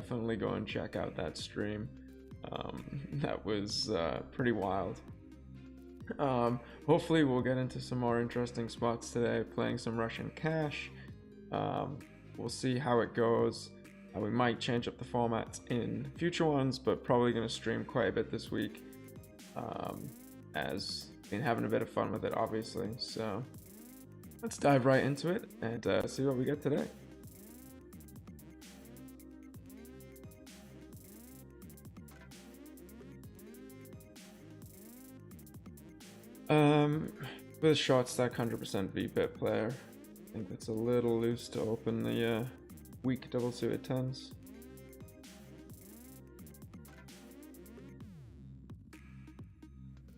definitely go and check out that stream. That was pretty wild. Hopefully we'll get into some more interesting spots today, playing some Russian cash. We'll see how it goes. We might change up the format in future ones, but probably going to stream quite a bit this week, as been having a bit of fun with it, obviously. So let's dive right into it and see what we get today. With a short stack 100% VPIP player, I think that's a little loose to open the weak double suited tens.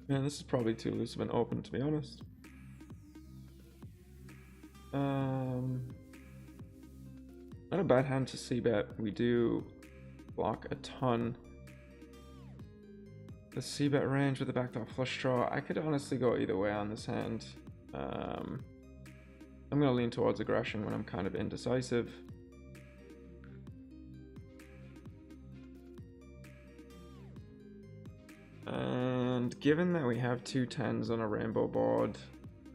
Man, this is probably too loose of an open, to be honest. Not a bad hand to c-bet. We do block a ton. The c-bet range with the backdoor flush draw, I could honestly go either way on this hand. I'm going to lean towards aggression when I'm kind of indecisive. And given that we have two tens on a rainbow board,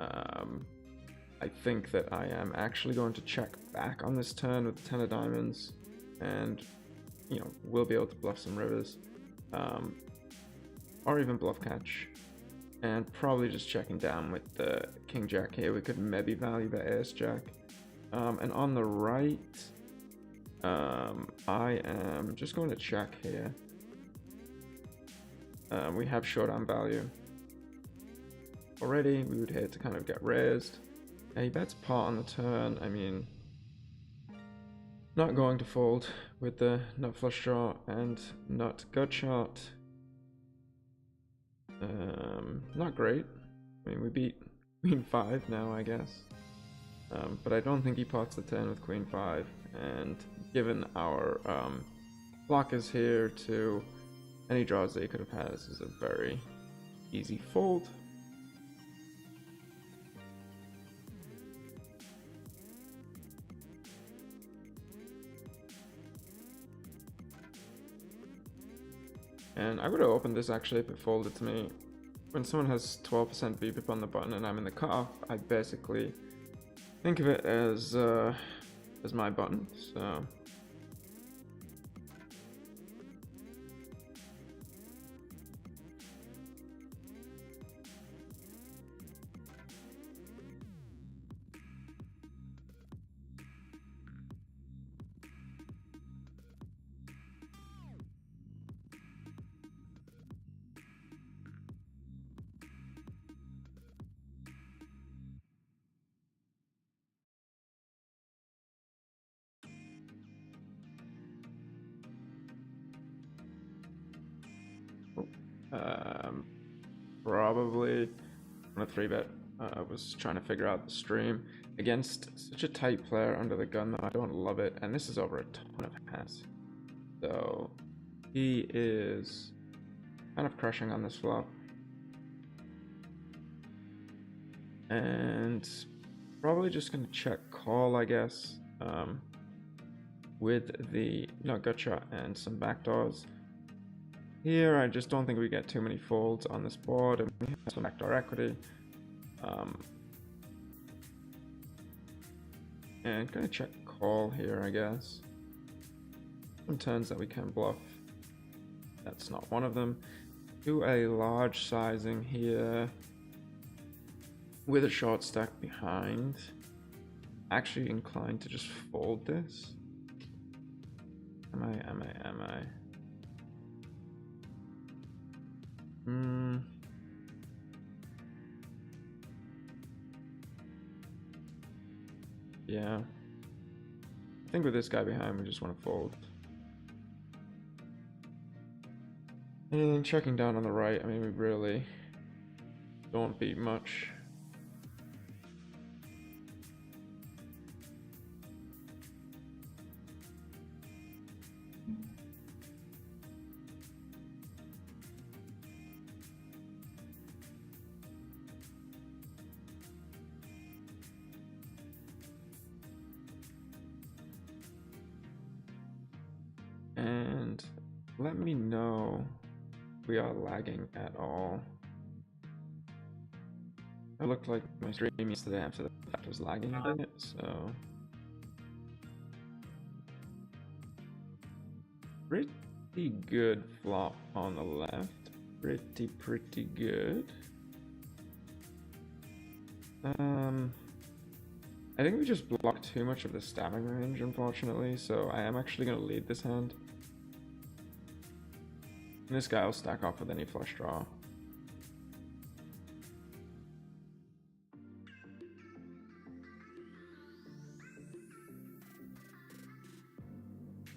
I think that I am actually going to check back on this turn with the 10 of diamonds, and we'll be able to bluff some rivers. Or even bluff catch, and probably just checking down with the king jack here. We could maybe value the ace jack, and on the right I am just going to check here. We have showdown value already. We would hate to kind of get raised. He bets pot on the turn. I mean, not going to fold with the nut flush draw and nut gut shot. Not great. I mean, we beat queen 5 now, I guess. But I don't think he pots the 10 with queen 5. And given our blockers here to any draws that he could have had, this is a very easy fold. And I would have opened this actually if it folded to me. When someone has 12% VPIP on the button and I'm in the cutoff, I basically think of it as my button. So probably on a 3-bet. I was trying to figure out the stream against such a tight player under the gun that I don't love it, and this is over a ton of hands. So he is kind of crushing on this flop, and probably just gonna check call, I guess, with the nut gut shot and some backdoors. Here, I just don't think we get too many folds on this board, and we have some backdoor equity. And gonna check call here, I guess. Some turns that we can bluff. That's not one of them. Do a large sizing here with a short stack behind. Actually inclined to just fold this. Am I? Yeah. I think with this guy behind, we just want to fold. And checking down on the right, I mean, we really don't beat much. let me know if we are lagging at all. It looked like my stream yesterday after the fact was lagging a bit, so... Pretty good flop on the left. Pretty good. I think we just blocked too much of the stabbing range, unfortunately, so I am actually going to lead this hand. And this guy will stack off with any flush draw.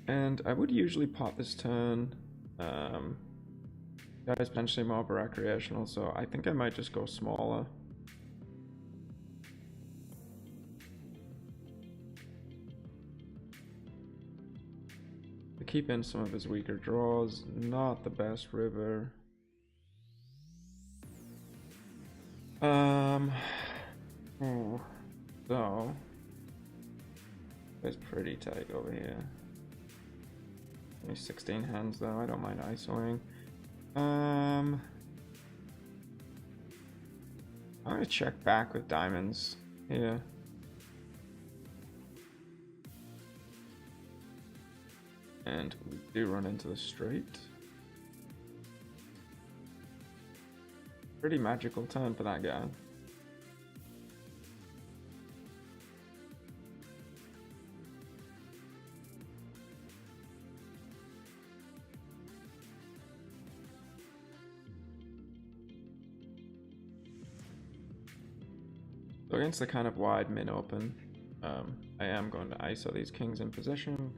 And I would usually pot this turn. Guy's potentially more of a recreational, so I think I might just go smaller. To keep in some of his weaker draws, not the best river. So it's pretty tight over here. Only 16 hands though, I don't mind ISOing. I'm gonna check back with diamonds here. And we do run into the straight. Pretty magical turn for that guy. So against the kind of wide min open, I am going to ISO these kings in position.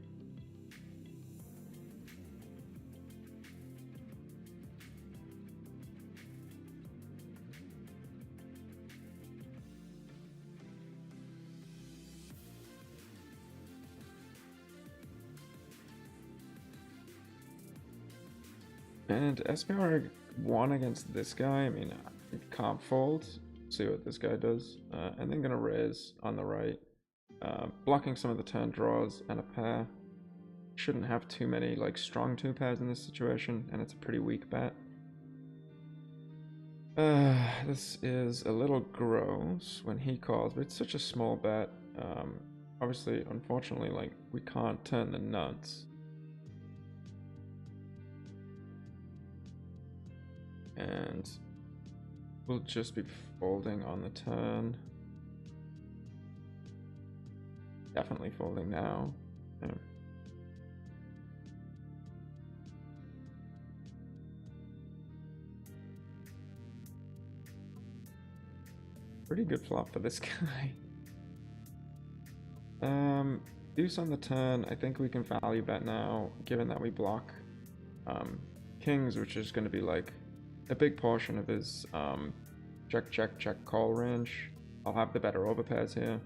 And SPR 1 against this guy, I mean, it can't fold. See what this guy does. And then gonna raise on the right, blocking some of the turn draws and a pair. Shouldn't have too many like strong 2 pairs in this situation, and it's a pretty weak bet. This is a little gross when he calls, but it's such a small bet. Obviously, unfortunately, like we can't turn the nuts. And we'll just be folding on the turn. Definitely folding now. Yeah. Pretty good flop for this guy. Deuce on the turn. I think we can value bet now, given that we block kings, which is going to be like a big portion of his check call range. I'll have the better overpairs here.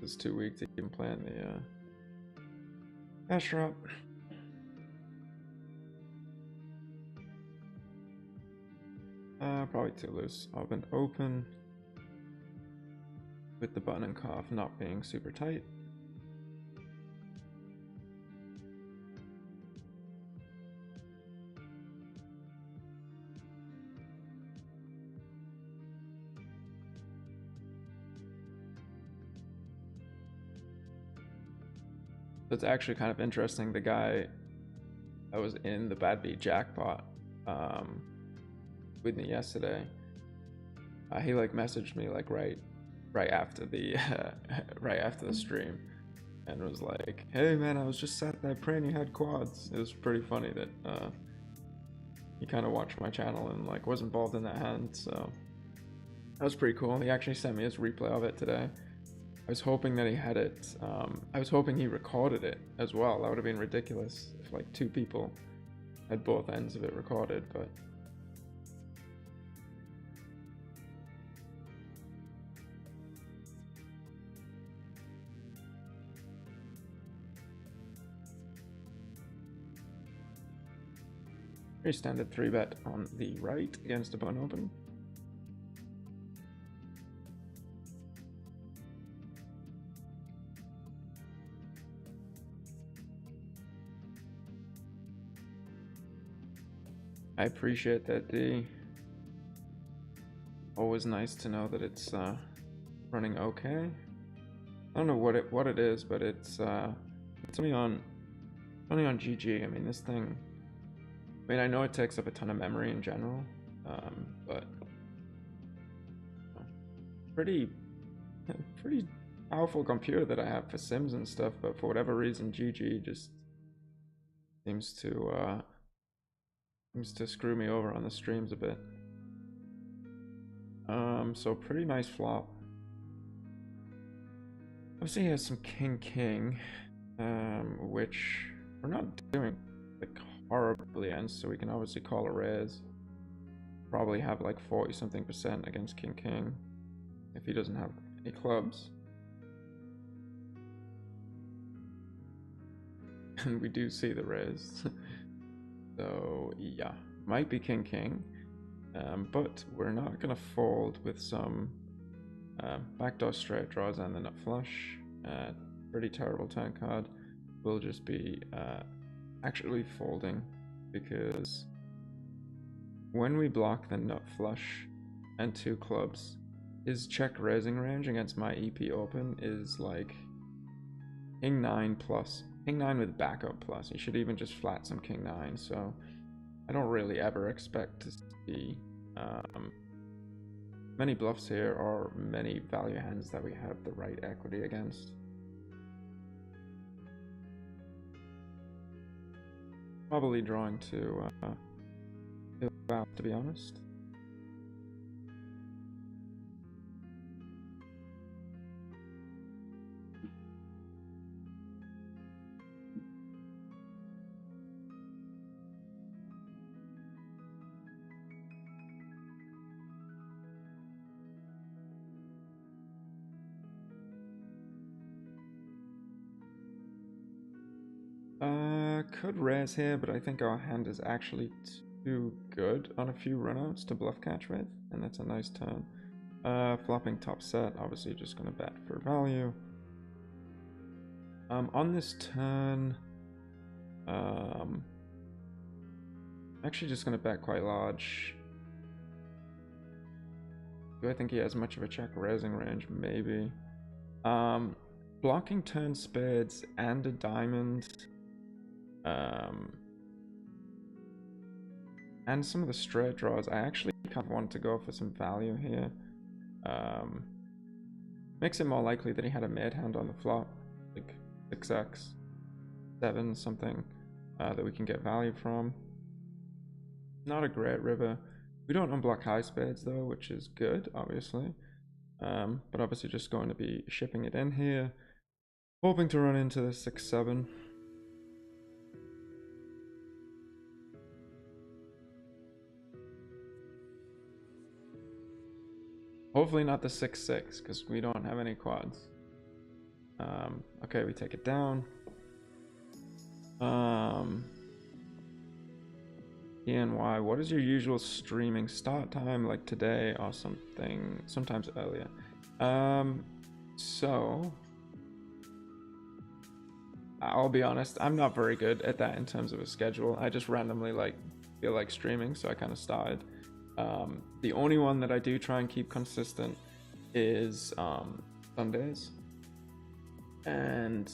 It's too weak to even plan the cash drop. Probably too loose. I've been open with the button and cuff not being super tight. So it's actually kind of interesting. The guy that was in the bad beat jackpot with me yesterday, he like messaged me like right after the right after the stream, and was like, "Hey man, I was just sat there praying you had quads." It was pretty funny that he kind of watched my channel and like was involved in that hand. So that was pretty cool. He actually sent me his replay of it today. I was hoping that he had it. I was hoping he recorded it as well. That would have been ridiculous if like 2 people had both ends of it recorded, but very standard 3-bet on the right against a button open. I appreciate that, D. Always nice to know that it's running okay. I don't know what it is, but it's only on GG. I mean, this thing. I mean, I know it takes up a ton of memory in general, but pretty powerful computer that I have for Sims and stuff. But for whatever reason, GG just seems to screw me over on the streams a bit. So pretty nice flop. Obviously he has some king, which we're not doing like horribly in, so we can obviously call a raise. Probably have like 40-something% against king if he doesn't have any clubs. And we do see the raise. So yeah, might be king, but we're not gonna fold with some backdoor straight draws and the nut flush. Pretty terrible turn card. We'll just be actually folding, because when we block the nut flush and 2 clubs, his check raising range against my EP open is like king 9 plus. King 9 with backup plus. He should even just flat some king 9, so I don't really ever expect to see many bluffs here or many value hands that we have the right equity against. Probably drawing to about, to be honest. Could raise here, but I think our hand is actually too good on a few runouts to bluff catch with, and that's a nice turn. Flopping top set, obviously just gonna bet for value. On this turn, I'm actually just gonna bet quite large. Do I think he has much of a check raising range? Maybe. Blocking turn spades and a diamond. And some of the straight draws, I actually kind of want to go for some value here. Makes it more likely that he had a made hand on the flop, like 6x, 7 something, that we can get value from. Not a great river. We don't unblock high spades though, which is good, obviously. But obviously just going to be shipping it in here, hoping to run into the 6-7. Hopefully not the 6-6, because we don't have any quads. Okay, we take it down. ENY, what is your usual streaming start time, like today or something, sometimes earlier? So I'll be honest, I'm not very good at that in terms of a schedule. I just randomly feel like streaming, so I kind of started. The only one that I do try and keep consistent is Sundays, and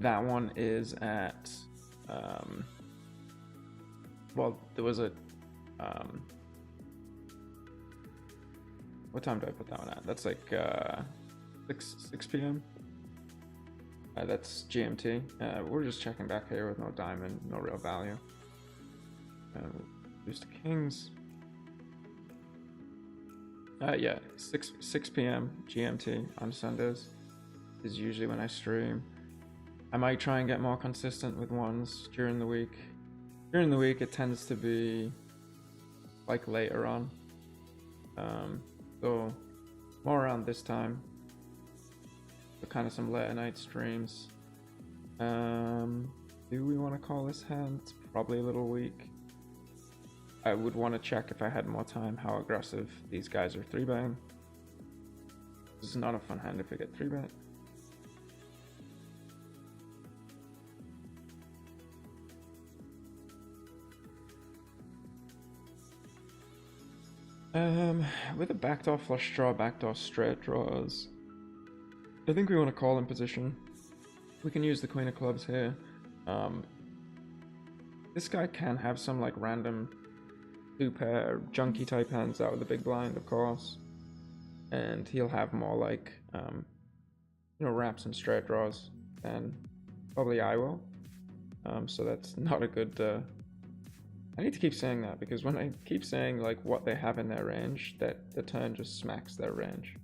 that one is at well, there was a what time do I put that one at? That's like 6 p.m. That's GMT. We're just checking back here with no diamond, no real value. Reduce to kings. Yeah, 6 p.m. GMT on Sundays is usually when I stream. I might try and get more consistent with ones during the week, During the week, it tends to be like later on. So more around this time. So kind of some later night streams. Do we want to call this hand? It's probably a little weak. I would want to check if I had more time how aggressive these guys are 3-betting. This is not a fun hand if we get 3-bet. With a backdoor flush draw, backdoor straight draws, I think we want to call in position. We can use the queen of clubs here. This guy can have some like random 2-pair junky type hands out of the big blind, of course, and he'll have more like wraps and straight draws than probably I will. So that's not a good. I need to keep saying that because when I keep saying like what they have in their range, that the turn just smacks their range.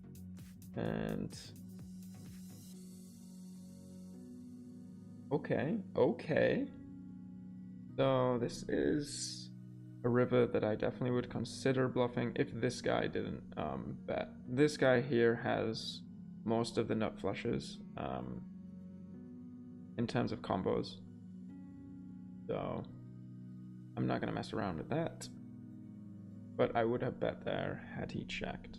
And okay. So this is a river that I definitely would consider bluffing if this guy didn't bet. This guy here has most of the nut flushes in terms of combos. So I'm not going to mess around with that. But I would have bet there had he checked.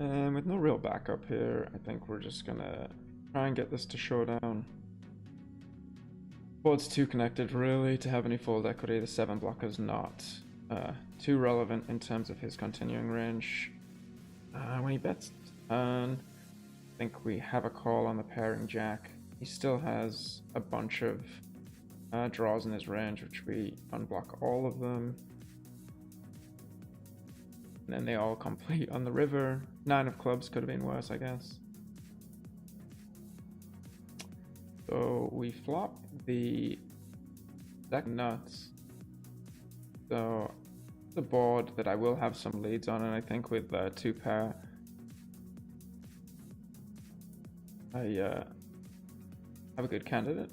And with no real backup here, I think we're just going to try and get this to showdown. Board's too connected really to have any fold equity. The 7 blocker's not too relevant in terms of his continuing range. When he bets turn, I think we have a call on the pairing jack. He still has a bunch of draws in his range, which we unblock all of them. And then they all complete on the river. 9 of clubs could have been worse, I guess. So we flop the jack nuts. So the board that I will have some leads on, and I think with 2-pair, I have a good candidate.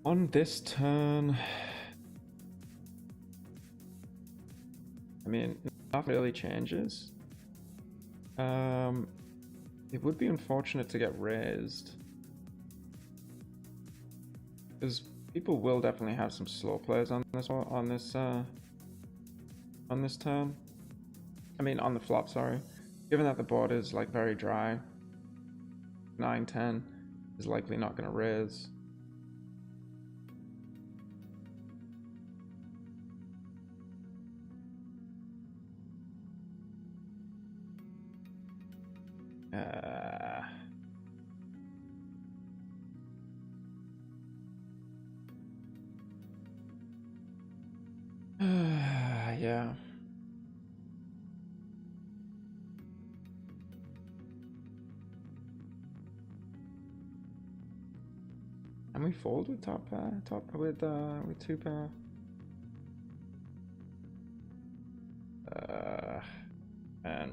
On this turn, I mean, nothing really changes. It would be unfortunate to get raised, because people will definitely have some slow plays on this turn. I mean, on the flop, sorry. Given that the board is like very dry, 9-10 is likely not going to raise. Yeah. And we fold with top with 2-pair. And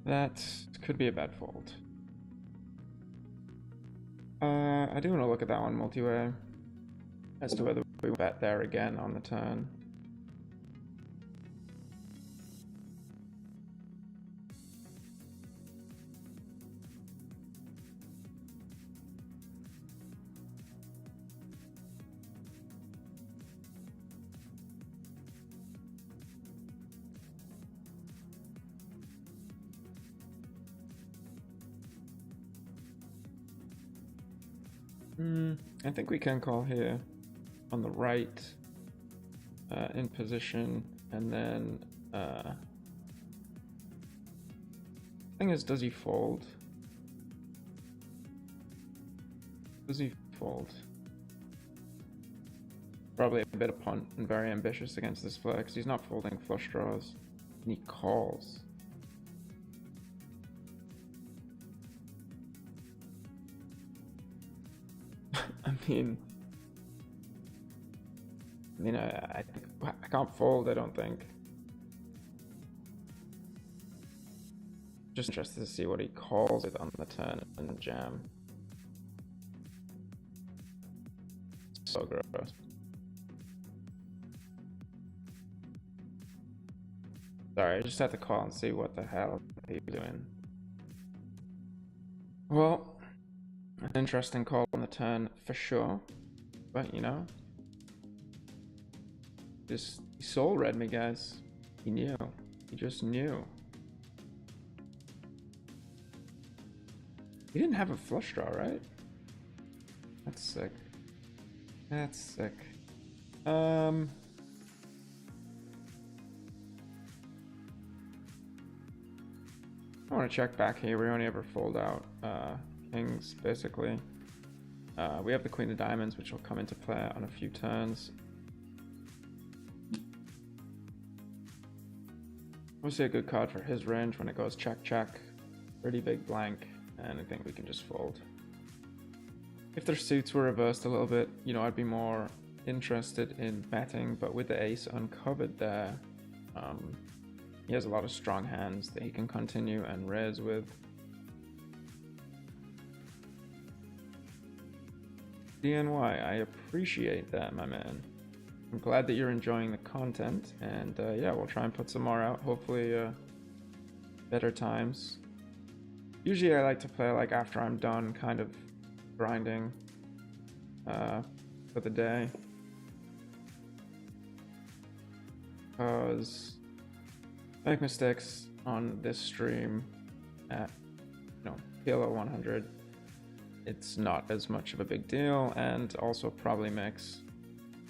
that could be a bad fold. I do want to look at that one multi-way as to whether we bet there again on the turn. I think we can call here on the right in position, and then thing is, does he fold? Does he fold? Probably a bit of punt and very ambitious against this player because he's not folding flush draws, and he calls. I mean, I can't fold, I don't think. Just interested to see what he calls it on the turn and jam. So gross. Sorry, I just had to call and see what the hell he was doing. Well, an interesting call on the turn for sure. But, you know, he soul read me, guys. He knew. He just knew. He didn't have a flush draw, right? That's sick. That's sick. I want to check back here. We only ever fold out kings, basically. We have the queen of diamonds, which will come into play on a few turns. Obviously a good card for his range when it goes check check. Pretty big blank, and I think we can just fold. If their suits were reversed a little bit, you know, I'd be more interested in betting, but with the ace uncovered there, he has a lot of strong hands that he can continue and raise with. DNY, I appreciate that, my man. I'm glad that you're enjoying the content, and yeah, we'll try and put some more out, hopefully better times. Usually I like to play like after I'm done kind of grinding for the day, because I make mistakes on this stream at, you know, PLO 100. It's not as much of a big deal, and also probably makes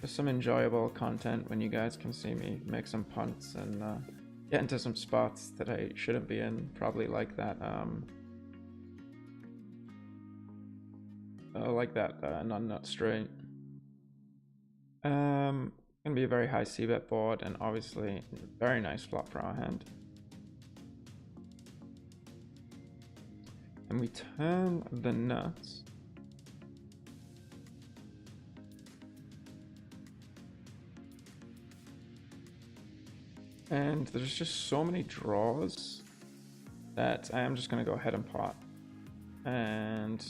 just some enjoyable content when you guys can see me make some punts and get into some spots that I shouldn't be in, probably like that non-nut straight. Gonna be a very high c-bet board, and obviously very nice flop for our hand. And we turn the nuts. And there's just so many draws that I am just gonna go ahead and pot. And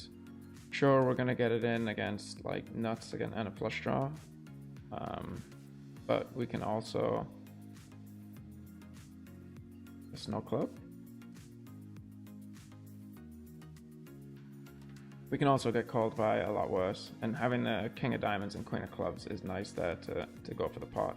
sure, we're gonna get it in against like nuts again and a flush draw. But we can also just no club. We can also get called by a lot worse, and having the king of diamonds and queen of clubs is nice there to go for the pot.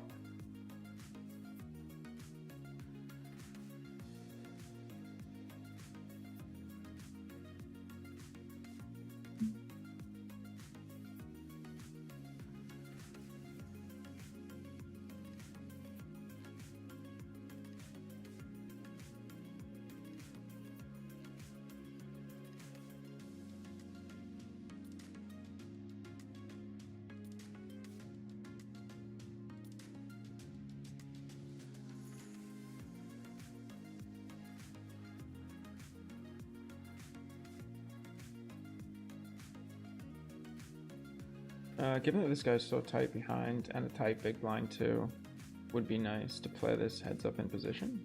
Given that this guy's so tight behind and a tight big blind too, would be nice to play this heads up in position.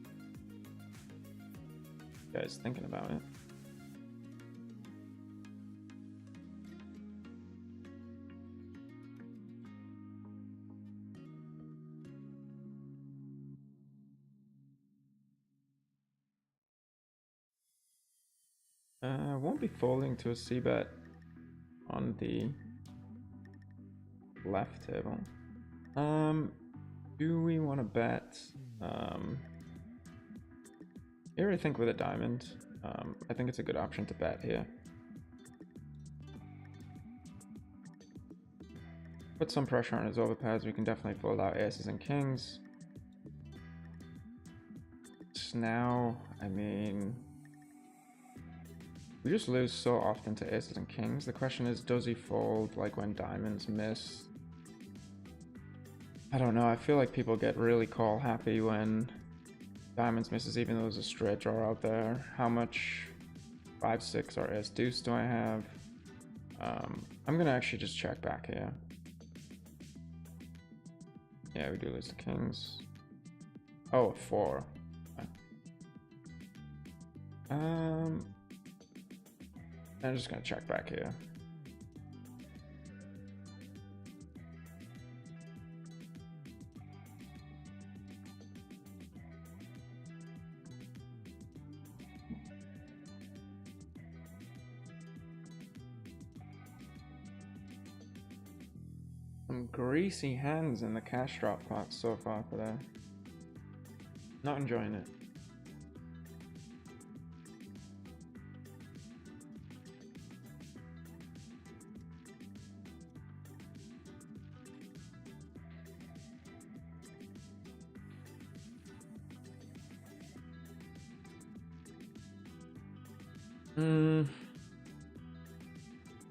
You guys thinking about it? Won't be folding to a c-bet on the left table. Do we want to bet? Here I think with a diamond, I think it's a good option to bet here. Put some pressure on his overpairs. We can definitely fold out aces and kings. So now, I mean, we just lose so often to aces and kings. The question is, does he fold like when diamonds miss? I don't know. I feel like people get really call happy when diamonds misses, even though there's a straight draw out there. How much 5-6 or ace deuce do I have? I'm gonna actually just check back here. Yeah, we do lose the kings. Oh, 4. I'm just gonna check back here. Some greasy hands in the cash drop pot so far today. Not enjoying it.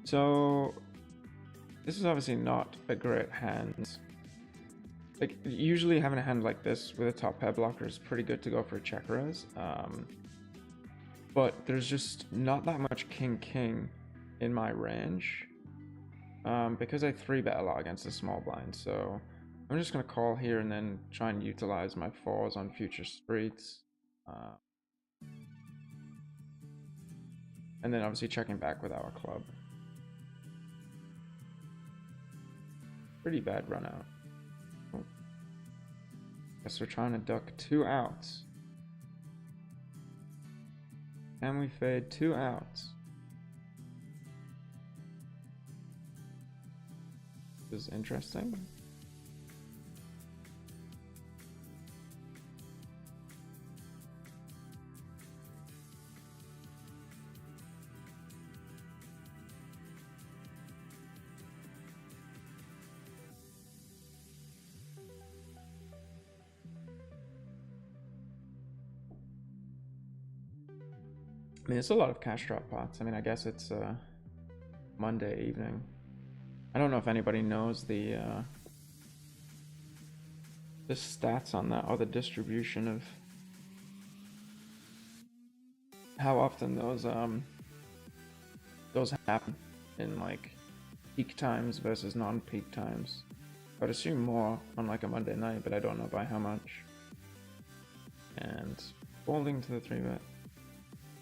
So this is obviously not a great hand. Like, usually having a hand like this with a top pair blocker is pretty good to go for a check raise. But there's just not that much king-king in my range. Because I 3-bet a lot against the small blind, so I'm just going to call here and then try and utilize my 4s on future streets. And then obviously checking back with our club. Pretty bad run out. Oh. Guess we're trying to duck 2 outs. Can we fade 2 outs? This is interesting. I mean, it's a lot of cash drop pots. I mean, I guess it's Monday evening. I don't know if anybody knows the stats on that or the distribution of how often those happen in like peak times versus non-peak times. I would assume more on like a Monday night, but I don't know by how much. And folding to the 3-bet.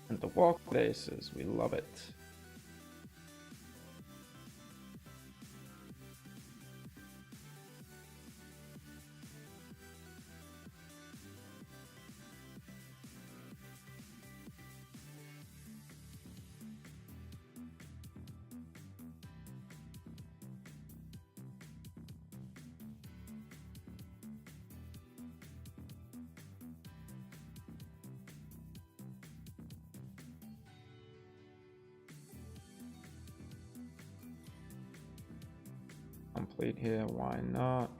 And the walk with aces, we love it. Complete here, why not?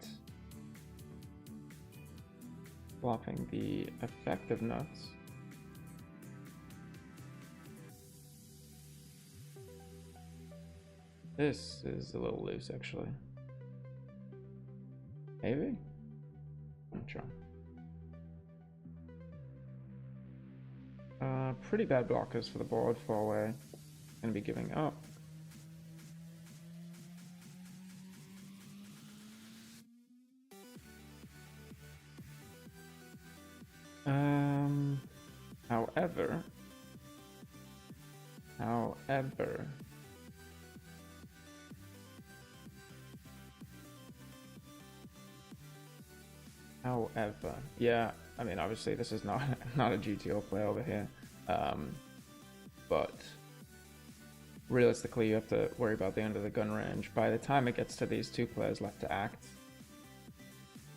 Bluffing the effective nuts. This is a little loose, actually. Maybe? I'm not sure. Pretty bad blockers for the board, 4-way. Gonna be giving up. However, yeah, I mean, obviously this is not a GTO play over here, but realistically you have to worry about the end of the gun range. By the time it gets to these 2 players left to act,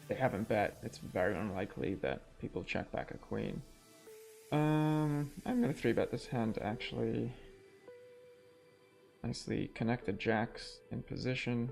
they haven't bet. It's very unlikely that people check back a queen. I'm gonna 3-bet this hand, actually. Nicely connected jacks in position.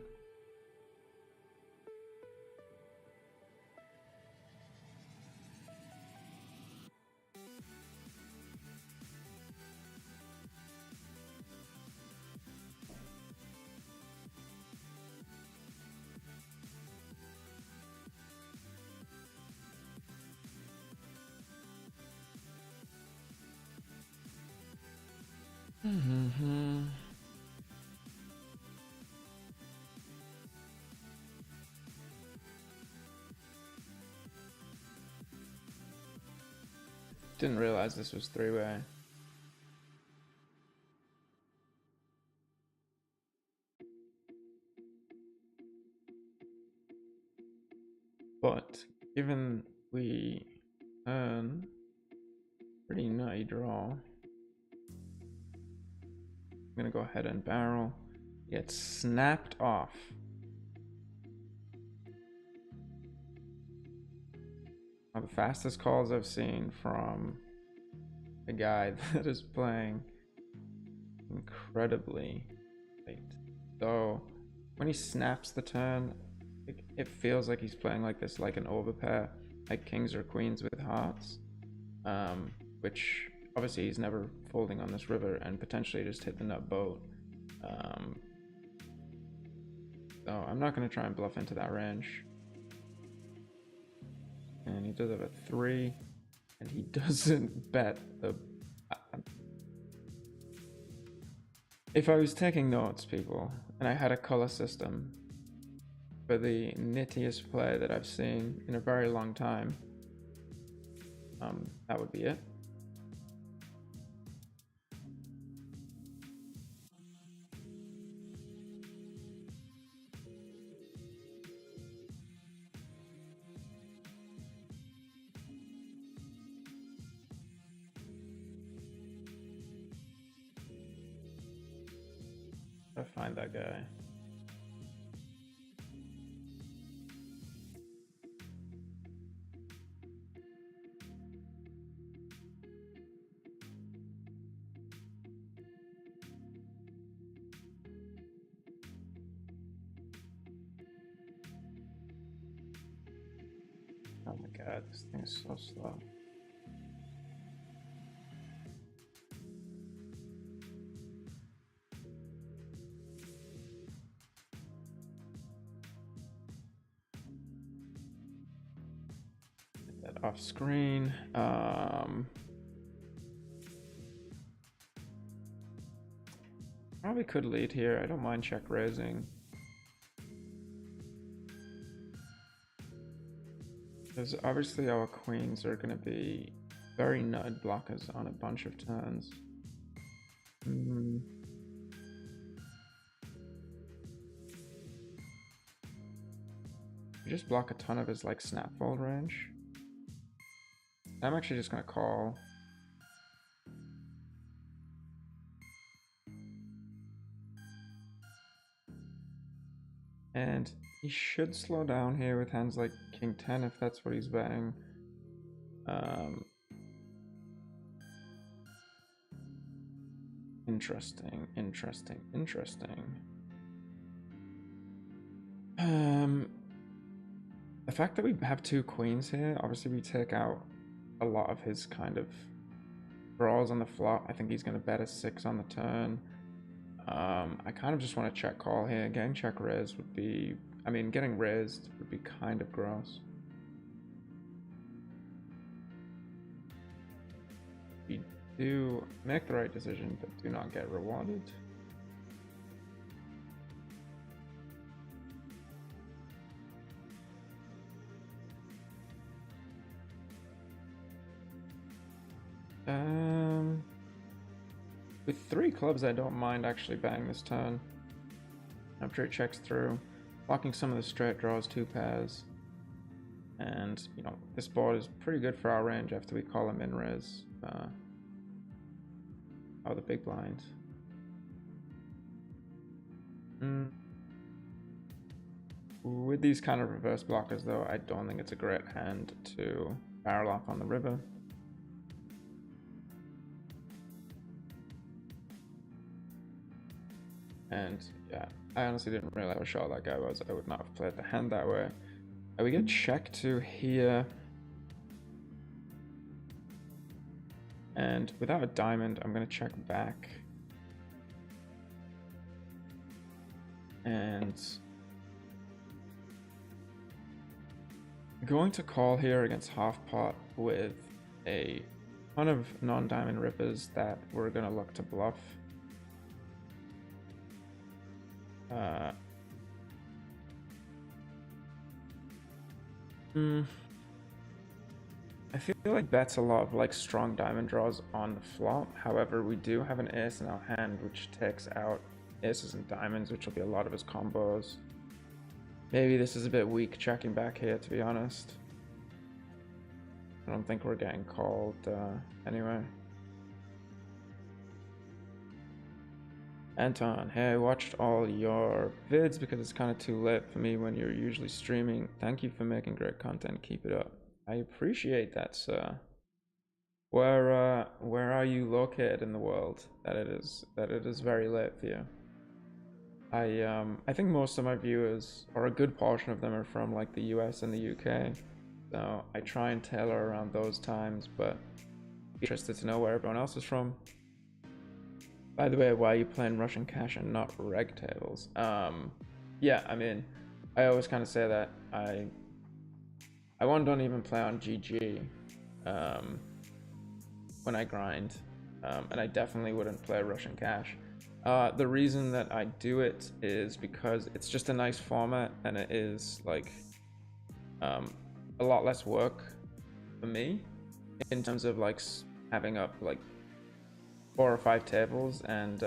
Didn't realize this was three-way. But given we earn pretty nutty draw, I'm gonna go ahead and barrel. Get snapped off. One of the fastest calls I've seen from a guy that is playing incredibly late. So when he snaps the turn, it feels like he's playing like this, like an overpair, like kings or queens with hearts, which obviously he's never folding on this river and potentially just hit the nut boat. So I'm not going to try and bluff into that range. And he does have a 3, and he doesn't bet the... If I was taking notes, people, and I had a color system for the nittiest play that I've seen in a very long time, that would be it. I find that guy. Oh my god, this thing is so slow. Get that off screen. Probably could lead here. I don't mind check raising. Because obviously our queens are going to be very nutted blockers on a bunch of turns. You just block a ton of his like snap fold range. I'm actually just going to call. And he should slow down here with hands like King 10 if that's what he's betting. Interesting. The fact that we have 2 queens here, obviously we take out a lot of his kind of draws on the flop. I think he's going to bet a 6 on the turn. I kind of just want to check call here. Getting check raised would be, I mean, getting raised would be kind of gross. We do make the right decision, but do not get rewarded. With 3 clubs, I don't mind actually betting this turn. After it checks through, blocking some of the straight draws, 2 pairs. And, you know, this board is pretty good for our range after we call him in raise. Oh, the big blind. With these kind of reverse blockers, though, I don't think it's a great hand to barrel off on the river. And yeah, I honestly didn't realize how short that guy was. I would not have played the hand that way. We get check to here. And without a diamond, I'm going to check back. And going to call here against half pot with a ton of non-diamond rippers that we're going to look to bluff. I feel like bets a lot of like strong diamond draws on the flop. However, we do have an ace in our hand which takes out aces and diamonds, which will be a lot of his combos. Maybe this is a bit weak checking back here, to be honest. I don't think we're getting called anyway. Anton, hey, I watched all your vids because it's kind of too late for me when you're usually streaming. Thank you for making great content. Keep it up. I appreciate that, sir. Where are you located in the world that it is very late for you? I think most of my viewers, or a good portion of them, are from like the US and the UK. So I try and tailor around those times, but I'm interested to know where everyone else is from. By the way, why are you playing Russian cash and not reg tables? Yeah, I mean, I always kind of say that I don't even play on GG when I grind, and I definitely wouldn't play Russian cash. The reason that I do it is because it's just a nice format, and it is like a lot less work for me in terms of like having up like 4 or 5 tables and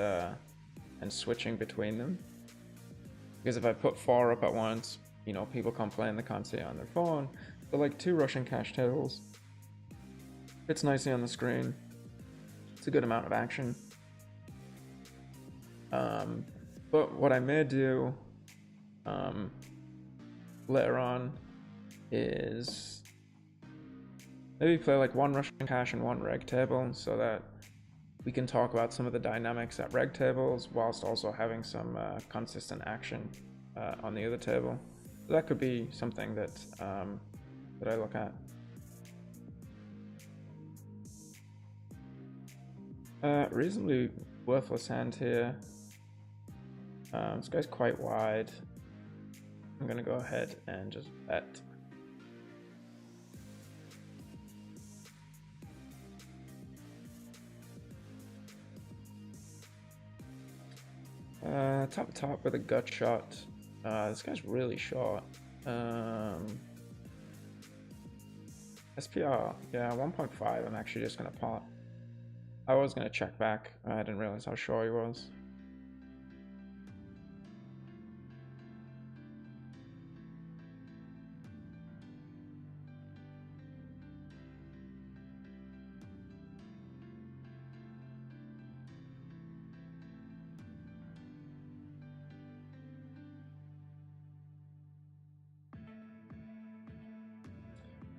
switching between them. Because if I put 4 up at once, you know, people complain they can't see it on their phone. So like 2 Russian cash tables fits nicely on the screen. It's a good amount of action. But what I may do later on is maybe play like 1 Russian cash and 1 reg table so that we can talk about some of the dynamics at reg tables whilst also having some consistent action on the other table. So that could be something that that I look at. Reasonably worthless hand here. This guy's quite wide. I'm gonna go ahead and just bet. Top with a gut shot. This guy's really short. SPR, yeah, 1.5. I'm actually just gonna pot. I was gonna check back. I didn't realize how short he was.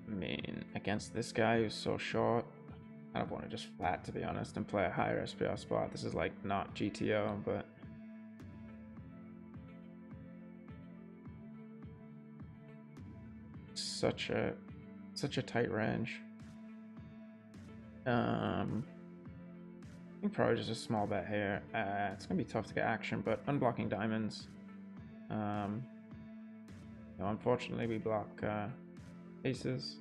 I mean, against this guy who's so short, I don't want to just flat, to be honest, and play a higher SPR spot. This is like not GTO, but such a tight range. I think probably just a small bet here. It's gonna be tough to get action, but unblocking diamonds. No, unfortunately, we block aces.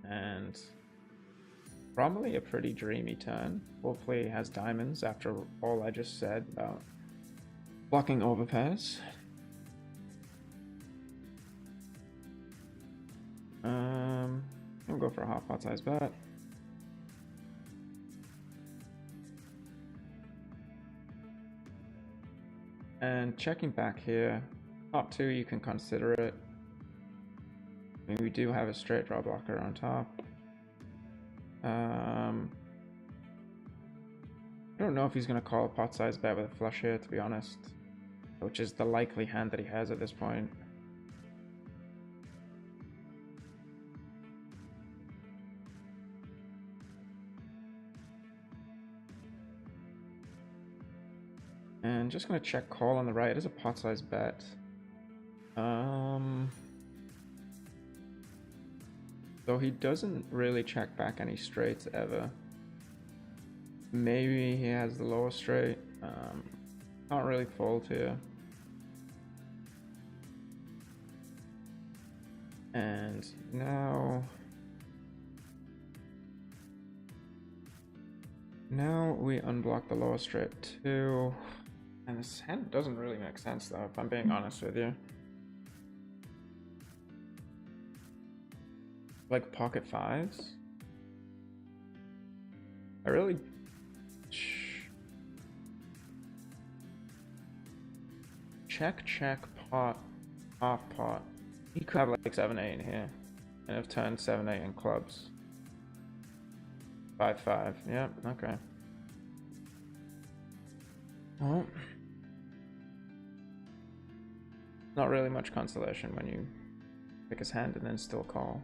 And probably a pretty dreamy turn. Hopefully he has diamonds after all I just said about blocking overpairs. I'll go for a half pot size bet. And checking back here, top 2 you can consider it. I mean, we do have a straight draw blocker on top. I don't know if he's going to call a pot size bet with a flush here, to be honest, which is the likely hand that he has at this point. And just going to check call on the right. It is a pot size bet. Though he doesn't really check back any straights ever. Maybe he has the lower straight. Can't really fold here. And now we unblock the lower straight too. And this hand doesn't really make sense though, if I'm being honest with you. Like pocket fives. I really... Check, pot, half pot. He could have like 7-8 here. And have turned 7-8 in clubs. 5-5. Yep, okay. Well, not really much consolation when you pick his hand and then still call.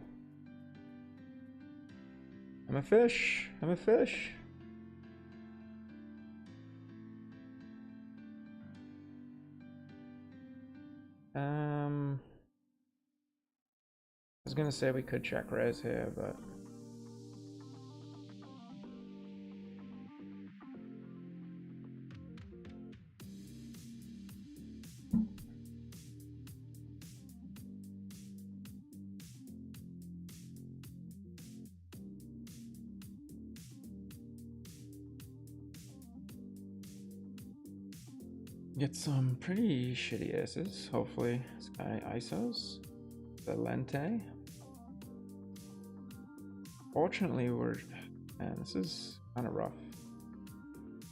I'm a fish. I'm a fish. I was gonna say we could check raise here, but get some pretty shitty aces. Hopefully, this guy ISOs the lente. Fortunately, man, this is kind of rough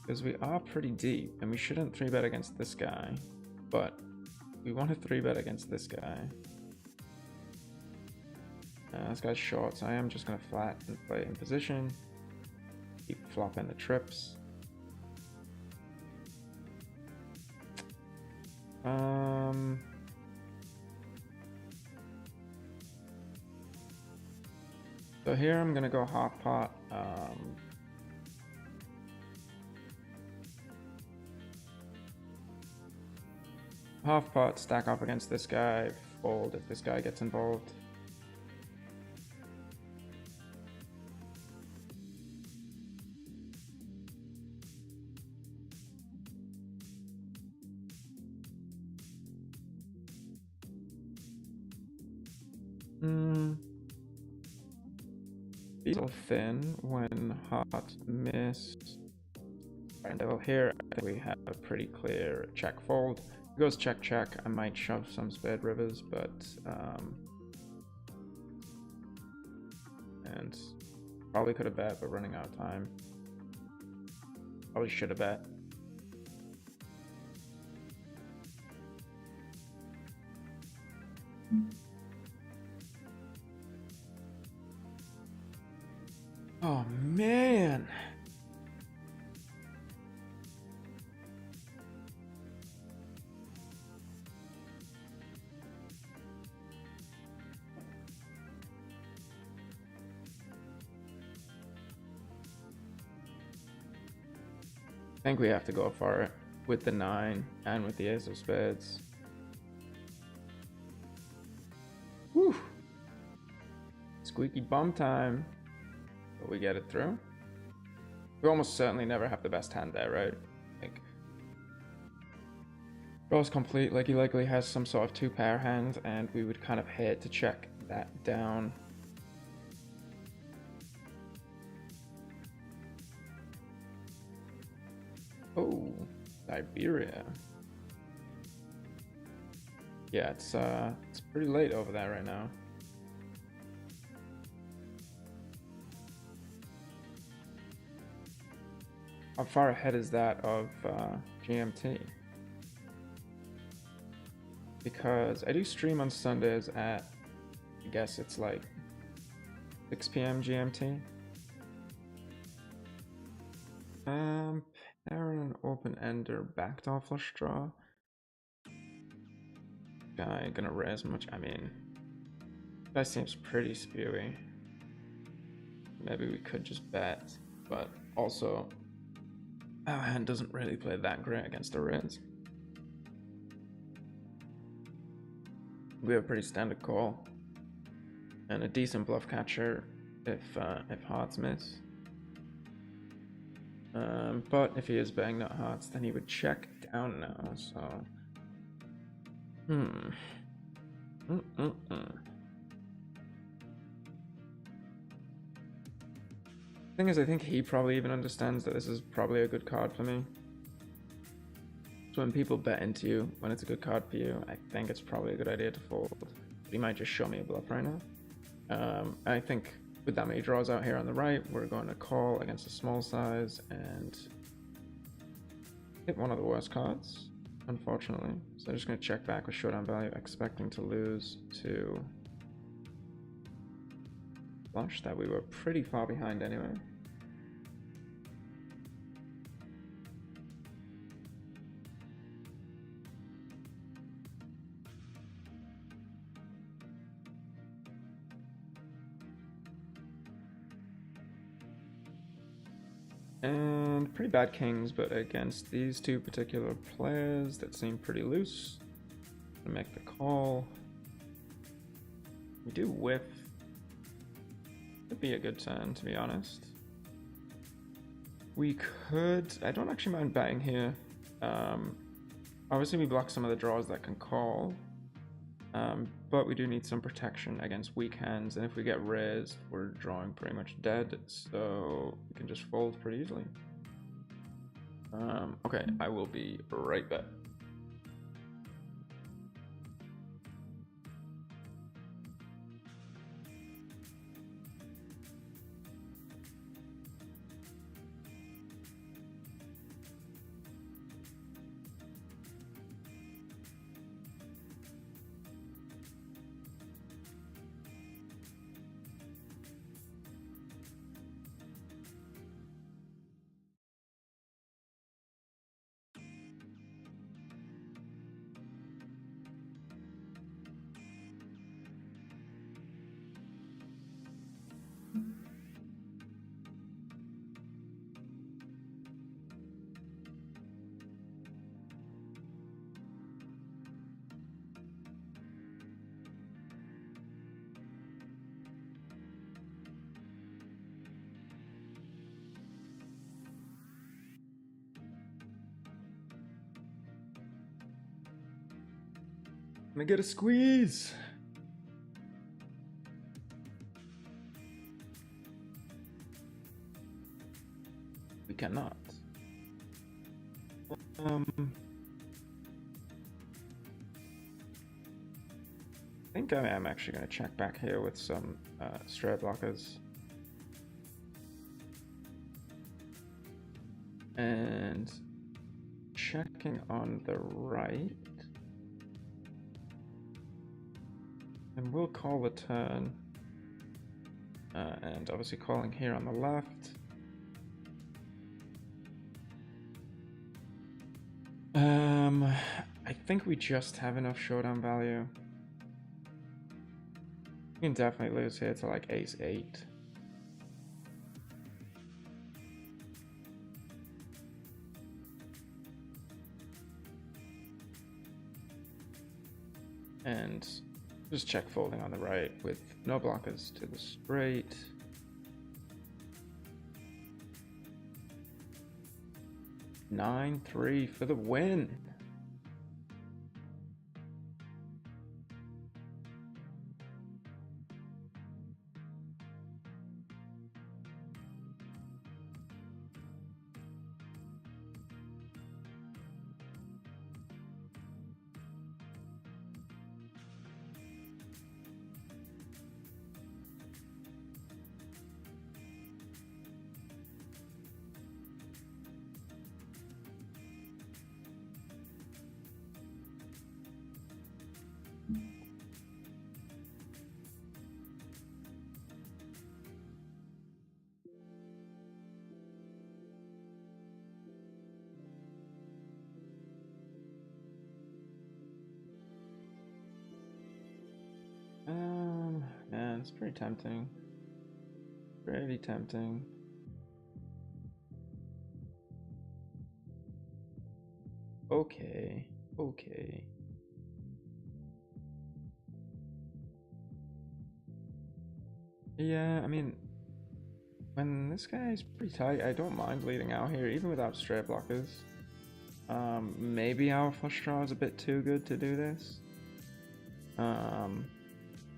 because we are pretty deep, and we shouldn't 3-bet against this guy, but we want to 3-bet against this guy. This guy's short, so I am just gonna flat and play in position. Keep flopping the trips. So here I'm gonna go half pot. Half pot, stack up against this guy, fold if this guy gets involved. Be a little thin when hearts miss. And here I think we have a pretty clear check fold. If it goes check check, I might shove some spade rivers, but and probably could have bet, but running out of time. Probably should have bet. Oh man. I think we have to go for it with the 9 and with the ace of spades. Whew. Squeaky bum time. But we get it through. We almost certainly never have the best hand there, right? Like, draw's complete, like he likely has some sort of 2-pair hand, and we would kind of hate to check that down. Oh, Siberia. Yeah, it's pretty late over there right now. How far ahead is that of GMT? Because I do stream on Sundays at, I guess it's like 6 p.m. GMT. Pair an open-ender backdoor flush draw. Guy gonna raise much. I mean, that seems pretty spewy. Maybe we could just bet, but also our hand doesn't really play that great against a raise. We have a pretty standard call and a decent bluff catcher if hearts miss. But if he is betting not hearts, then he would check down now. So, Thing is, I think he probably even understands that this is probably a good card for me. So when people bet into you, when it's a good card for you, I think it's probably a good idea to fold. But he might just show me a bluff right now. I think with that many draws out here on the right, we're going to call against a small size and hit one of the worst cards, unfortunately. So I'm just going to check back with showdown value, expecting to lose to flush that we were pretty far behind anyway. And pretty bad kings, but against these two particular players that seem pretty loose, I'm gonna make the call. We do whiff. Could be a good turn, to be honest. We could. I don't actually mind betting here. Obviously, we block some of the draws that can call, but we do need some protection against weak hands. And if we get raised, we're drawing pretty much dead, so we can just fold pretty easily. Okay, I will be right back. I'm gonna get a squeeze. We cannot. I think I am actually going to check back here with some straight blockers. And checking on the right. And we'll call the turn. And obviously calling here on the left. I think we just have enough showdown value. We can definitely lose here to like ace-8. And just check folding on the right with no blockers to the straight. Nine-3 for the win. Man, it's pretty tempting. Pretty tempting. Okay, okay. Yeah, I mean, when this guy's pretty tight, I don't mind leading out here, even without straight blockers. Maybe our flush draw is a bit too good to do this.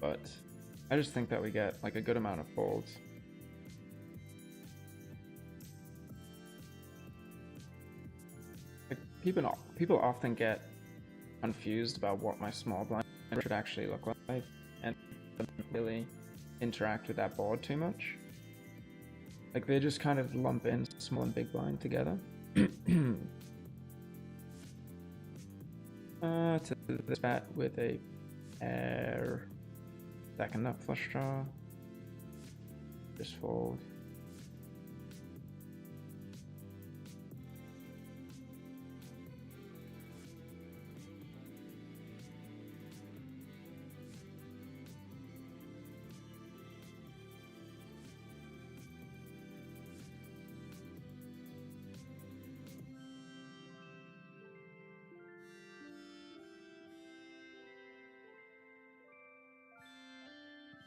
But I just think that we get like a good amount of folds. Like people often get confused about what my small blind should actually look like, and really interact with that board too much. Like they just kind of lump in small and big blind together. To this bat with a pair, second up flush draw, just fold.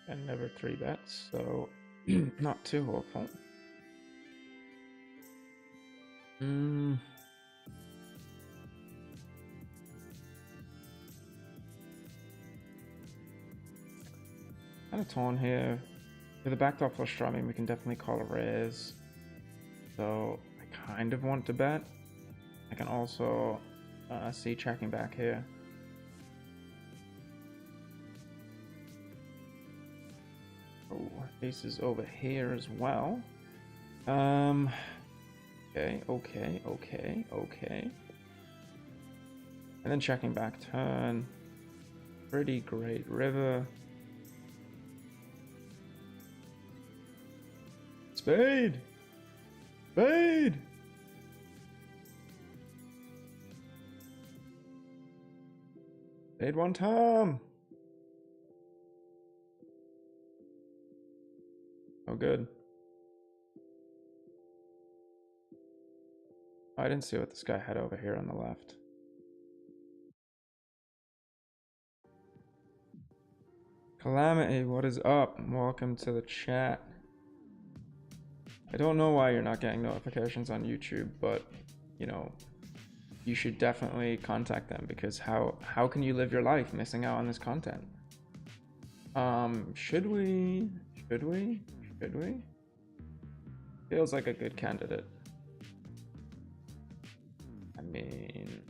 And never 3-bets, so not too hopeful. Kind of torn here. With a backdoor flush draw, I mean, we can definitely call a raise. So I kind of want to bet. I can also see checking back here. Oh, ace is over here as well. Okay. And then checking back turn. Pretty great river. Spade! Spade! Spade one time! Oh, good. I didn't see what this guy had over here on the left. Calamity, what is up? Welcome to the chat. I don't know why you're not getting notifications on YouTube, but, you know, you should definitely contact them, because how can you live your life missing out on this content? Should we? Feels like a good candidate. I mean,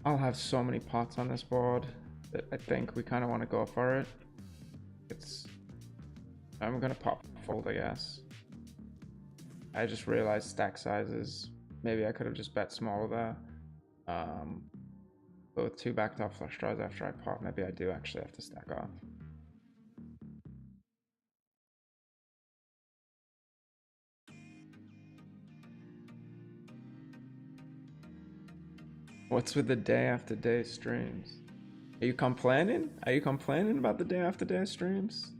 I'll have so many pots on this board that I think we kind of want to go for it. I'm gonna pop fold, I guess. I just realized stack sizes. Maybe I could have just bet smaller there. But with 2 backdoor flush draws after I pop, maybe I do actually have to stack off. What's with the day after day streams? Are you complaining? Are you complaining about the day after day streams?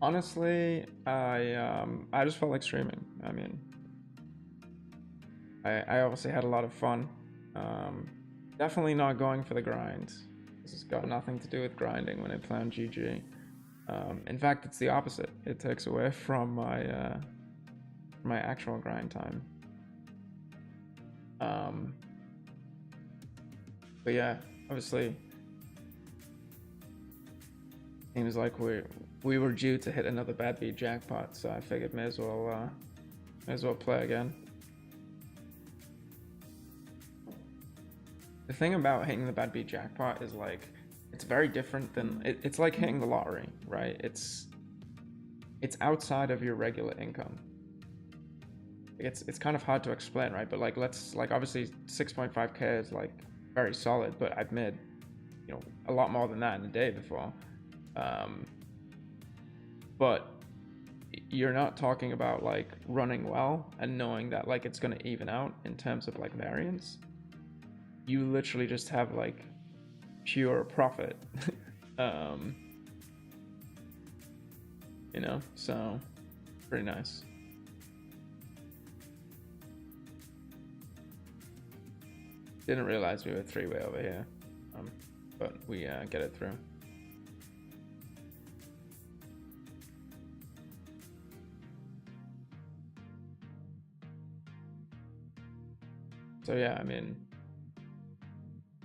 Honestly, I just felt like streaming. I mean, I obviously had a lot of fun. Definitely not going for the grind. This has got nothing to do with grinding when I play on GG. In fact, it's the opposite. It takes away from my actual grind time. But yeah, obviously, seems like we were due to hit another bad beat jackpot, so I figured may as well play again. The thing about hitting the bad beat jackpot is like it's very different than it's like hitting the lottery, right? It's outside of your regular income. It's kind of hard to explain, right? But like obviously 6.5k is like very solid, but I've made, you know, a lot more than that in a day before. But you're not talking about like running well and knowing that like it's gonna even out in terms of like variance. You literally just have like pure profit. You know, so pretty nice. Didn't realize we were 3-way over here, but we get it through. So yeah, I mean,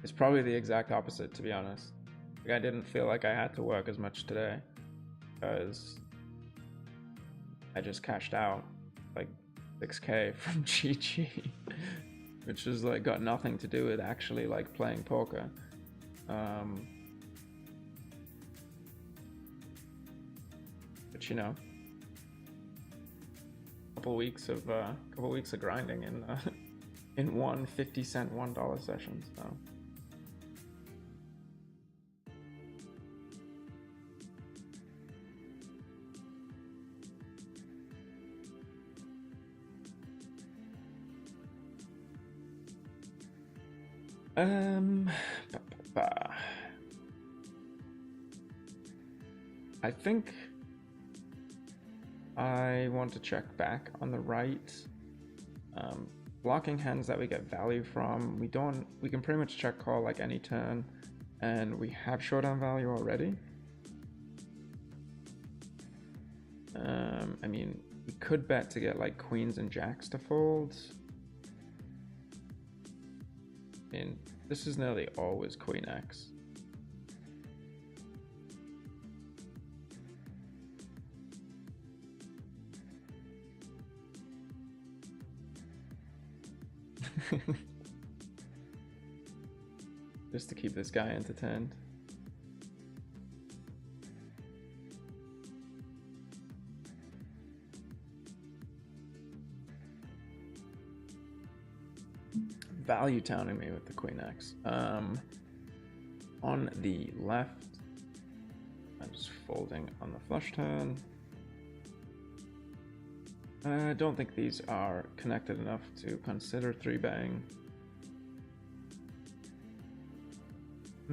it's probably the exact opposite, to be honest. Like, I didn't feel like I had to work as much today because I just cashed out like 6k from GG, which has like got nothing to do with actually like playing poker. But you know, couple weeks of grinding in one 50-cent $1 session. So. I think I want to check back on the right. Blocking hands that we get value from, we can pretty much check call like any turn, and we have showdown value already. I mean, we could bet to get like queens and jacks to fold. I mean, this is nearly always queen X. Just to keep this guy entertained. Value towning me with the queen X. On the left, I'm just folding on the flush turn. I don't think these are connected enough to consider 3-betting. I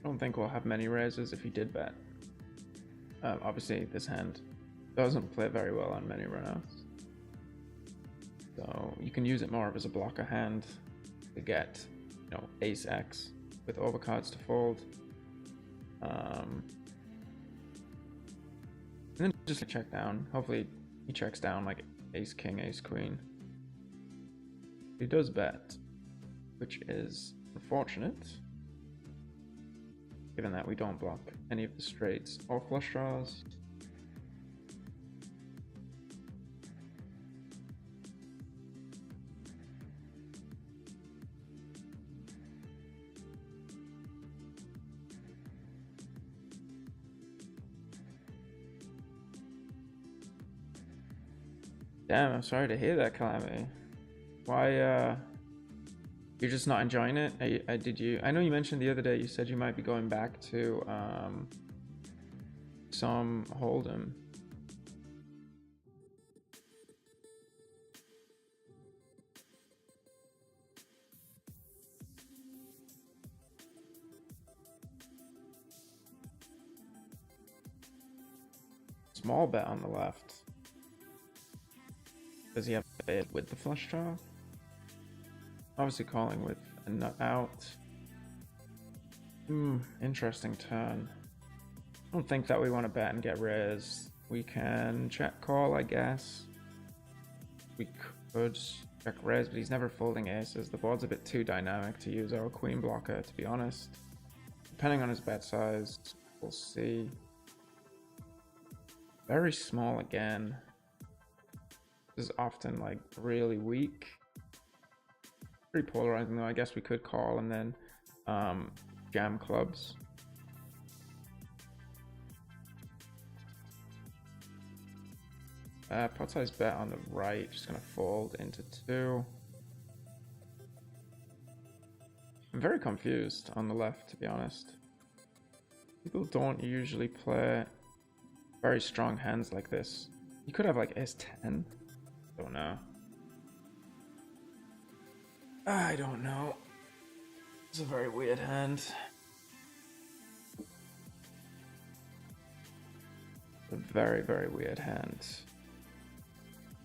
don't think we'll have many raises if he did bet. Obviously, this hand doesn't play very well on many runouts. So you can use it more as a blocker hand to get, you know, ace X with overcards to fold. And then just check down. Hopefully he checks down like ace king, ace queen. He does bet, which is unfortunate, given that we don't block any of the straights or flush draws. Damn, I'm sorry to hear that, Calamity. Why, you're just not enjoying it? I know you mentioned the other day, you said you might be going back to, some Hold'em. Small bet on the left. Does he have it with the flush draw? Obviously calling with a nut out. Interesting turn. I don't think that we want to bet and get raised. We can check call, I guess. We could check raise, but he's never folding aces. The board's a bit too dynamic to use our queen blocker, to be honest. Depending on his bet size, we'll see. Very small again. Is often like really weak. Pretty polarizing though. I guess we could call and then jam clubs. Pot size bet on the right, just gonna fold into 2. I'm very confused on the left, to be honest. People don't usually play very strong hands like this. You could have like S10. Don't know. I don't know. It's a very weird hand. A very, very weird hand.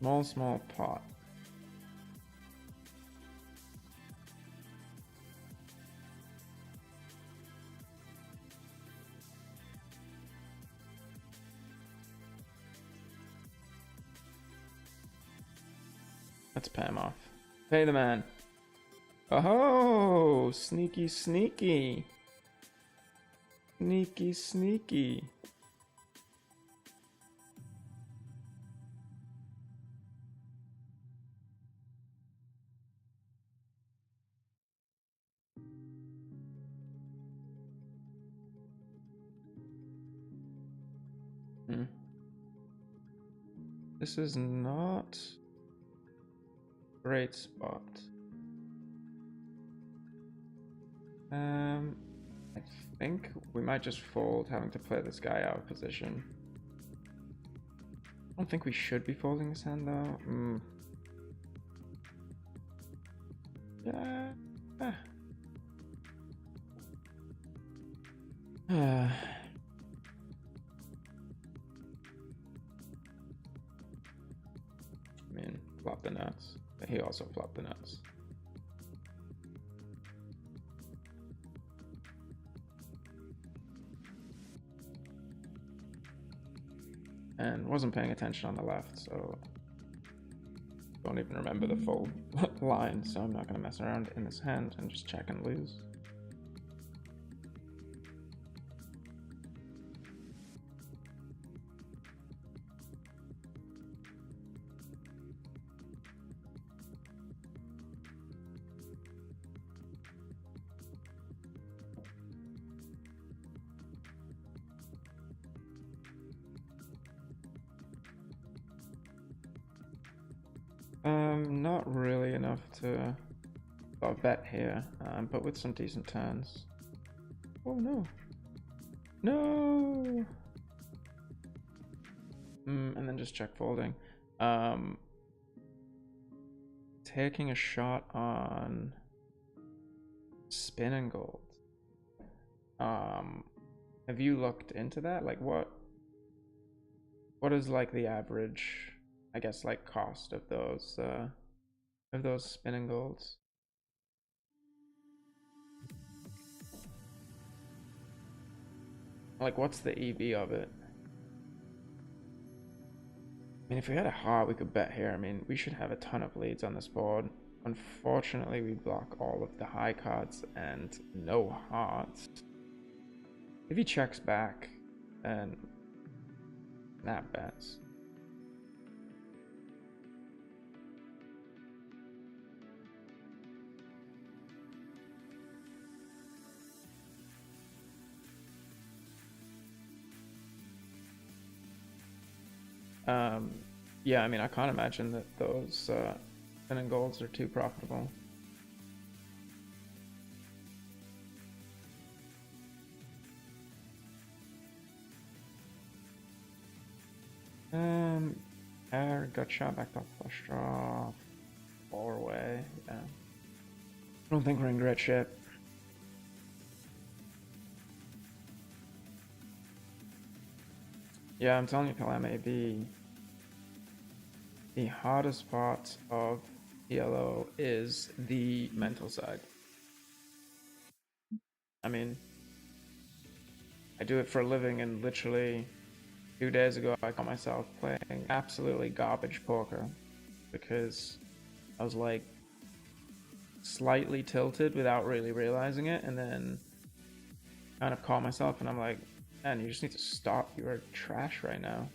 Small pot. Let's pay him off. Pay the man. Oh, sneaky. Sneaky. This is not a great spot. I think we might just fold, having to play this guy out of position. I don't think we should be folding this hand though. Yeah. I mean, flop the nuts. But he also flopped the nuts. And wasn't paying attention on the left, so don't even remember the full line, so I'm not going to mess around in this hand and just check and lose. Not really enough to bet here, but with some decent turns. Oh no. No! And then just check folding. Taking a shot on spin and gold. Have you looked into that? Like what is like the average, I guess, like cost of those spinning golds? Like what's the EV of it? I mean, if we had a heart, we could bet here. I mean, we should have a ton of leads on this board. Unfortunately, we block all of the high cards and no hearts. If he checks back, then that bets. Yeah, I mean, I can't imagine that those spinning golds are too profitable. Air, gut shot, backed off, flush draw, 4-way, yeah. I don't think we're in great shape. Yeah, I'm telling you, Kalame, the hardest part of PLO is the mental side. I mean, I do it for a living, and literally 2 days ago I caught myself playing absolutely garbage poker because I was like slightly tilted without really realizing it, and then kind of caught myself and I'm like, man, you just need to stop. You are trash right now.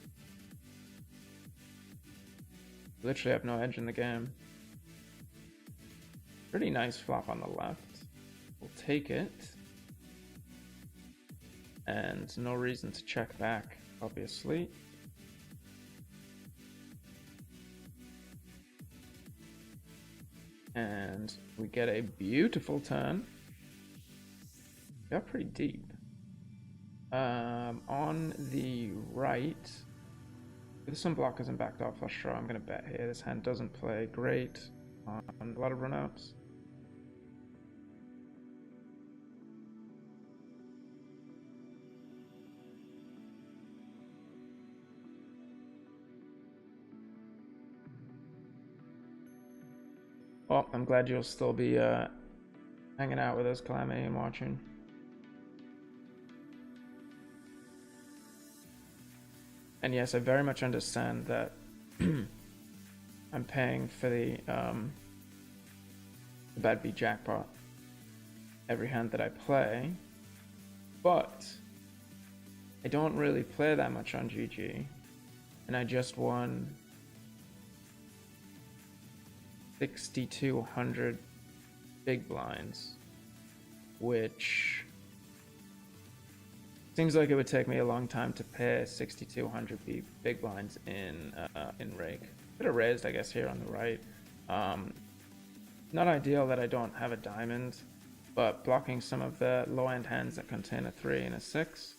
Literally have no edge in the game. Pretty nice flop on the left. We'll take it. And no reason to check back, obviously. And we get a beautiful turn. Got pretty deep. On the right, with some blockers and backed off flush draw, I'm going to bet here. This hand doesn't play great on a lot of runouts. Well, I'm glad you'll still be hanging out with us, Calamity, and watching. And yes, I very much understand that I'm paying for the bad beat jackpot every hand that I play, but I don't really play that much on GG, and I just won 6,200 big blinds, which Seems like it would take me a long time to pair 6,200 big blinds in rake. Could have raised, I guess, here on the right. Not ideal that I don't have a diamond, but blocking some of the low-end hands that contain a 3 and a 6.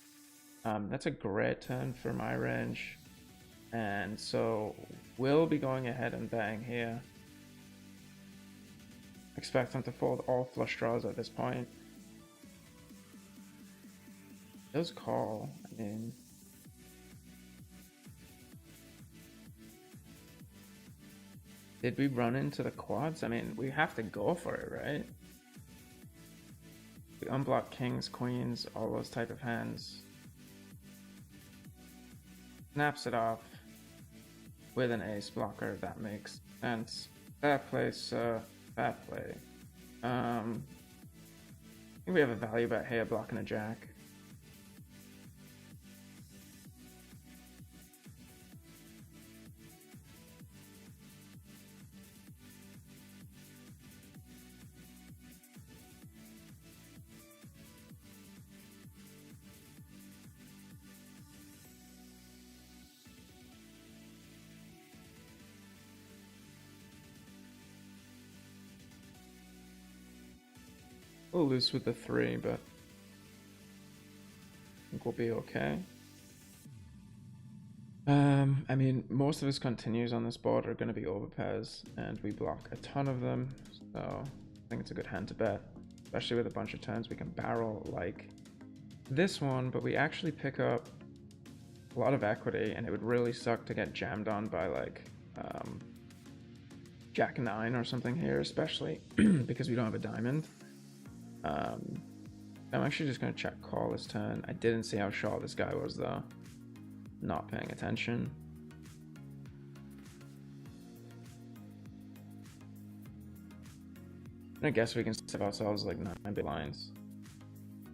That's a great turn for my range. And so we'll be going ahead and betting here. Expect them to fold all flush draws at this point. Does call, I mean... Did we run into the quads? I mean, we have to go for it, right? We unblock kings, queens, all those type of hands. Snaps it off with an ace blocker, if that makes sense. That plays bad play. I think we have a value bet here, blocking a jack. We'll lose with the 3, but I think we'll be okay. I mean, most of his continues on this board are going to be overpairs, and we block a ton of them, so I think it's a good hand to bet, especially with a bunch of turns we can barrel like this one, but we actually pick up a lot of equity, and it would really suck to get jammed on by like Jack 9 or something here, especially because we don't have a diamond. I'm actually just going to check call this turn. I didn't see how short this guy was though. Not paying attention. And I guess we can save ourselves like 9 big lines.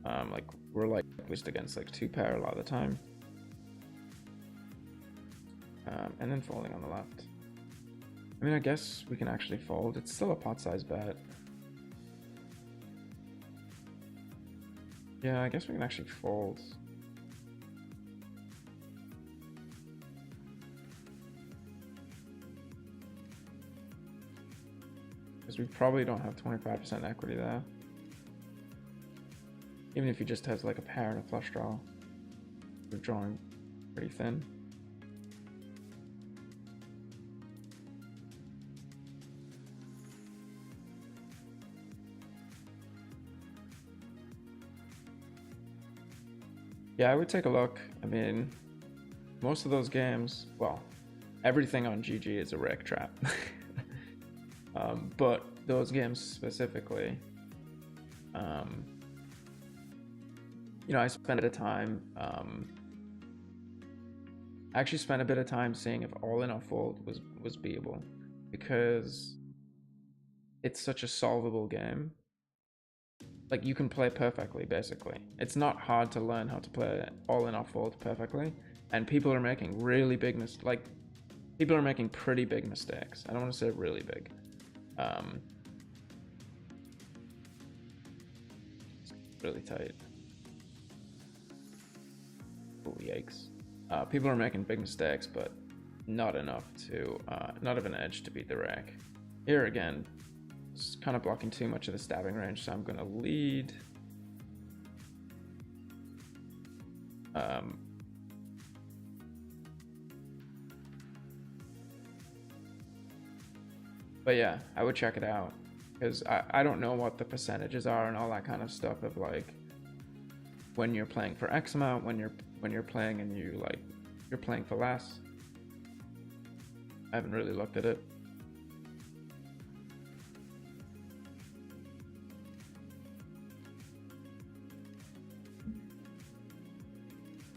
Like we're like at least against like 2 pair a lot of the time. And then folding on the left. I mean, I guess we can actually fold. It's still a pot size bet. Yeah, I guess we can actually fold. Because we probably don't have 25% equity there. Even if he just has like a pair and a flush draw. We're drawing pretty thin. Yeah, I would take a look. I mean, most of those games, well, everything on GG is a rake trap. But those games specifically, you know, I spent a bit of time, I actually spent a bit of time seeing if all in or fold was beatable, because it's such a solvable game. Like, you can play perfectly, basically. It's not hard to learn how to play all in or fold perfectly, and people are making really big mistakes. Like, people are making pretty big mistakes. I don't want to say really big. Really tight. Oh, yikes. People are making big mistakes, but not enough to, not of an edge to beat the rack. Here again, it's kind of blocking too much of the stabbing range, so I'm going to lead. But yeah, I would check it out, because I don't know what the percentages are and all that kind of stuff of like when you're playing for X amount, when you're playing and you're playing for less. I haven't really looked at it.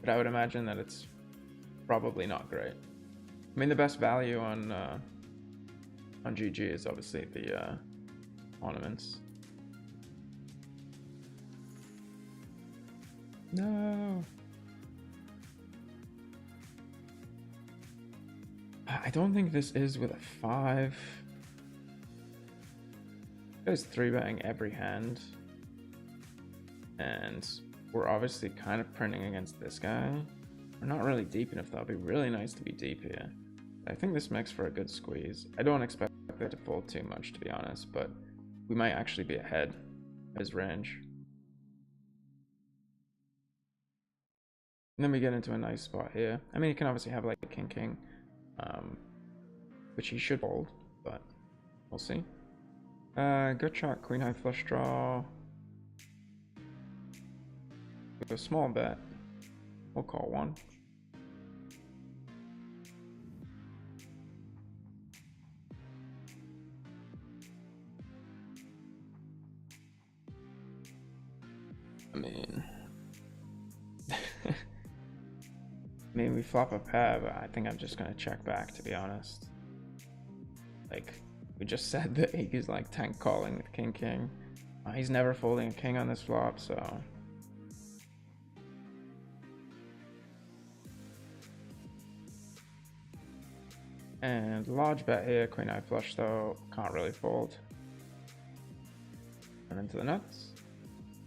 But I would imagine that it's probably not great. I mean, the best value on GG is obviously the ornaments. No. I don't think this is with a 5. There's 3-betting every hand. And We're obviously kind of printing against this guy. We're not really deep enough, though. It'd be really nice to be deep here. I think this makes for a good squeeze. I don't expect it to fold too much, to be honest, but we might actually be ahead of his range. And then we get into a nice spot here. I mean, he can obviously have like a king, which he should fold, but we'll see. Good shot, queen high flush draw. With a small bet, we'll call one. I mean, we flop a pair, but I think I'm just gonna check back, to be honest. Like, we just said that he's like tank calling with king. He's never folding a king on this flop, so. And large bet here, queen high flush though, can't really fold. And into the nuts.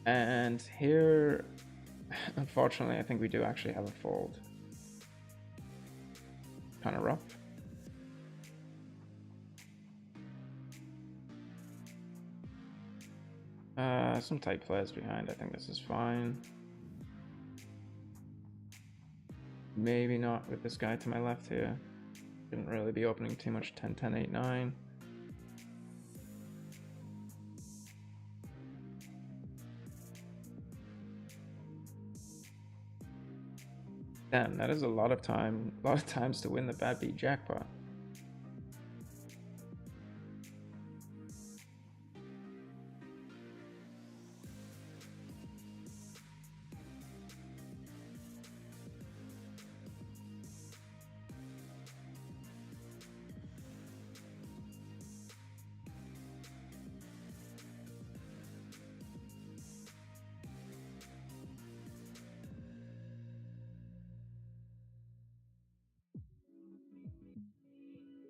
And here, unfortunately, I think we do actually have a fold. Kind of rough. Some tight players behind. I think this is fine. Maybe not with this guy to my left here. Shouldn't really be opening too much 10, 10, 8, 9. Damn, that is a lot of times to win the bad beat jackpot.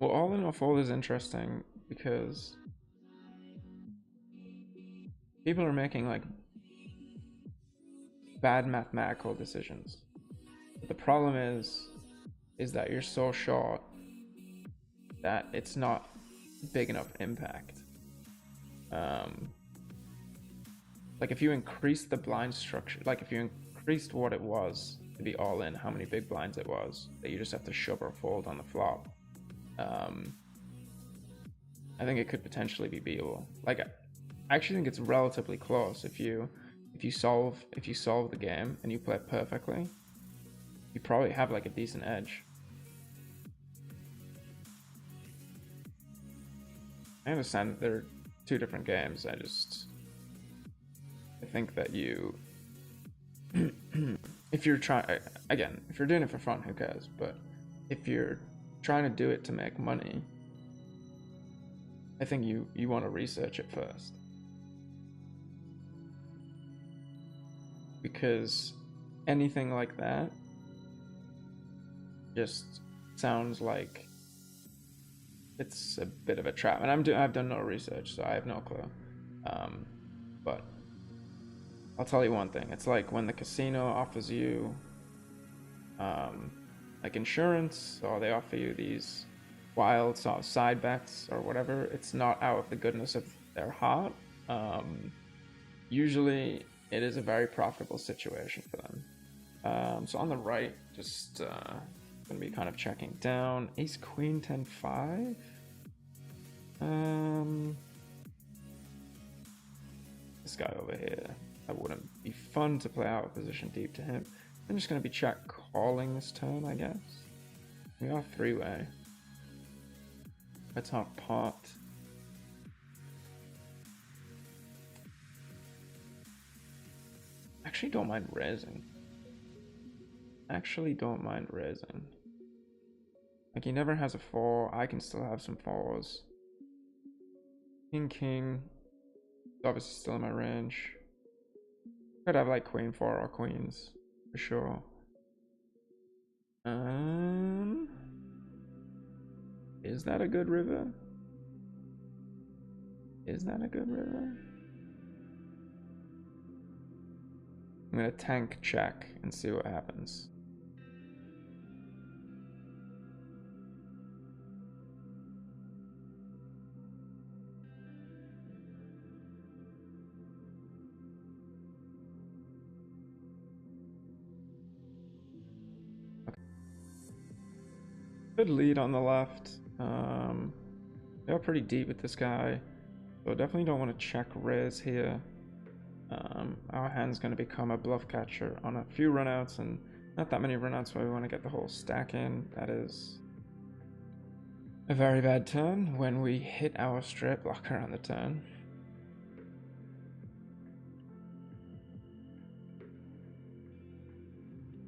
Well, all in all, fold is interesting because people are making like bad mathematical decisions. But the problem is that you're so short that it's not big enough impact. Like if you increase the blind structure, like if you increased what it was to be all in, how many big blinds it was that you just have to shove or fold on the flop. I think it could potentially be beatable. Like, I actually think it's relatively close. If you solve the game and you play it perfectly, you probably have like a decent edge. I understand that they're two different games. I think that you, if you're trying, again, if you're doing it for fun, who cares? But if you're trying to do it to make money, I think you want to research it first. Because anything like that just sounds like it's a bit of a trap. And I've done no research, so I have no clue. But I'll tell you one thing. It's like when the casino offers you like insurance, or they offer you these wild sort of side bets or whatever. It's not out of the goodness of their heart. Usually it is a very profitable situation for them. So on the right, just gonna be kind of checking down. Ace queen 10-5. This guy over here, that wouldn't be fun to play out of position deep to him. I'm just gonna be check calling this turn, I guess. We are three-way. Let's have pot. Actually don't mind raising. Like he never has a 4. I can still have some 4s. King. Obviously still in my range. Could have like queen 4 or queens for sure. Is that a good river? I'm gonna tank check and see what happens. Good lead on the left. They're pretty deep with this guy, so definitely don't want to check raise here. Our hand's going to become a bluff catcher on a few runouts, and not that many runouts where we want to get the whole stack in. That is a very bad turn when we hit our straight blocker on the turn.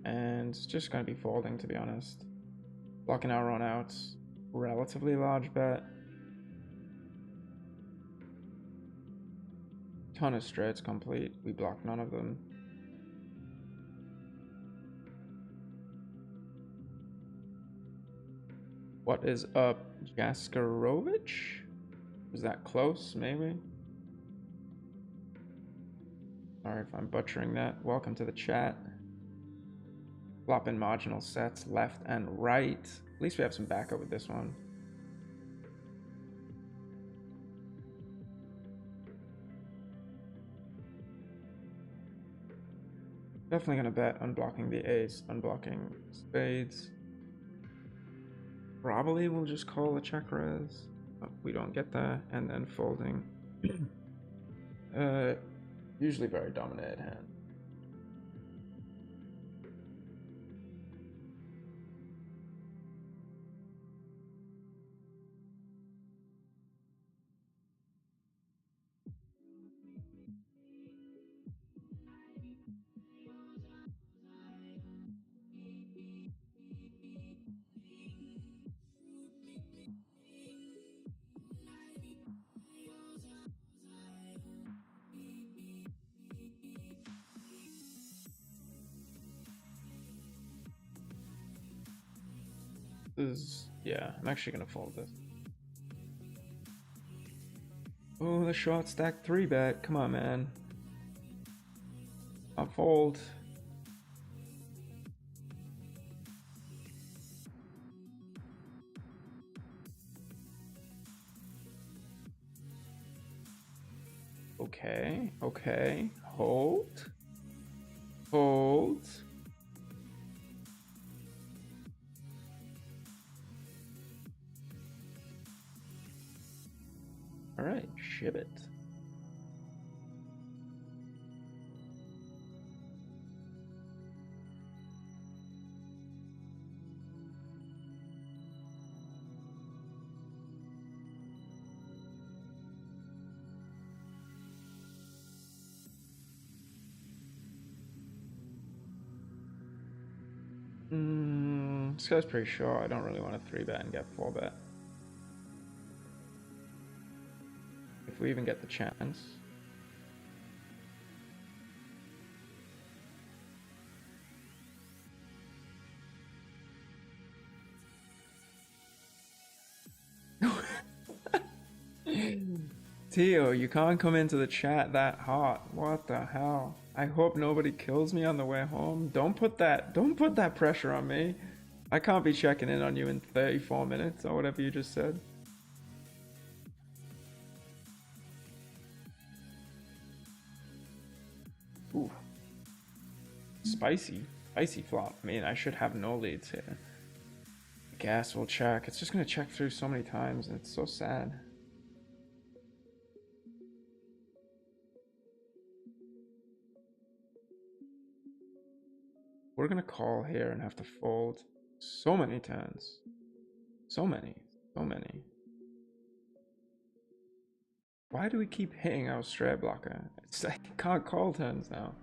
And it's just going to be folding, to be honest. Blocking our runouts. Relatively large bet. Ton of straights complete. We block none of them. What is up, Jaskarovich? Was that close, maybe? Sorry if I'm butchering that. Welcome to the chat. Flopping marginal sets left and right. At least we have some backup with this one. Definitely gonna bet unblocking the ace, unblocking spades. Probably we'll just call the check raise. Oh, we don't get that, and then folding. Usually very dominated hand. Yeah, I'm actually gonna fold this. Oh, the short stack 3-bet. Come on, man. I'll fold. Okay, okay. Hold. Hold. Alright, ship it. This guy's pretty short. I don't really want to 3-bet and get 4-bet. If we even get the chance. Tio, you can't come into the chat that hot. What the hell? I hope nobody kills me on the way home. Don't put that pressure on me. I can't be checking in on you in 34 minutes or whatever you just said. Ooh. Spicy flop. I mean, I should have no leads here. Gas will check. It's just gonna check through so many times and it's so sad. We're gonna call here and have to fold so many turns. So many. Why do we keep hitting our straight blocker? It's like, I can't call turns now.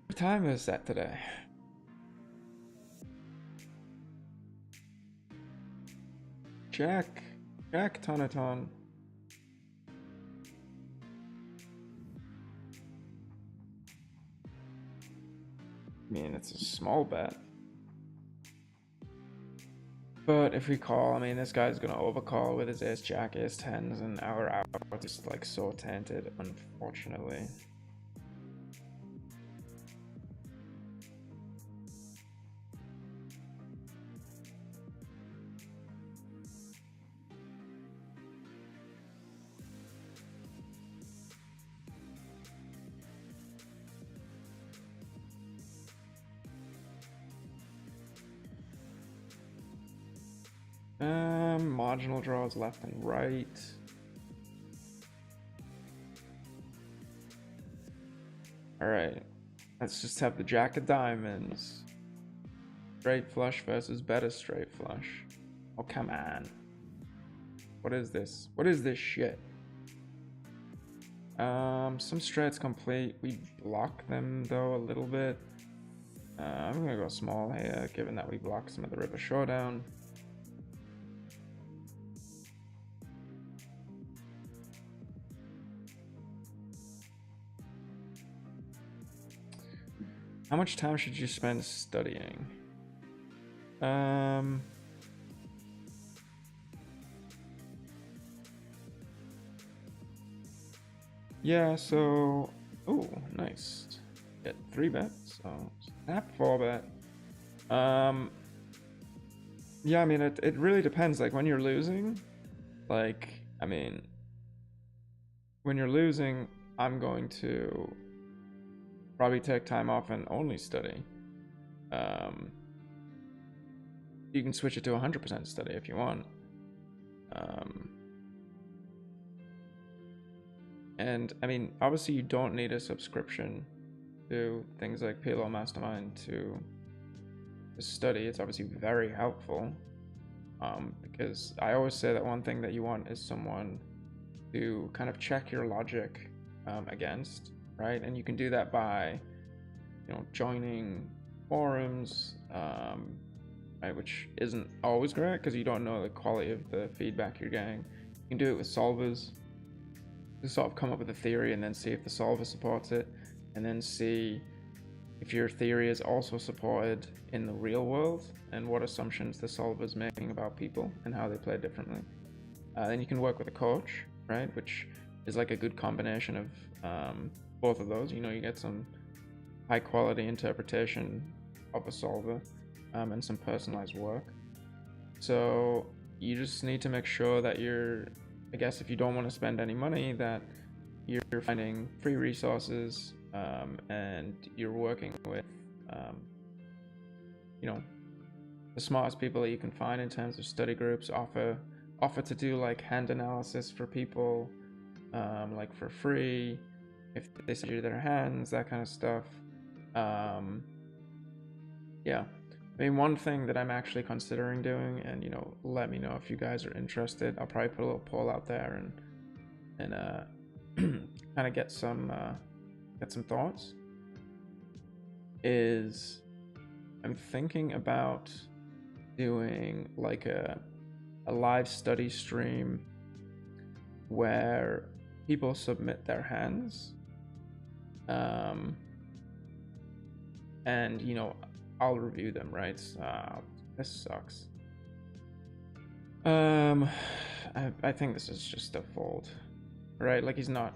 What time is that today? Jack Tonaton. I mean, it's a small bet. But if we call, I mean, this guy's gonna overcall with his ace jack, ace tens, and our out is like so tainted, unfortunately. some marginal draws left and right. All right, let's just have the jack of diamonds. Straight flush versus better straight flush. Oh, come on. What is this? What is this shit? Some straights complete. We block them though a little bit. I'm gonna go small here, given that we block some of the river showdown. How much time should you spend studying? Yeah, so, oh, nice. Get 3 bets, so snap 4 bet. Yeah, I mean, it really depends. Like, when you're losing, like, I mean, when you're losing, I'm going to probably take time off and only study. You can switch it to 100% study if you want. And I mean, obviously, you don't need a subscription to things like PLO Mastermind to study. It's obviously very helpful, because I always say that one thing that you want is someone to kind of check your logic against, right? And you can do that by, joining forums, right, which isn't always great because you don't know the quality of the feedback you're getting. You can do it with solvers. To sort of come up with a theory and then see if the solver supports it, and then see if your theory is also supported in the real world and what assumptions the solver is making about people and how they play differently. Then you can work with a coach, right, which is like a good combination of both of those. You get some high quality interpretation of a solver and some personalized work. So you just need to make sure that you're, I guess, if you don't want to spend any money, that you're finding free resources and you're working with, the smartest people that you can find in terms of study groups. Offer to do like hand analysis for people, like for free, if they send you their hands, that kind of stuff. Yeah. I mean, one thing that I'm actually considering doing, and let me know if you guys are interested. I'll probably put a little poll out there and kind of get some thoughts. Is I'm thinking about doing like a live study stream where people submit their hands, and I'll review them, right? This sucks. I think this is just a fold, right? Like, he's not.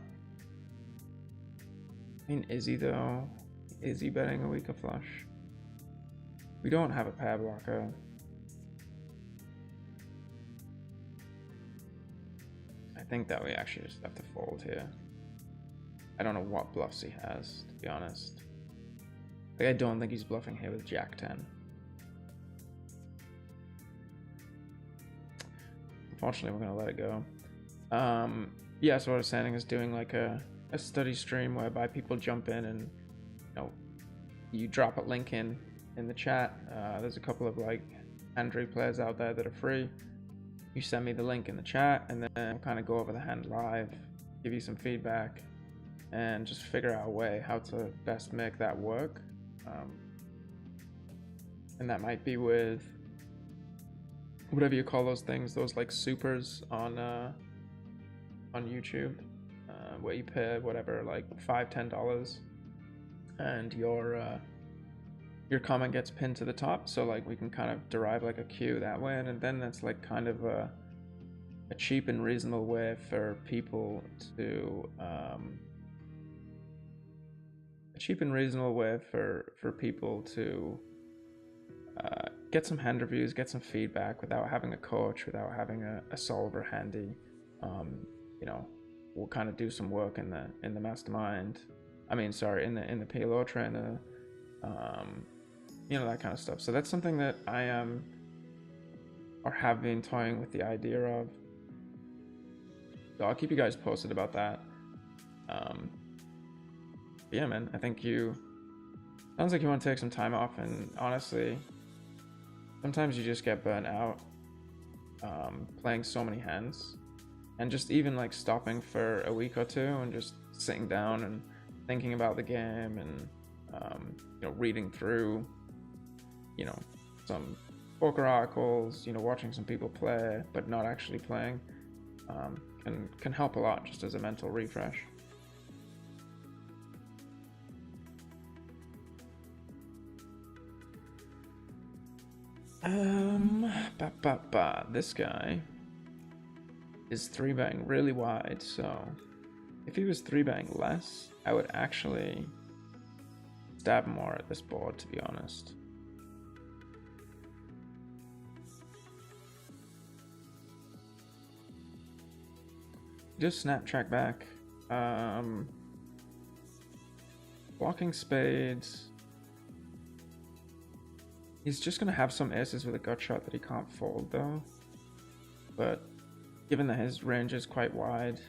I mean, is he though? Is he betting a weaker flush? We don't have a pair blocker. I think that we actually just have to fold here. I don't know what bluffs he has, to be honest. Like, I don't think he's bluffing here with Jack 10. Unfortunately, we're gonna let it go. Yeah, so what I was saying is doing like a study stream whereby people jump in and you drop a link in the chat. There's a couple of like hand replayers out there that are free. You send me the link in the chat, and then I'll kind of go over the hand live, give you some feedback, and just figure out a way how to best make that work. And that might be with whatever you call those things, those like supers on YouTube, where you pay whatever, like $5-10, and your comment gets pinned to the top. So like we can kind of derive like a queue that way, and then that's like kind of a cheap and reasonable way for people to get some hand reviews, get some feedback without having a coach, without having a solver handy. We'll kind of do some work in the mastermind. I mean, sorry, in the PLO trainer, that kind of stuff. So that's something that I am or have been toying with the idea of. So I'll keep you guys posted about that. Yeah, man, I think sounds like you want to take some time off, and honestly, sometimes you just get burnt out playing so many hands, and just even like stopping for a week or two and just sitting down and thinking about the game and reading through some poker articles, watching some people play but not actually playing, can help a lot just as a mental refresh. This guy is 3-betting really wide, so if he was 3-betting less, I would actually stab more at this board, to be honest. Just snap track back. Blocking spades. He's just going to have some aces with a gut shot that he can't fold, though. But given that his range is quite wide...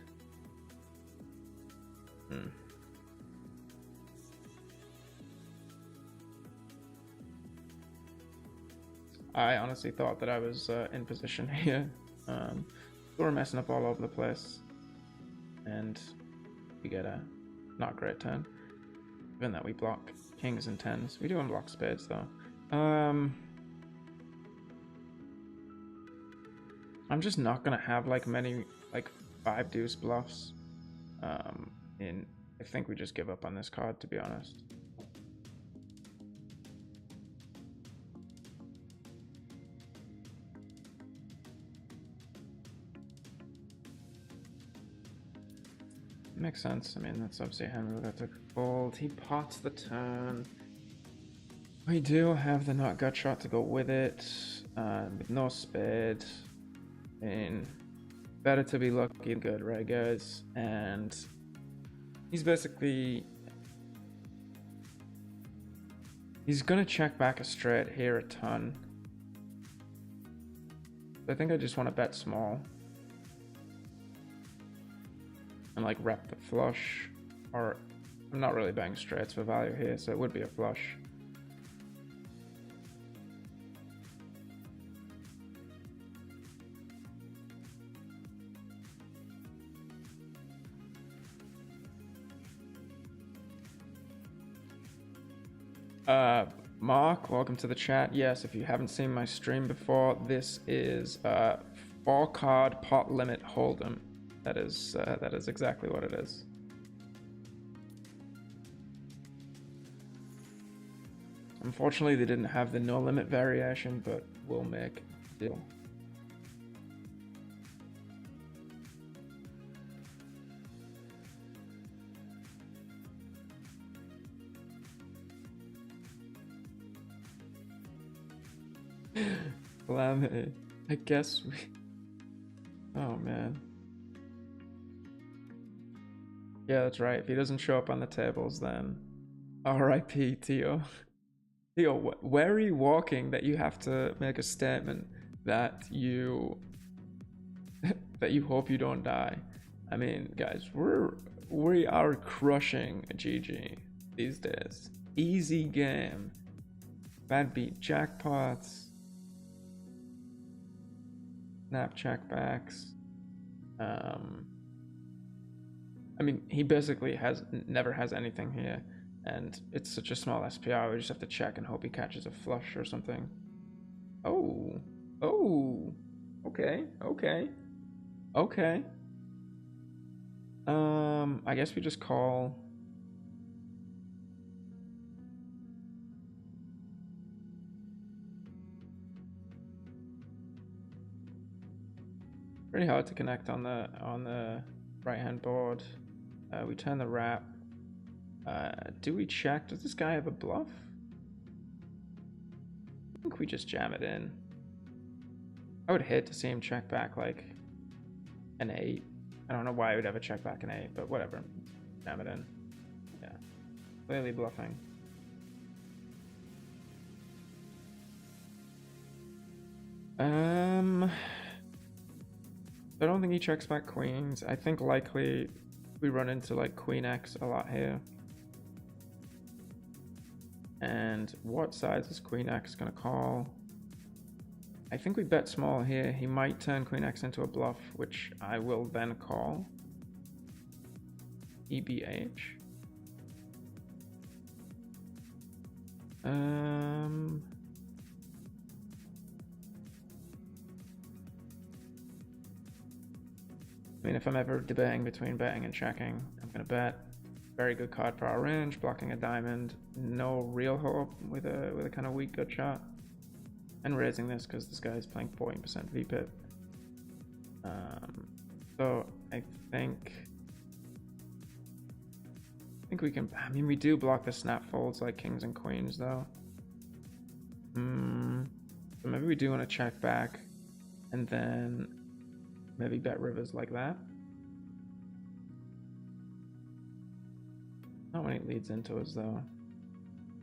I honestly thought that I was in position here. We were messing up all over the place. And we get a not great turn. Given that we block kings and tens. We do unblock spades, though. I'm just not gonna have like many 5 deuce bluffs. I think we just give up on this card, to be honest. Makes sense. I mean, that's obviously a hand that took a fold. He pots the turn. We do have the not gut shot to go with it, with no spade. I mean, better to be lucky than good, right, guys? And he's basically... he's gonna check back a straight here a ton. I think I just want to bet small. And like rep the flush, or I'm not really betting straights for value here, so it would be a flush. Mark, welcome to the chat. Yes, if you haven't seen my stream before, this is 4-card pot limit hold'em. That is exactly what it is. Unfortunately, they didn't have the no limit variation, but we'll make a deal. Calamity. I guess we... oh, man. Yeah, that's right. If he doesn't show up on the tables, then R.I.P. Tio. Tio, where are you walking that you have to make a statement that you that you hope you don't die? I mean, guys, we are crushing GG these days. Easy game. Bad beat jackpots. Snap check backs. I mean, he basically never has anything here, and it's such a small SPR. We just have to check and hope he catches a flush or something. Oh, okay. I guess we just call. Pretty hard to connect on the right hand board. We turn the wrap. Do we check? Does this guy have a bluff? I think we just jam it in. I would hate to see him check back like an 8. I don't know why I would ever check back an 8, but whatever. Jam it in. Yeah. Clearly bluffing. I don't think he checks back queens. I think likely we run into like queen X a lot here. And what size is queen X gonna call? I think we bet small here. He might turn queen X into a bluff, which I will then call. EBH. I mean, if I'm ever debating between betting and checking, I'm gonna bet. Very good card for our range, blocking a diamond. No real hope with a kind of weak gut shot. And raising this because this guy's playing 14% VPIP. So I think we can. I mean, we do block the snap folds like kings and queens, though. So maybe we do want to check back, and then maybe bet rivers like that. Not when it leads into us, though.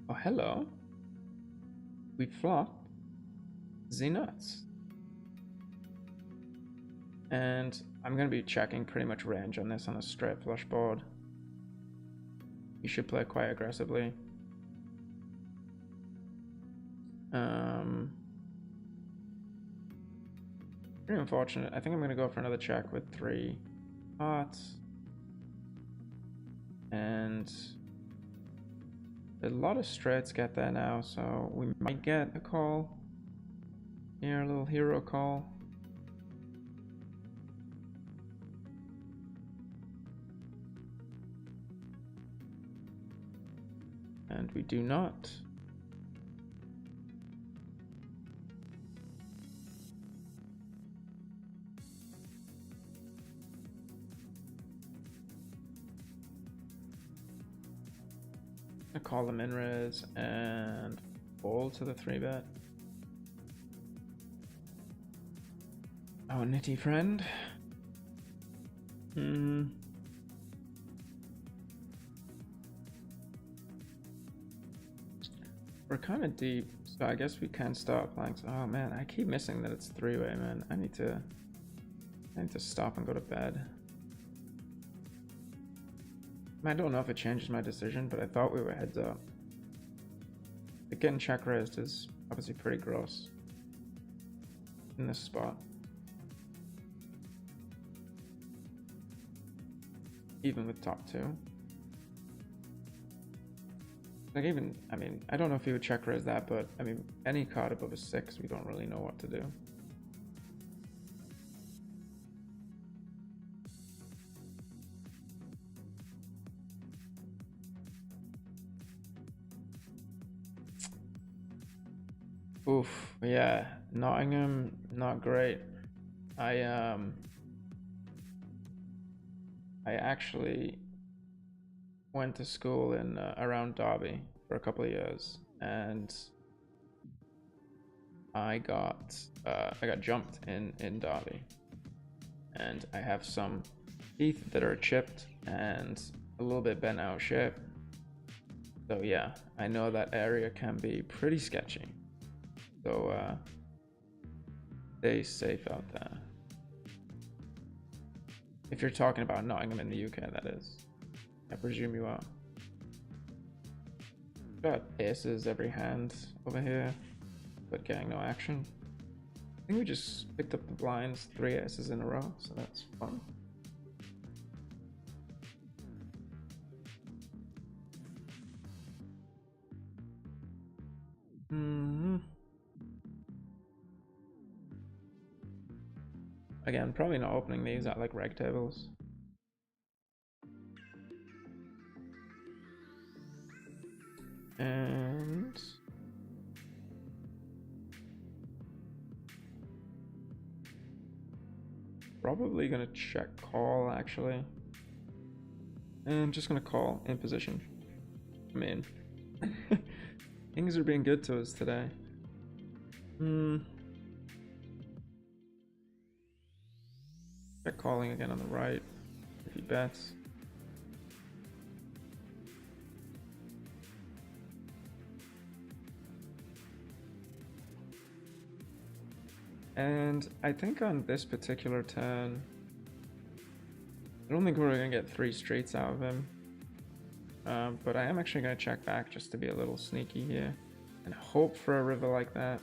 Oh, hello. We flop the nuts. And I'm going to be checking pretty much range on this on a straight flush board. You should play quite aggressively. Pretty unfortunate. I think I'm going to go for another check with 3 pots. And a lot of straights get there now, so we might get a call. Here, a little hero call. And we do not. I call the min raise and fold to the 3-bet. Oh, nitty friend. We're kind of deep, so I guess we can start playing. Oh man, I keep missing that it's 3-way, man. I need to stop and go to bed. I don't know if it changes my decision, but I thought we were heads up. But getting check raised is obviously pretty gross in this spot. Even with top 2. Like even, I mean, I don't know if he would check raise that, but I mean, any card above a 6, we don't really know what to do. Oof, yeah, Nottingham, not great. I actually went to school in around Derby for a couple of years, and I got jumped in Derby, and I have some teeth that are chipped and a little bit bent out shape. So yeah, I know that area can be pretty sketchy. So stay safe out there. If you're talking about Nottingham in the UK, that is. I presume you are. Got aces every hand over here, but getting no action. I think we just picked up the blinds 3 aces in a row, so that's fun. Again, probably not opening these at like reg tables. And probably gonna check call actually. And I'm just gonna call in position. I mean, things are being good to us today. Check calling again on the right if he bets. And I think on this particular turn, I don't think we're going to get 3 streets out of him. But I am actually going to check back just to be a little sneaky here and hope for a river like that.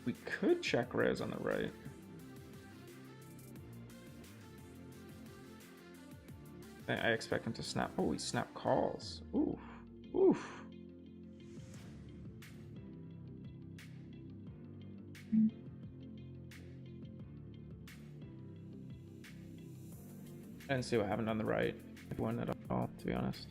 We could check rares on the right. I expect him to snap. Oh, he snap calls. Oof. Oof. I didn't see what happened on the right. It won at all, to be honest.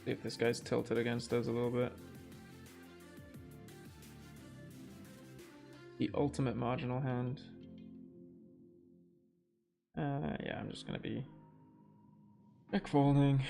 See if this guy's tilted against us a little bit. The ultimate marginal hand. Yeah, I'm just gonna be back folding.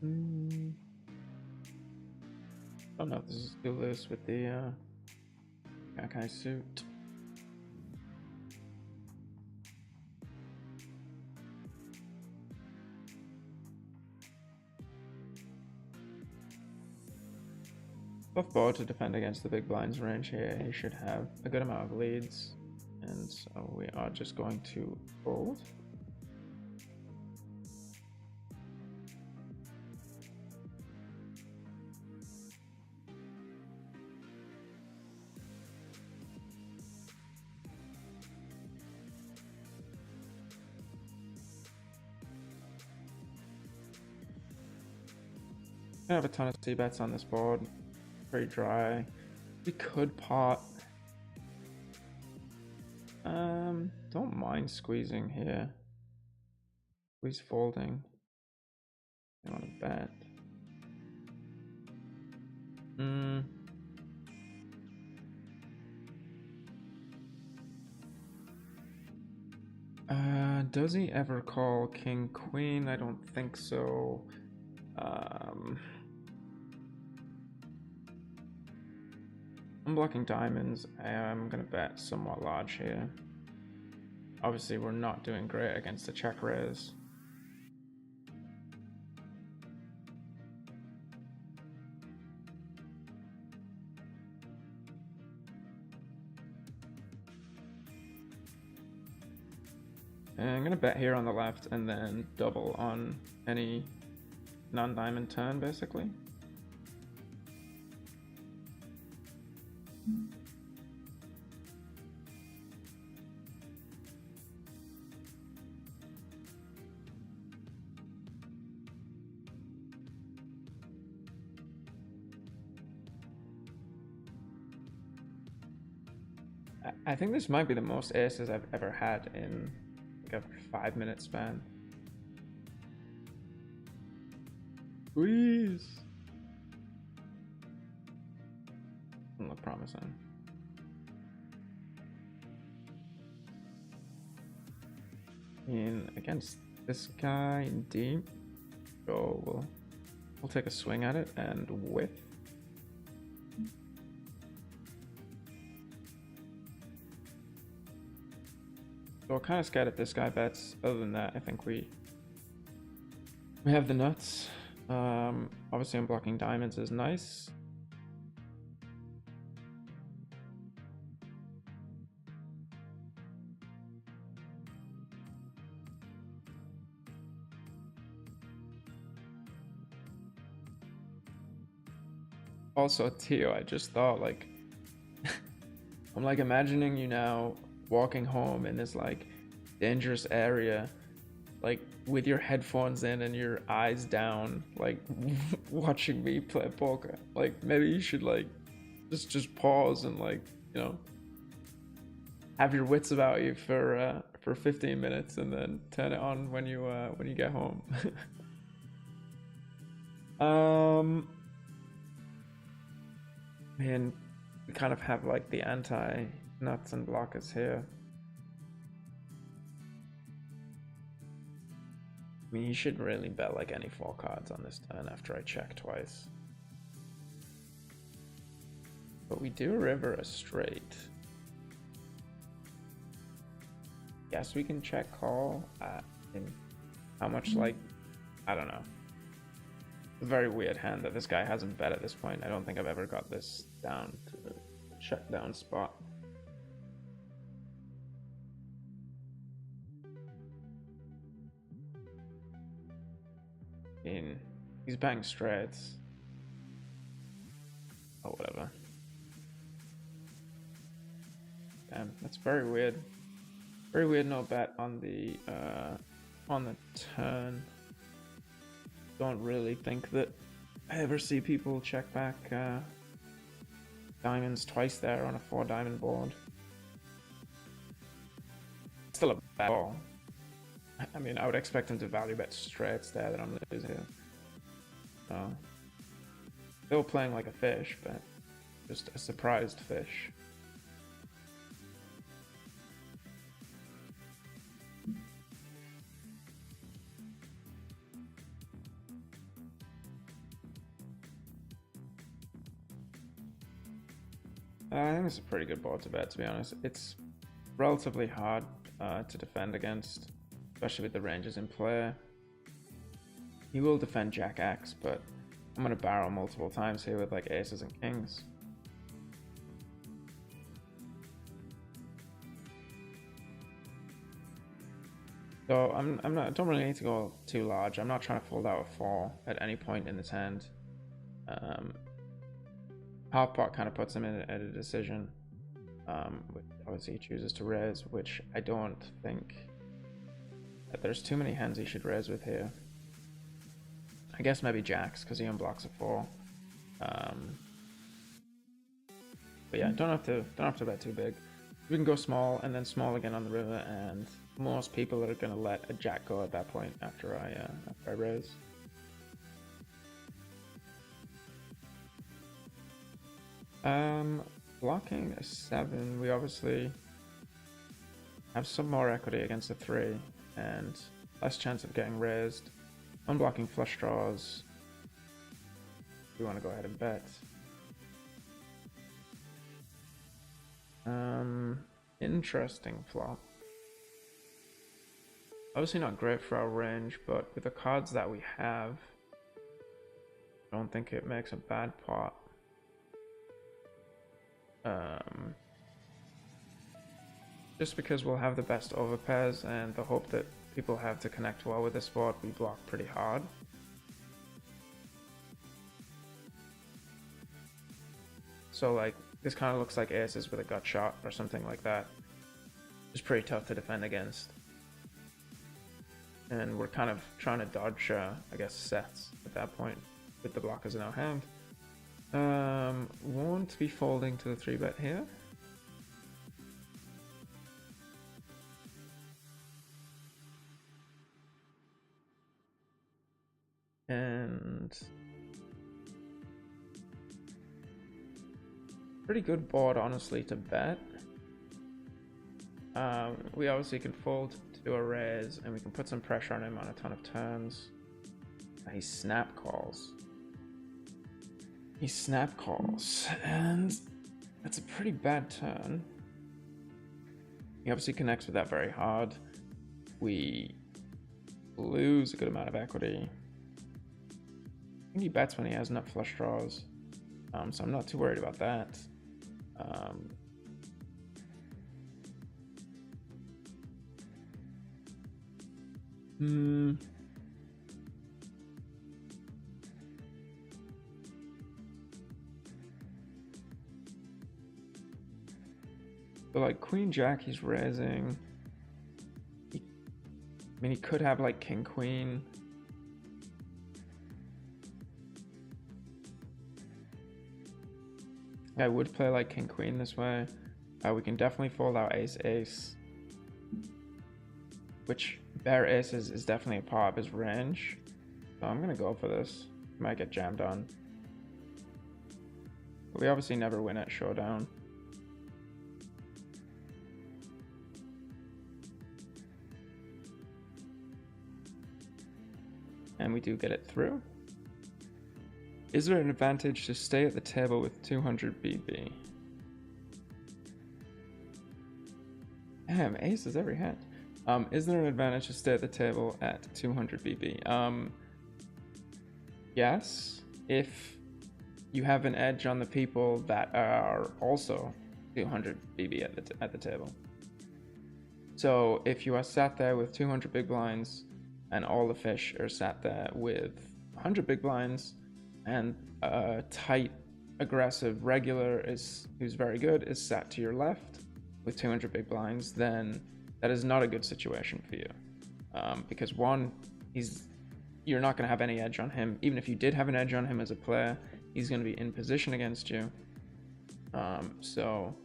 I don't know if this is too loose with the Kakai suit. Buff board to defend against the big blinds range here. He should have a good amount of leads, and so we are just going to fold. I have a ton of c-bets on this board. Very dry. We could pot. Don't mind squeezing here. Squeeze folding. I want to bet. Does he ever call King Queen? I don't think so. I'm blocking diamonds. I am gonna bet somewhat large here. Obviously, we're not doing great against the check raise. And I'm gonna bet here on the left and then double on any non-diamond turn, basically. I think this might be the most aces I've ever had in like a 5-minute span. Squeeze! Doesn't look promising. Against this guy deep. So we'll take a swing at it and whiff. So we're kind of scared if this guy bets. Other than that, I think we have the nuts. Obviously unblocking diamonds is nice. Also, Tio, I just thought, like, I'm like imagining you now walking home in this like dangerous area, like with your headphones in and your eyes down, like watching me play poker. Like maybe you should like just pause and like, you know, have your wits about you for 15 minutes and then turn it on when you get home. um and we kind of have like the anti nuts and blockers here. I mean, you should really bet like any 4 cards on this turn after I check twice. But we do river a straight. Yes, we can check call. In how much, like, I don't know. A very weird hand that this guy hasn't bet at this point. I don't think I've ever got this down to the check down spot. He's banging straights. Oh, whatever. Damn, that's very weird. Very weird no bet on the turn. Don't really think that I ever see people check back diamonds twice there on a 4-diamond board. Still a bad ball. I mean, I would expect him to value bet straights there that I'm losing here. Still playing like a fish, but just a surprised fish. I think it's a pretty good board to bet, to be honest. It's relatively hard to defend against, especially with the ranges in play. He will defend Jack X, but I'm going to barrel multiple times here with like aces and kings. So I don't really need to go too large. I'm not trying to fold out a 4 at any point in this hand. Half pot kind of puts him in at a decision. Which obviously he chooses to raise, which I don't think that there's too many hands he should raise with here. I guess maybe jacks because he unblocks a 4. But yeah, don't have to bet too big. We can go small and then small again on the river, and most people are gonna let a jack go at that point after I raise. Blocking a 7, we obviously have some more equity against a 3 and less chance of getting raised. Unblocking flush draws. We want to go ahead and bet. Interesting flop. Obviously not great for our range, but with the cards that we have, I don't think it makes a bad pot. Just because we'll have the best overpairs and the hope that people have to connect well with this board, we block pretty hard. So like, this kind of looks like aces with a gut shot or something like that. It's pretty tough to defend against. And we're kind of trying to dodge, I guess, sets at that point with the blockers in our hand. Won't be folding to the 3-bet here. And pretty good board, honestly, to bet. We obviously can fold to a raise, and we can put some pressure on him on a ton of turns. He snap calls. He snap calls, and that's a pretty bad turn. He obviously connects with that very hard. We lose a good amount of equity. think he bets when he has enough flush draws. So I'm not too worried about that. So like Queen Jack, he's raising. I mean, he could have like King Queen. I would play like King Queen this way. We can definitely fold out Ace Ace, which bare aces is definitely a part of his range. So I'm gonna go for this. Might get jammed on. But we obviously never win at showdown. And we do get it through. Is there an advantage to stay at the table with 200 BB? Damn, aces every hand. Is there an advantage to stay at the table at 200 BB? Yes, if you have an edge on the people that are also 200 BB at the table. So if you are sat there with 200 big blinds and all the fish are sat there with 100 big blinds, and a tight, aggressive regular who's very good is sat to your left with 200 big blinds, then that is not a good situation for you. Because one, you're not going to have any edge on him. Even if you did have an edge on him as a player, he's going to be in position against you. So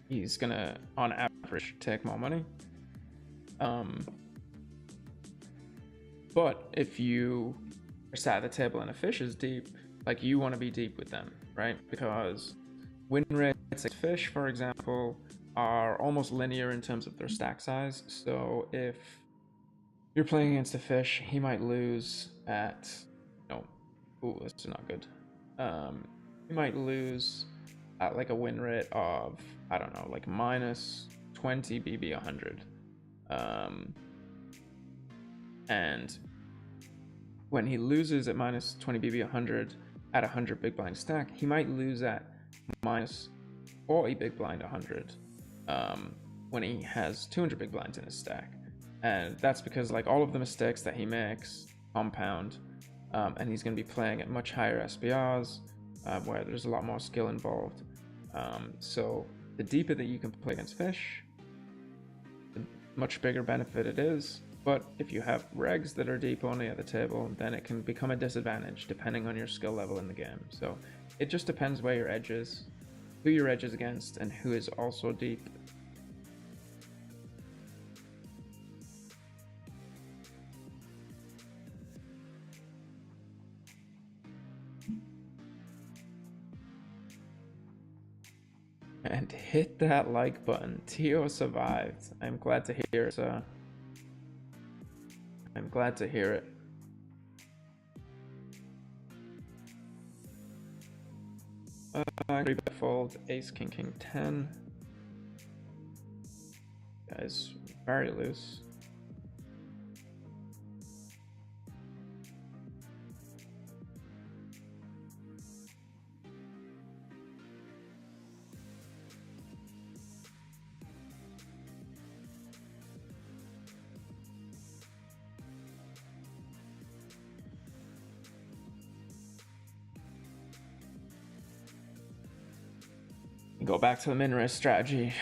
he's going to, on average, take more money. But if you are sat at the table and a fish is deep, like you want to be deep with them, right? Because win rates like fish, for example, are almost linear in terms of their stack size. So if you're playing against a fish, he might lose at, ooh, this is not good. He might lose at like a win rate of, I don't know, like minus 20 BB 100. And when he loses at minus 20 BB 100 at 100 big blind stack, he might lose at minus 40 big blind 100 when he has 200 big blinds in his stack. And that's because like all of the mistakes that he makes compound, and he's going to be playing at much higher SBRs where there's a lot more skill involved. So the deeper that you can play against fish, the much bigger benefit it is. But if you have regs that are deep only at the table, then it can become a disadvantage depending on your skill level in the game. So it just depends where your edge is, who your edge is against, and who is also deep. And hit that like button. Tio survived. I'm glad to hear it, sir. I'm glad to hear it. Three-bet fold, ace, king, king, 10. Guys, very loose. Go back to the min-raise strategy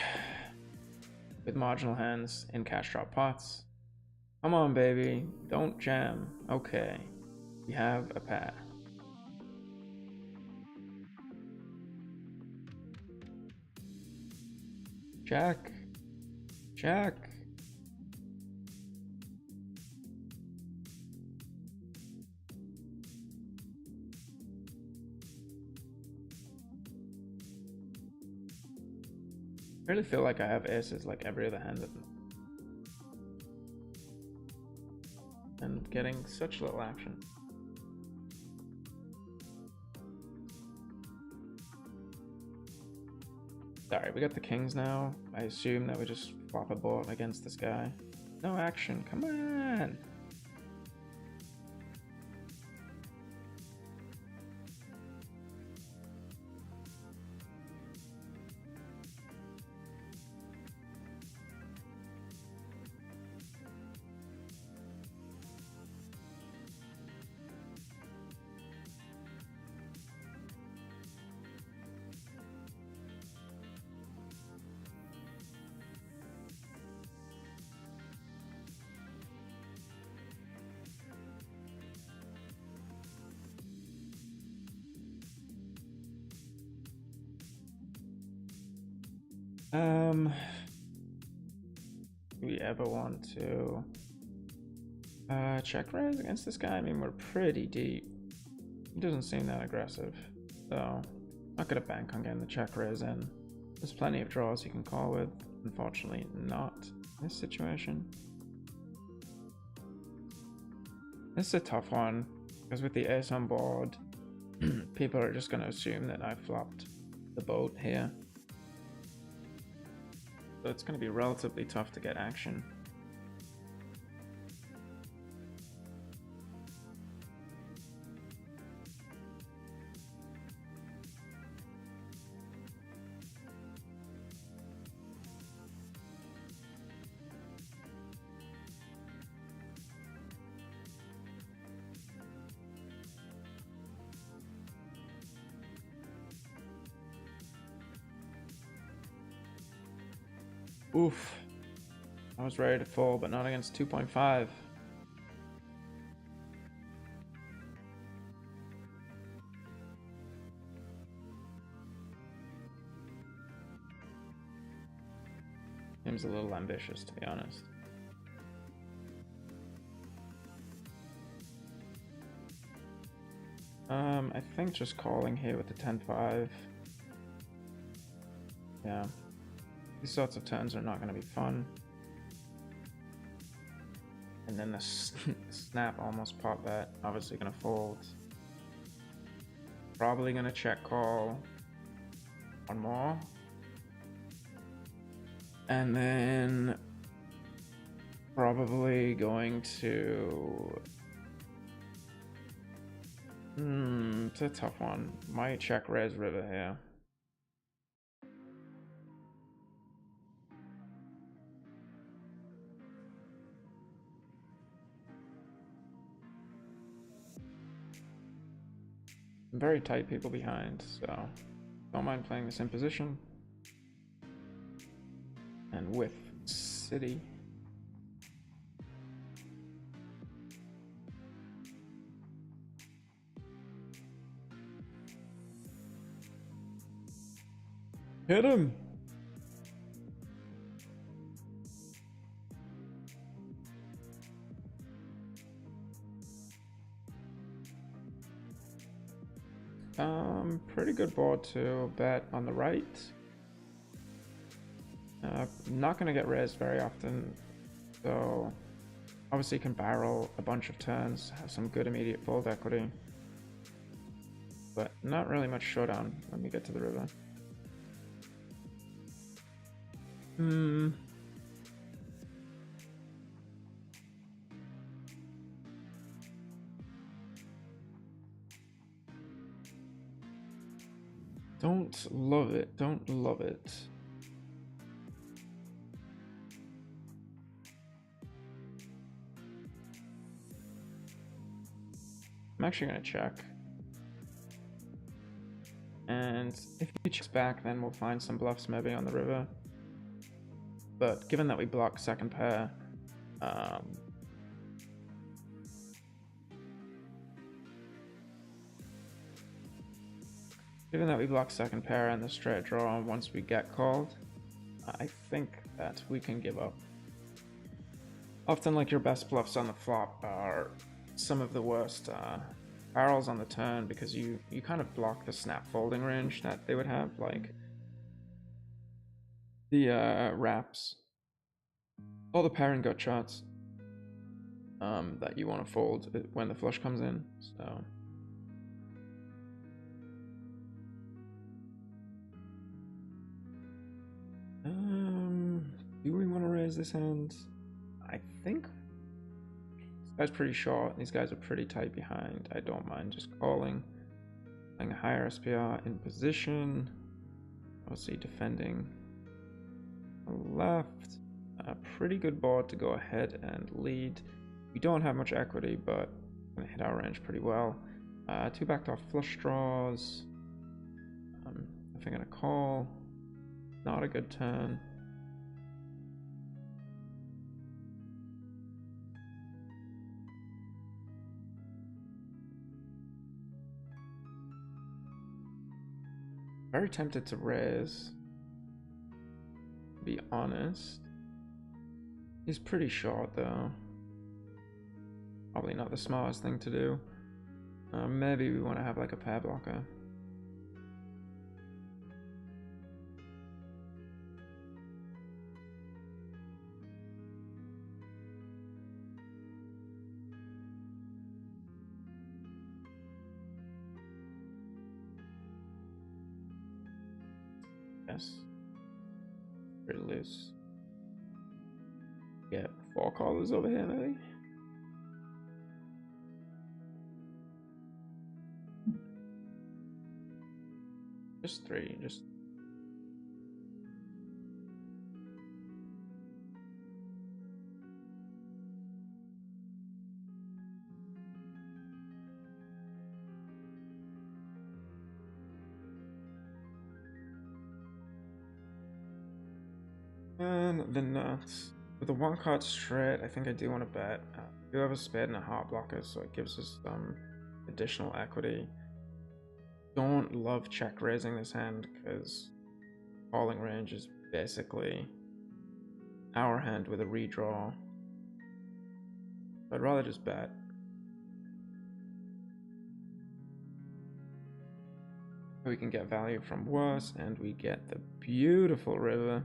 with marginal hands in cash drop pots. Come on, baby, don't jam. Okay, we have a pair. Jack, Jack. I really feel like I have aces like every other hand and getting such little action. Sorry, we got the kings now. I assume that we just flop a board against this guy. No action, come on! Do we ever want to check raise against this guy? I mean, we're pretty deep. He doesn't seem that aggressive, so not gonna bank on getting the check raise in. There's plenty of draws you can call with. Unfortunately, not in this situation. This is a tough one because with the ace on board, people are just gonna assume that I flopped the boat here. So it's gonna be relatively tough to get action. Oof. I was ready to fold, but not against 2.5. Seems a little ambitious, to be honest. I think just calling here with the 10-5. Yeah. These sorts of turns are not going to be fun. And then the snap almost pot bet. Obviously going to fold. Probably going to check call. One more. And then probably going to... it's a tough one. Might check res river here. Very tight people behind, so don't mind playing this in position. And with city. Hit him! Pretty good board to bet on the right. Not gonna get raised very often, so obviously can barrel a bunch of turns, have some good immediate fold equity, but not really much showdown when we get to the river. Don't love it, don't love it. I'm actually gonna check. And if he checks back, then we'll find some bluffs maybe on the river. But given that we block second pair, and the straight draw once we get called, I think that we can give up. Often, like, your best bluffs on the flop are some of the worst barrels on the turn because you kind of block the snap folding range that they would have, like the wraps, all the pairing gut shots that you want to fold when the flush comes in. So do we want to raise this hand? I think this guy's pretty short. These guys are pretty tight behind. I don't mind just calling, playing a higher SPR in position. Obviously defending left. A pretty good board to go ahead and lead. We don't have much equity, but we're gonna hit our range pretty well. Two backed off flush draws. If I'm gonna call, not a good turn. Very tempted to raise. be honest. He's pretty short though. Probably not the smartest thing to do. Maybe we want to have like a pair blocker. Yes. Pretty loose. Yeah, 4 callers over here maybe. Just 3, just. And the nuts. With a 1-card straight, I think I do want to bet. We do have a spade and a heart blocker, so it gives us some additional equity. Don't love check raising this hand because calling range is basically our hand with a redraw. I'd rather just bet. We can get value from worse, and we get the beautiful river.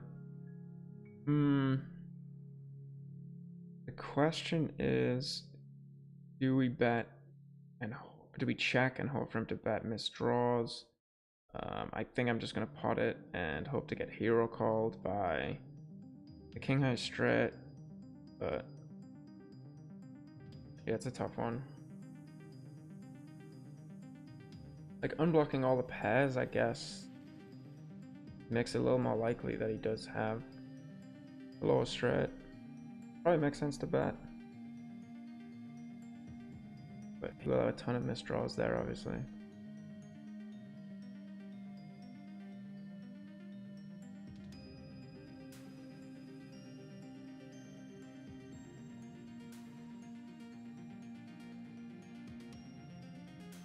The question is, do we bet and do we check and hope for him to bet misdraws? I think I'm just gonna pot it and hope to get hero called by the king high straight, but yeah, it's a tough one. Like unblocking all the pairs, I guess, makes it a little more likely that he does have a lower straight. Probably makes sense to bet. But he'll have a ton of misdraws there, obviously.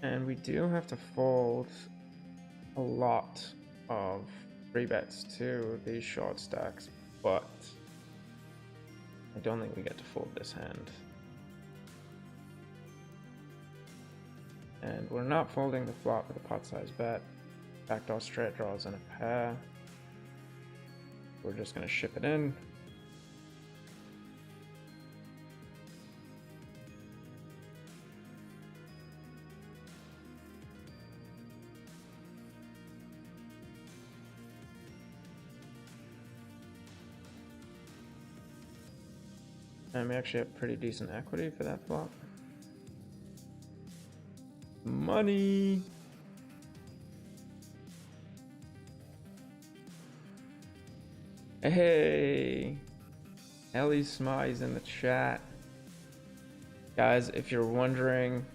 And we do have to fold a lot of free bets to these short stacks, but I don't think we get to fold this hand. And we're not folding the flop with a pot size bet. Backdoor straight draws and a pair. We're just gonna ship it in. And we actually have pretty decent equity for that flop. Money! Hey! Ellie Smy's in the chat. Guys, if you're wondering,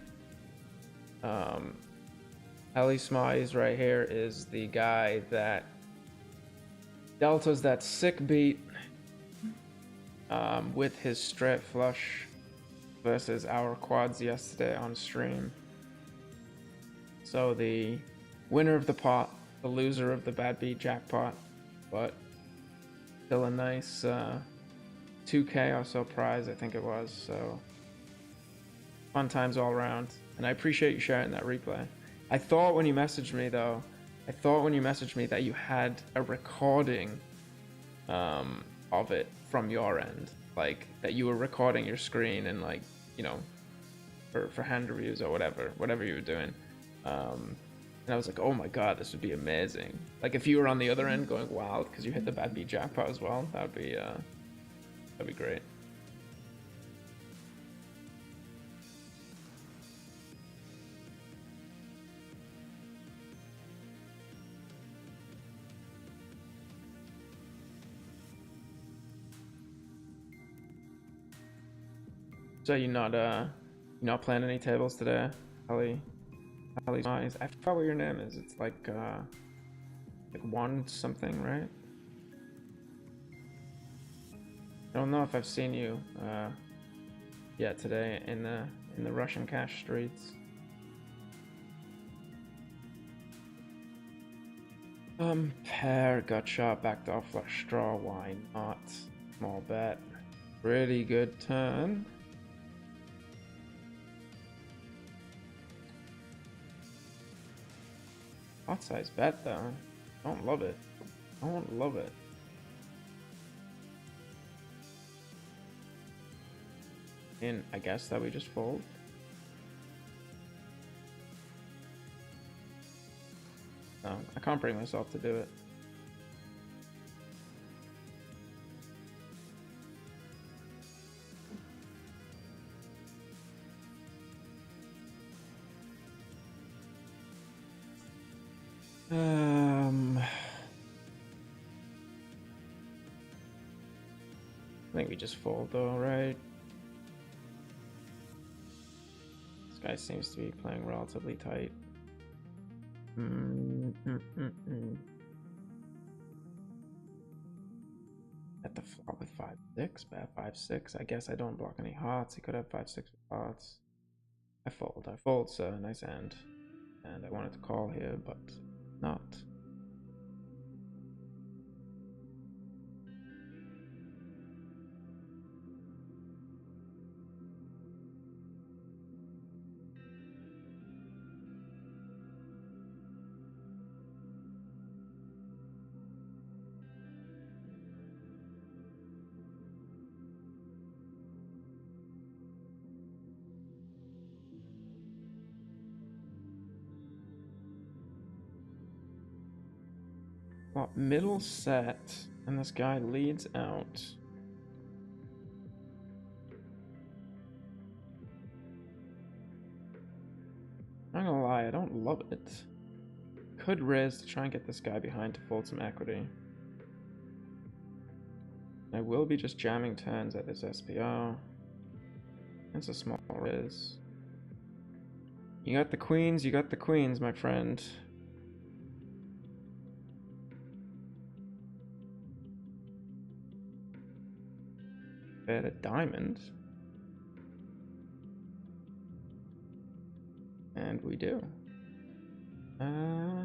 Ellie Smy's right here is the guy that dealt us that sick beat with his straight flush versus our quads yesterday on stream. So the winner of the pot, the loser of the bad beat jackpot, but still a nice 2K or so prize, I think it was. So fun times all around, and I appreciate you sharing that replay. I thought when you messaged me though, that you had a recording of it from your end, like that you were recording your screen and like, you know, for hand reviews or whatever you were doing. And I was like, oh my god, this would be amazing. Like if you were on the other end going wild because you hit the bad beat jackpot as well, that'd be great. So you're not playing any tables today, Ellie? I forgot what your name is. It's like one something, right? I don't know if I've seen you yet today in the Russian cash streets. Pair, gutshot, backdoor flush draw, why not? Small bet. Pretty good turn. Pot size bet though. Don't love it. Don't love it. And I guess that we just fold. No, I can't bring myself to do it. I think we just fold though, right? This guy seems to be playing relatively tight. At the flop with 5-6, bet 5-6. I guess I don't block any hearts. He could have 5-6 with hearts. I fold, sir. Nice hand. And I wanted to call here, but not. Well, middle set, and this guy leads out. I'm not gonna lie, I don't love it. Could raise to try and get this guy behind to fold some equity. I will be just jamming turns at this SPR. It's a small raise. You got the queens, my friend. Bet a diamond. And we do. Oh,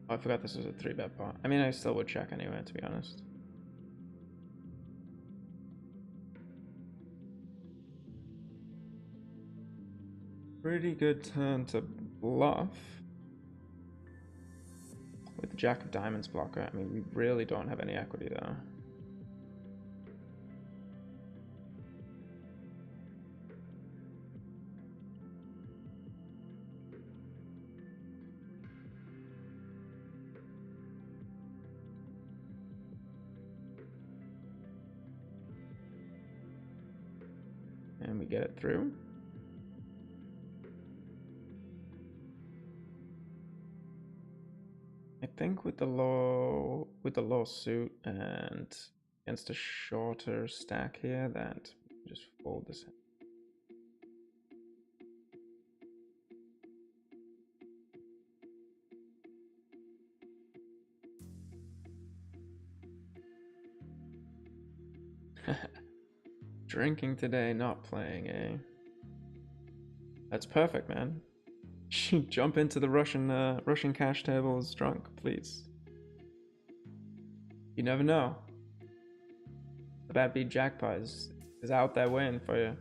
I forgot this was a 3-bet pot. I mean, I still would check anyway, to be honest. Pretty good turn to bluff. With the jack of diamonds blocker, I mean, we really don't have any equity though. And we get it through. I think with the low suit and against a shorter stack here, that just fold this. Drinking today, not playing, eh? That's perfect, man. Jump into the Russian cash tables drunk, please. You never know. The bad beat jackpot is out there waiting for you.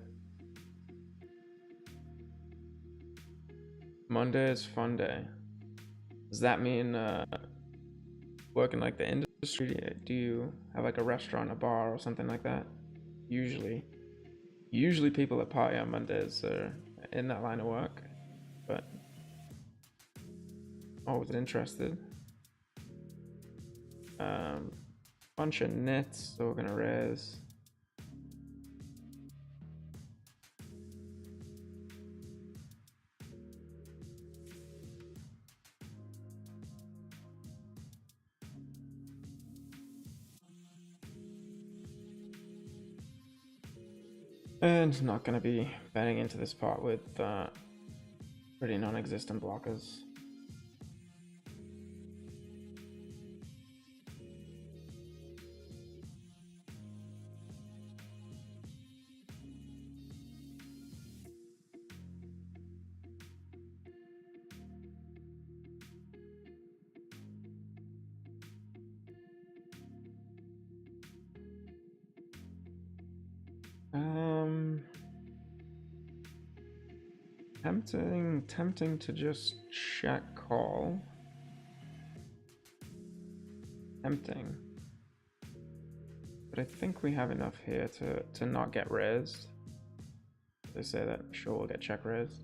Monday is fun day. Does that mean working like the industry? Do you have like a restaurant, a bar, or something like that? Usually people that party on Mondays are in that line of work, but always interested. Bunch of nits, so we're gonna raise. And not gonna be betting into this pot with pretty non-existent blockers. Tempting to just check call. Tempting. But I think we have enough here to not get raised. They say that sure we'll get check raised.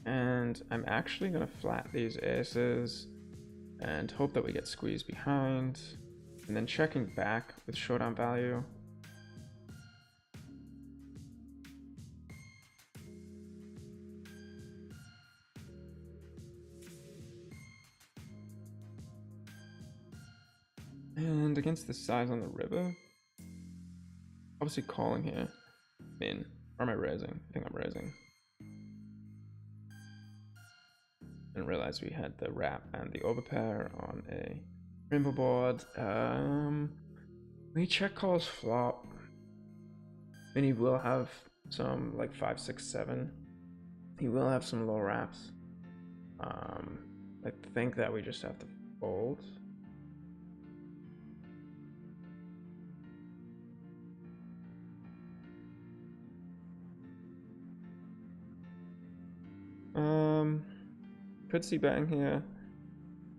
And I'm actually gonna flat these aces and hope that we get squeezed behind, and then checking back with showdown value. And against the size on the river, obviously calling here. Min. Or am I raising? I think I'm raising. Didn't realize we had the wrap and the overpair on a rainbow board. We check calls flop. And he will have some like 5, 6, 7. He will have some low wraps. I think that we just have to fold. Could see betting here,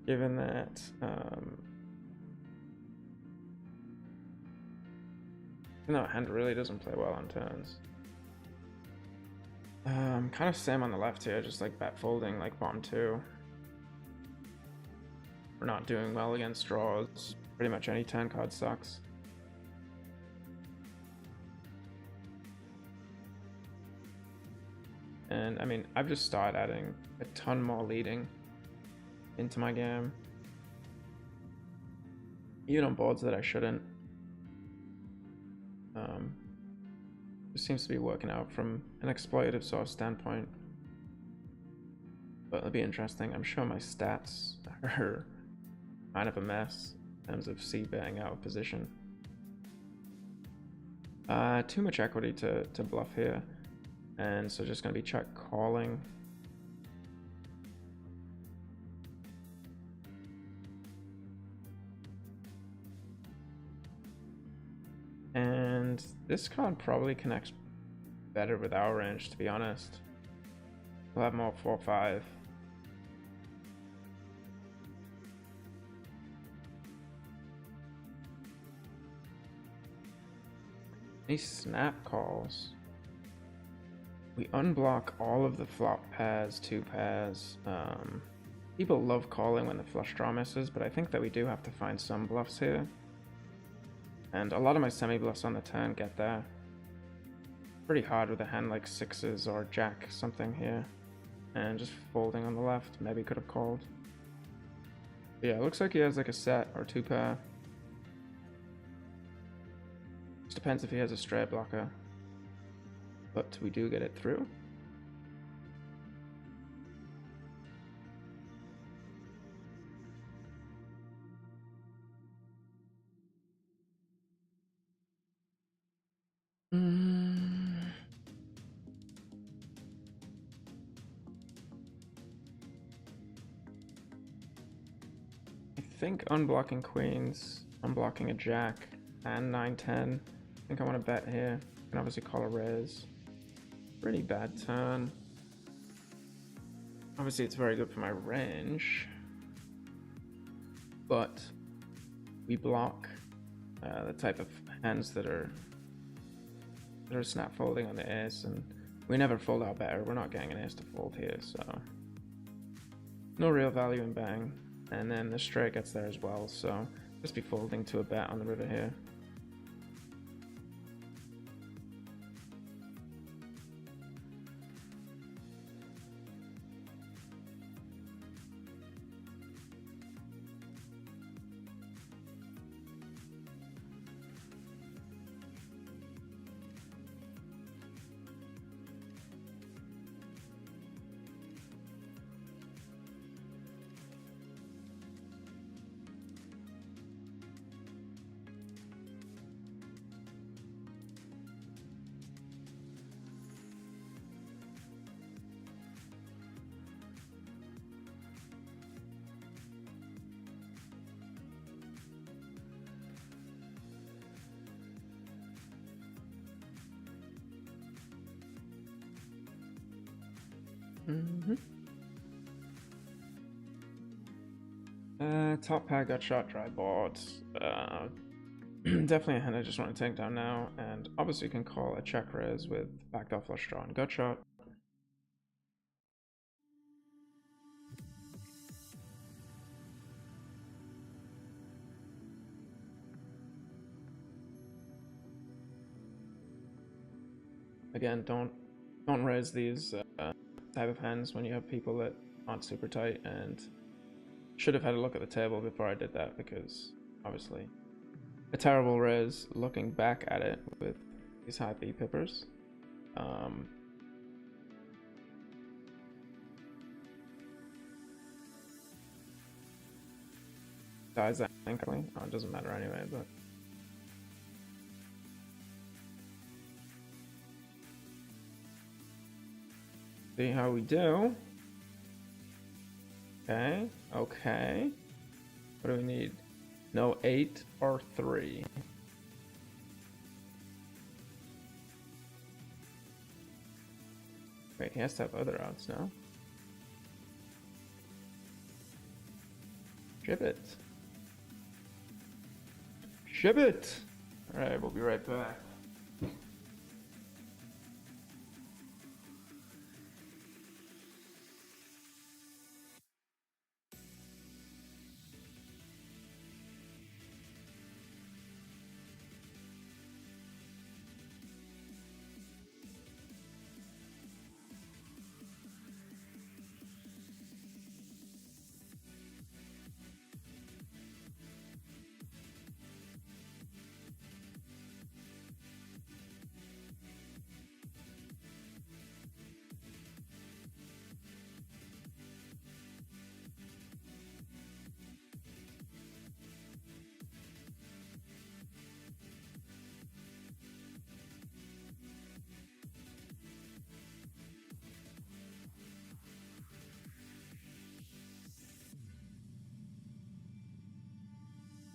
given that no, hand really doesn't play well on turns. Kind of same on the left here, just like bet folding like bottom 2. We're not doing well against draws. Pretty much any turn card sucks. And I mean, I've just started adding a ton more leading into my game. Even on boards that I shouldn't. It seems to be working out from an exploitive sort of standpoint. But it'll be interesting. I'm sure my stats are kind of a mess in terms of C betting out of position. Too much equity to bluff here. And so just going to be check calling. And this card probably connects better with our range, to be honest. We'll have more 4-5. These snap calls. We unblock all of the flop pairs, 2 pairs. People love calling when the flush draw misses, but I think that we do have to find some bluffs here. And a lot of my semi-bluffs on the turn get there. Pretty hard with a hand like 6s or jack something here. And just folding on the left, maybe could have called. But yeah, it looks like he has like a set or 2 pair. Just depends if he has a straight blocker. But we do get it through. I think unblocking queens, unblocking a jack, and 9-10. I think I want to bet here. I can obviously call a raise. Pretty bad turn. Obviously it's very good for my range. But we block the type of hands that are snap folding on the ace, and we never fold out better. We're not getting an ace to fold here, so no real value in bang. And then the straight gets there as well, so just be folding to a bet on the river here. Top pair got shot, dry board. Definitely a hand I just want to take down now, and obviously you can call a check raise with backdoor flush draw and gut shot. Again, don't raise these type of hands when you have people that aren't super tight, and should have had a look at the table before I did that, because obviously a terrible raise looking back at it with these high B pippers. Dies that thankfully. Oh, it doesn't matter anyway, but see how we do. Okay, okay. What do we need? No 8 or 3. Wait, he has to have other outs now. Ship it. Ship it! Alright, we'll be right back.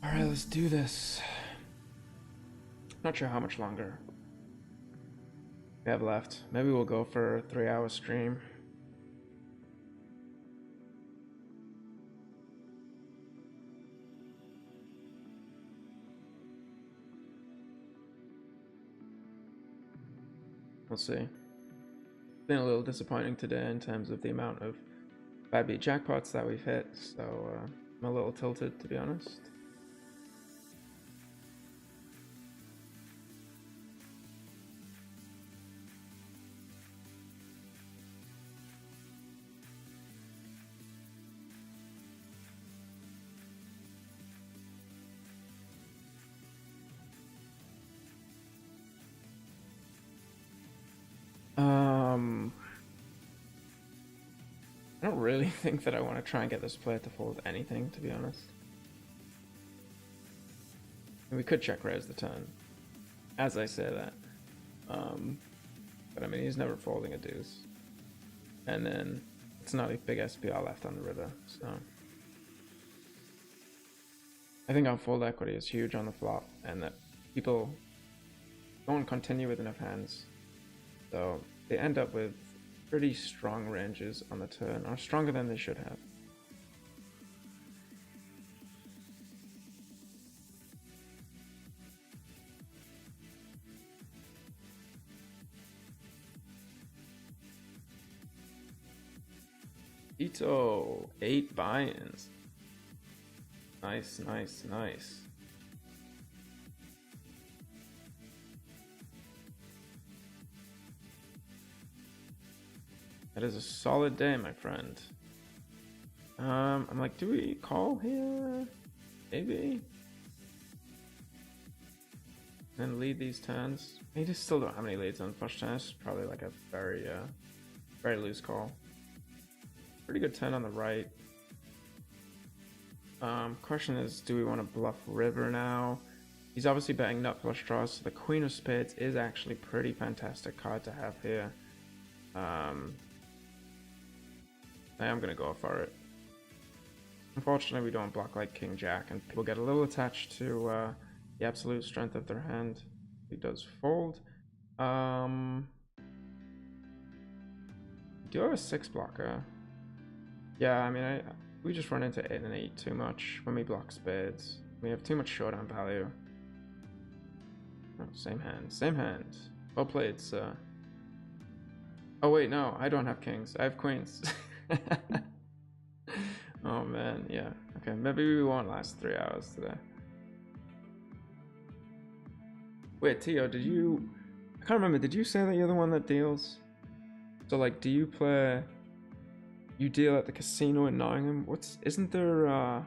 Alright, let's do this. Not sure how much longer we have left. Maybe we'll go for a 3-hour stream. We'll see. It's been a little disappointing today in terms of the amount of bad beat jackpots that we've hit, so I'm a little tilted, to be honest. I don't really think that I want to try and get this player to fold anything, to be honest. And we could check raise the turn, as I say that. But I mean, he's never folding a deuce. And then it's not a big SPR left on the river, so. I think our fold equity is huge on the flop, and that people don't continue with enough hands. So they end up with pretty strong ranges on the turn, or stronger than they should have. Ito, 8 buy-ins. Nice, nice, nice. That is a solid day, my friend. I'm like, do we call here? Maybe. And lead these turns. We just still don't have any leads on flush turns. Probably like a very, very loose call. Pretty good turn on the right. Question is, do we want to bluff river now? He's obviously betting nut flush draws, so the queen of spades is actually pretty fantastic card to have here. I am going to go for it. Unfortunately, we don't block like king jack, and people get a little attached to the absolute strength of their hand. He does fold. do have a 6 blocker. Yeah, I mean, we just run into 8 and 8 too much when we block spades. We have too much showdown value. Oh, same hand. Same hand. Well played, sir. Oh wait, no, I don't have kings. I have queens. Oh man, yeah. Okay, maybe we won't last 3 hours today. Wait, Tio, did you... I can't remember, did you say that you're the one that deals? So like, do you play... You deal at the casino in Nottingham? Isn't there a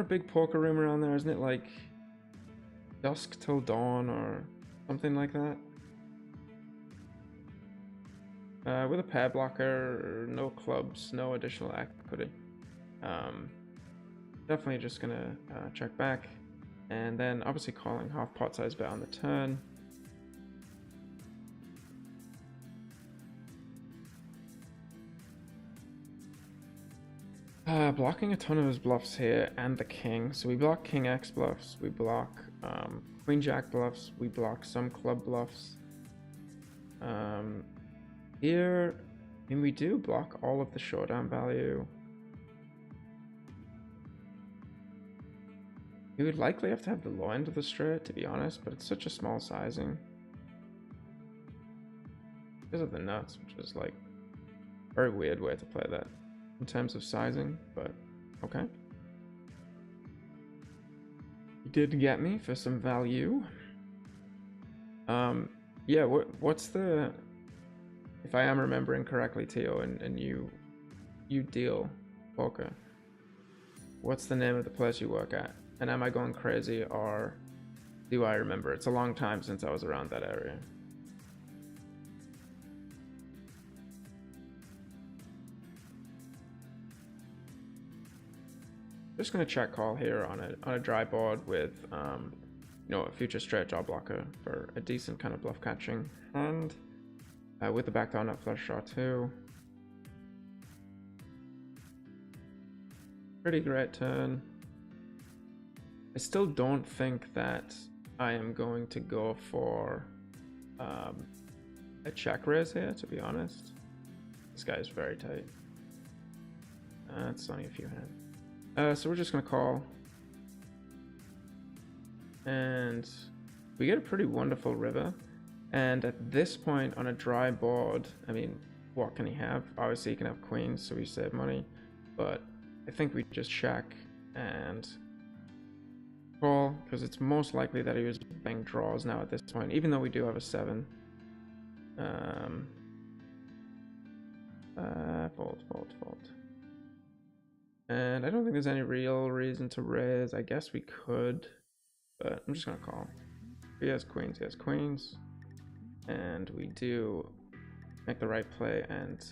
big poker room around there? Isn't it like dusk till dawn or something like that? With a pair blocker, no clubs, no additional equity. Definitely just gonna check back, and then obviously calling half pot size bet on the turn. Blocking a ton of his bluffs here and the king. So we block king X bluffs, we block queen jack bluffs, we block some club bluffs. Here, I mean, we do block all of the showdown value. We would likely have to have the low end of the straight, to be honest, but it's such a small sizing. Because of the nuts, which is like a very weird way to play that in terms of sizing, but okay. You did get me for some value. Yeah, what's the... If I am remembering correctly, Teo, and you deal poker, what's the name of the place you work at? And am I going crazy, or do I remember? It's a long time since I was around that area. Just gonna check call here on a dry board with you know, a future straight jaw blocker for a decent kind of bluff catching, and with the backdoor nut flush draw too. Pretty great turn. I still don't think that I am going to go for a check raise here, to be honest. This guy is very tight. It's only a few hands. So we're just gonna call. And we get a pretty wonderful river. And at this point on a dry board, I mean, what can he have? Obviously he can have queens, so we save money. But I think we just check and call, because it's most likely that he was playing draws now at this point, even though we do have a 7. Fold. And I don't think there's any real reason to raise. I guess we could, but I'm just gonna call. He has queens, and we do make the right play and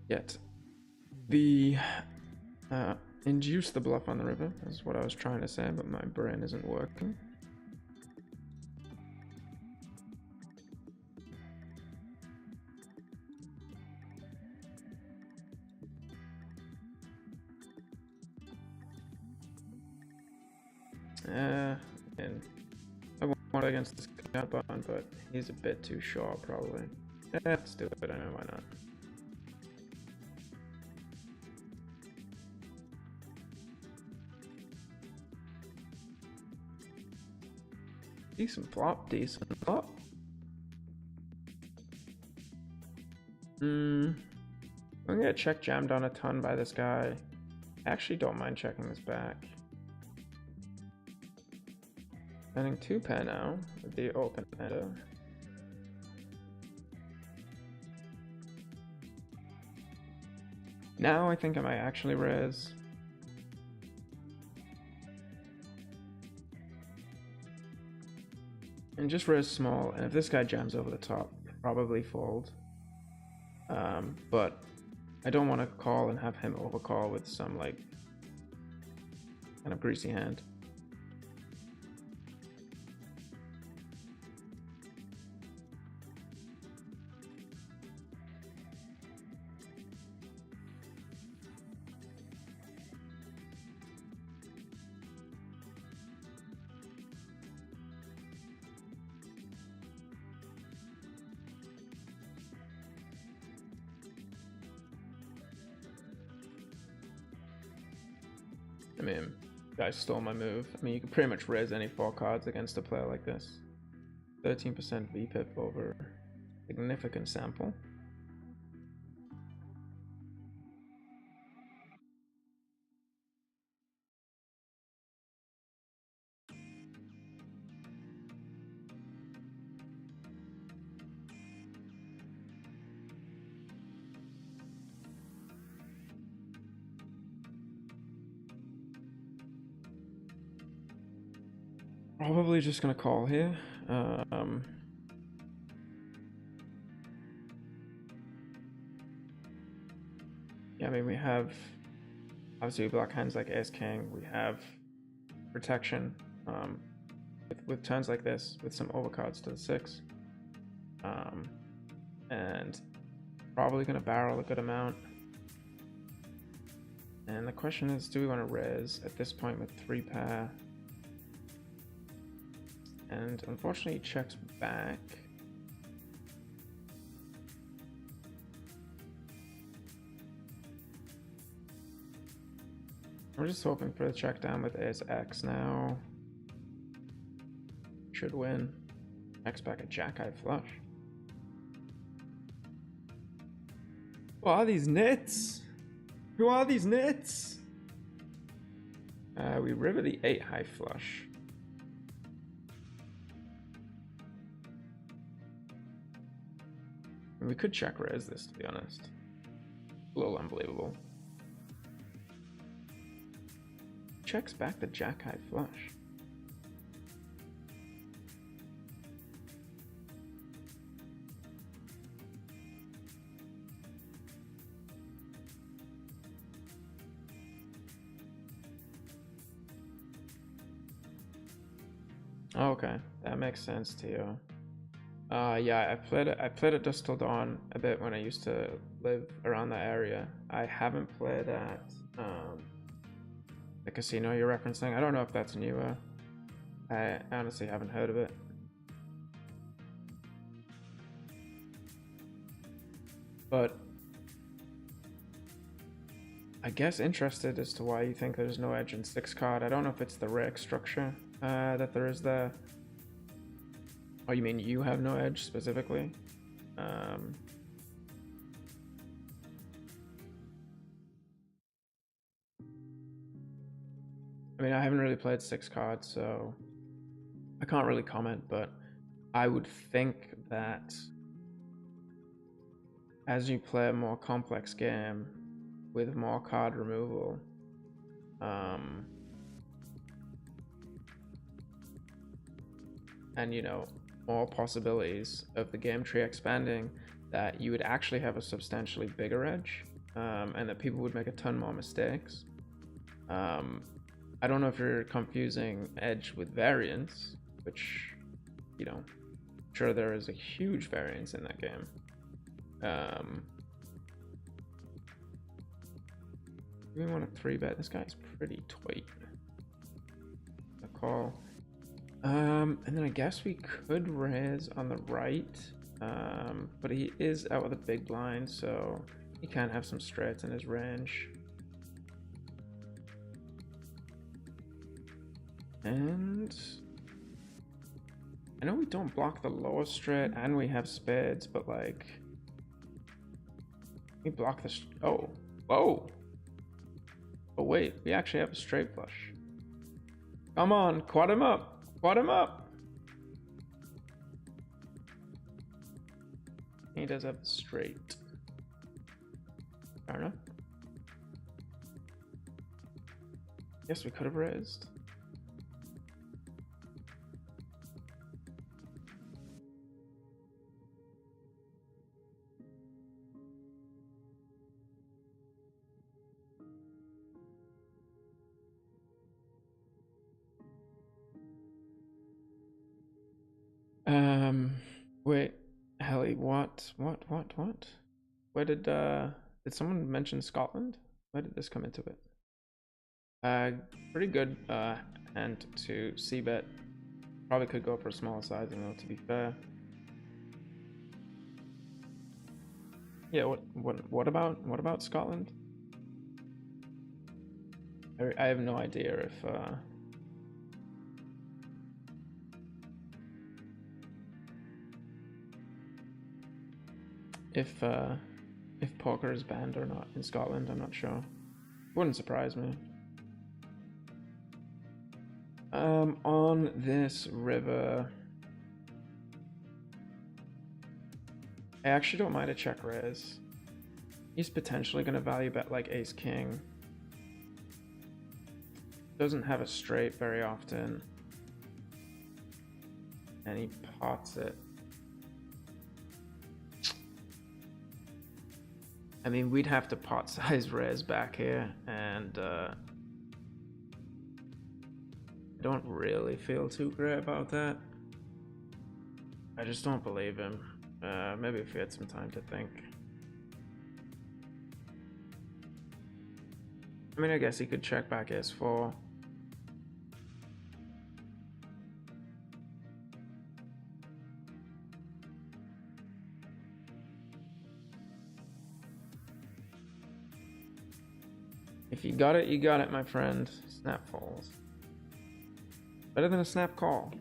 get the induce the bluff on the river, is what I was trying to say, but my brain isn't working. And I want against this count button, but he's a bit too short, probably. Let's do it, I know, why not. Decent flop. I'm gonna get check jammed on a ton by this guy. I actually don't mind checking this back. Spending 2 pair now with the open ender. Now I think I might actually raise. And just raise small, and if this guy jams over the top, probably fold. But I don't want to call and have him overcall with some like kind of greasy hand. I mean, guys stole my move. I mean, you can pretty much raise any 4 cards against a player like this. 13% VPIP over significant sample. Probably just gonna call here. Yeah, I mean, we have obviously block hands like Ace King. We have protection with turns like this with some overcards to the 6, and probably gonna barrel a good amount. And the question is, do we want to raise at this point with 3 pair? And unfortunately, he checks back. We're just hoping for the check down with Ace X now. Should win. X back at Jack High flush. Who are these nits? Who are these nits? We river the 8 high flush. We could check raise this, to be honest. A little unbelievable. Checks back the Jack High flush. Okay, that makes sense to you. Yeah, I played at Dusk Till Dawn a bit when I used to live around that area. I haven't played at the casino you're referencing. I don't know if that's newer. I honestly haven't heard of it. But I guess interested as to why you think there's no edge in 6 card. I don't know if it's the rake structure that there is there. Oh, you mean you have no edge specifically? I mean, I haven't really played 6 cards, so I can't really comment, but I would think that as you play a more complex game with more card removal, and, you know, more possibilities of the game tree expanding, that you would actually have a substantially bigger edge, and that people would make a ton more mistakes. I don't know if you're confusing edge with variance, which, you know, sure, there is a huge variance in that game. We want to 3-bet. This guy's pretty tight. A call. And then I guess we could raise on the right, but he is out with a big blind, so he can have some straights in his range. And I know we don't block the lower straight, and we have spades, but like, we block the. Oh, whoa! Oh wait, we actually have a straight flush. Come on, quad him up! Quad him up! He does have a straight. Fair enough. Guess we could have raised. Wait, Helly, what? Where did someone mention Scotland? Where did this come into it? Pretty good hand to c-bet. Probably could go for a smaller sizing though, to be fair. Yeah, what about Scotland? I have no idea if poker is banned or not in Scotland. I'm not sure. Wouldn't surprise me. On this river, I actually don't mind a check raise. He's potentially going to value bet like ace king. Doesn't have a straight very often, and he pots it. I mean, we'd have to pot size raise back here, and I don't really feel too great about that. I just don't believe him. Maybe if we had some time to think. I mean, I guess he could check back ace4. If you got it, my friend. Snap falls. Better than a snap call.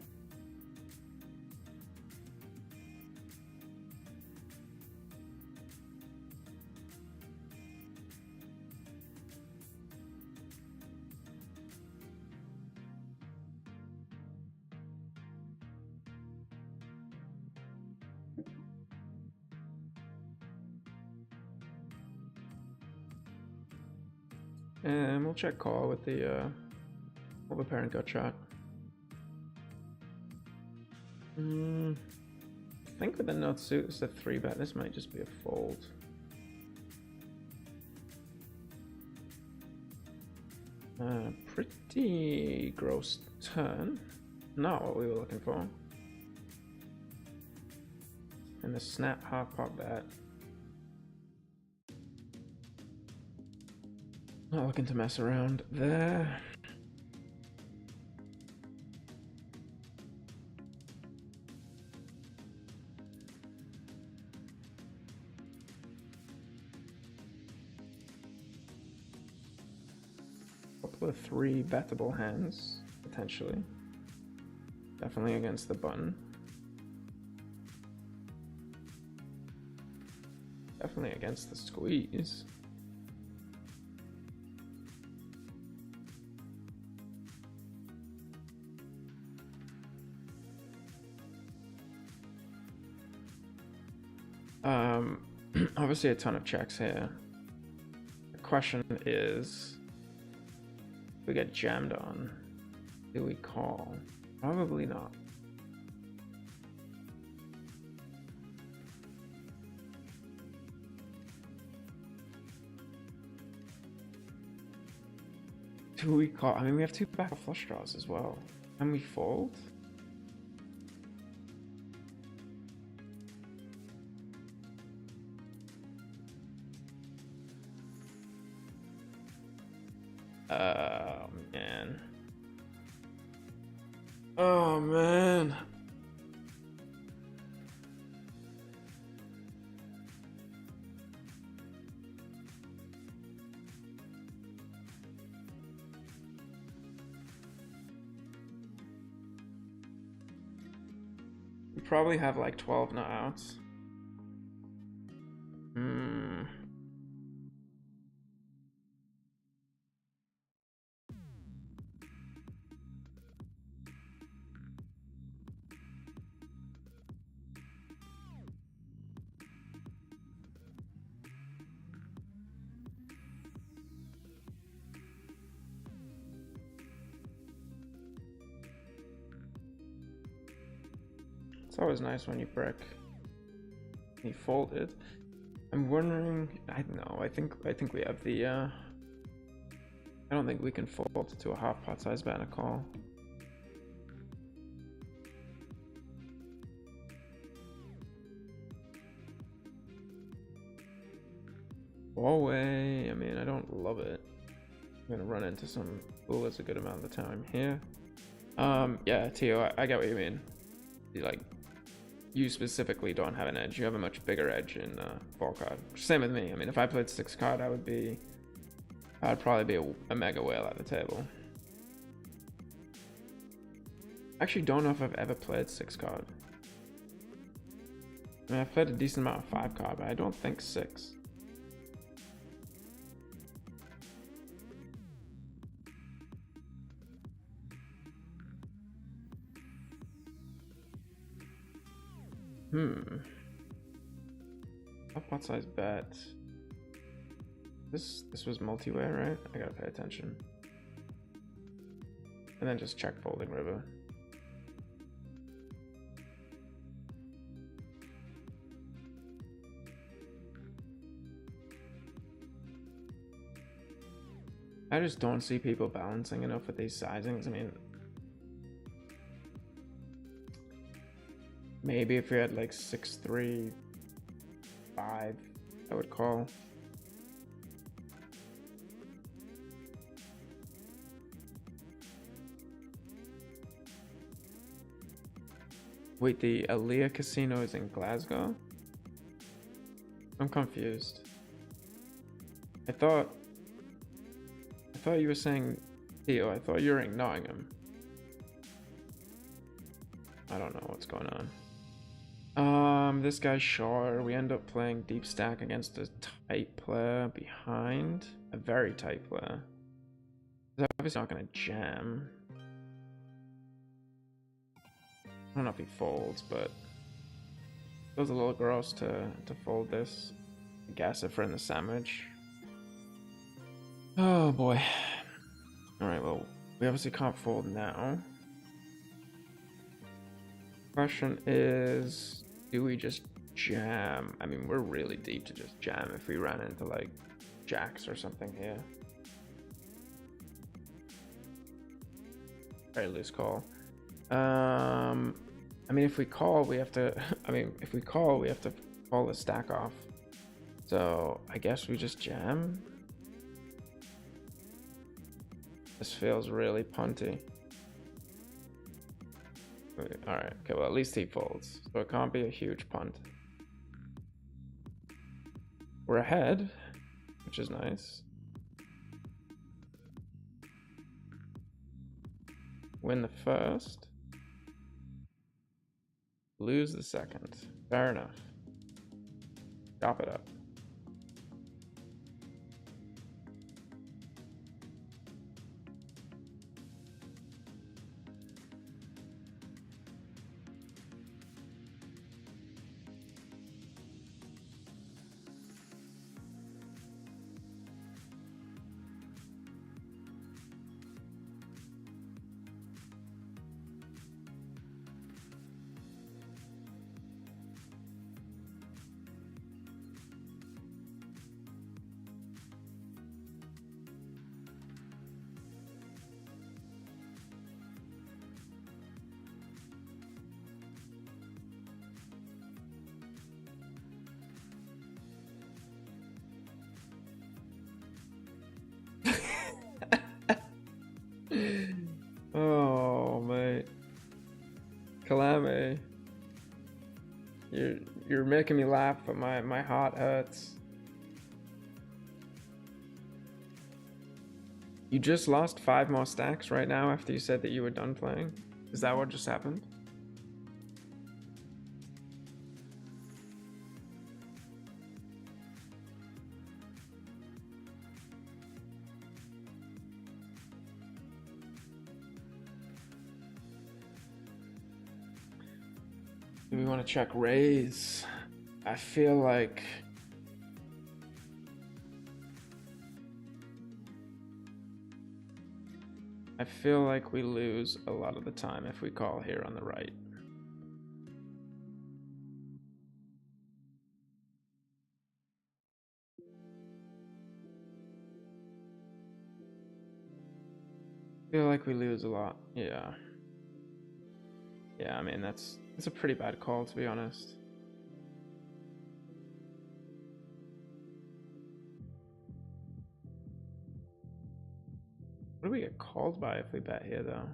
And we'll check call with the overpairing gut shot. I think with the nut suit, it's a 3-bet. This might just be a fold. Pretty gross turn. Not what we were looking for. And the snap half pot bet. Not looking to mess around there. Couple of 3 bettable hands, potentially. Definitely against the button. Definitely against the squeeze. Obviously a ton of checks here. The question is, if we get jammed on, do we call? Probably not. Do we call? I mean, we have 2 back flush draws as well. Can we fold? Man. Oh, man. We probably have like 12 nut outs. It's always nice when you brick. He folded. I'm wondering. I think we have the. I don't think we can fold to a half pot size bet and a call. Away. I mean, I don't love it. I'm gonna run into some bullets a good amount of the time here. Yeah, Tio, I get what you mean. You specifically don't have an edge. You have a much bigger edge in 4 card. Same with me. I mean, if I played 6 card, I would be I'd probably be a mega whale at the table. Actually, don't know if I've ever played 6 card. I mean, I've played a decent amount of 5 card, but I don't think 6. Top pot size bet. This was multi-way, right? I gotta pay attention. And then just check folding river. I just don't see people balancing enough with these sizings. I mean, maybe if we had like 6-3, 5, I would call. Wait, the Aliyah Casino is in Glasgow? I'm confused. I thought you were saying Theo. I thought you were in Nottingham. I don't know what's going on. This guy's short. We end up playing deep stack against a tight player behind. A very tight player. He's obviously not gonna jam. I don't know if he folds, but it feels a little gross to fold this. I guess if we're in the sandwich. Oh boy. Alright, well, we obviously can't fold now. Question is, do we just jam? I mean, we're really deep to just jam if we ran into like jacks or something here. Very loose call. I mean, if we call, we have to. If we call, we have to call the stack off. So I guess we just jam. This feels really punty. All right. Okay. Well, at least he folds, so it can't be a huge punt. We're ahead, which is nice. Win the first. Lose the second. Fair enough. Chop it up. Oh, mate. Kalame. You're making me laugh, but my heart hurts. You just lost 5 more stacks right now after you said that you were done playing? Is that what just happened? Do we want to check raise? I feel like we lose a lot of the time if we call here on the right. I feel like we lose a lot. Yeah. Yeah, I mean, that's a pretty bad call, to be honest. What do we get called by if we bet here, though?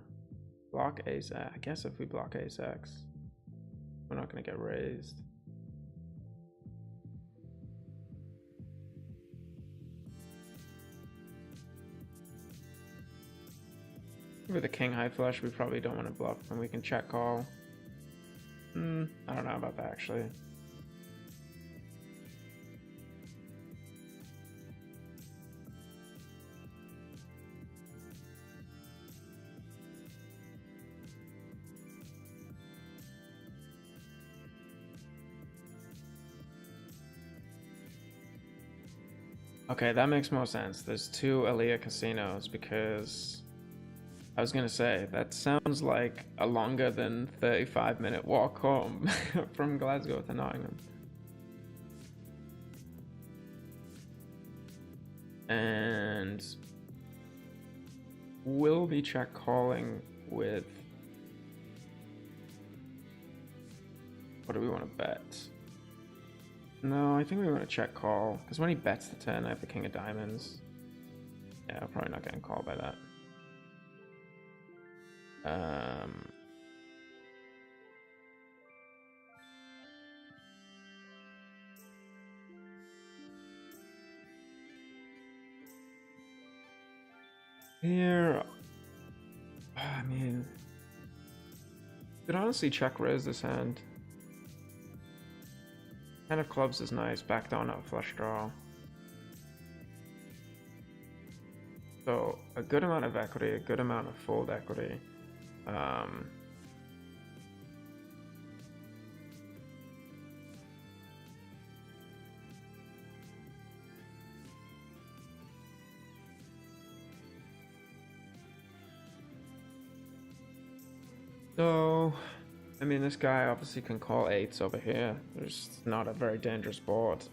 Block ace. I guess if we block ace X, we're not going to get raised. With a king high flush, we probably don't want to bluff, and we can check call. I don't know about that actually. Okay, that makes more sense. There's two Aliyah casinos because I was gonna say that sounds like a longer than 35-minute walk home from Glasgow to Nottingham. And we'll be check calling with, what do we want to bet? No, I think we want to check call, because when he bets the turn, I have the king of diamonds. Yeah, I'm probably not getting called by that. Here, I mean, could honestly check raise this hand. 10 of clubs is nice, back down a flush draw. So a good amount of equity, a good amount of fold equity. So, I mean, this guy obviously can call eights over here. There's not a very dangerous board.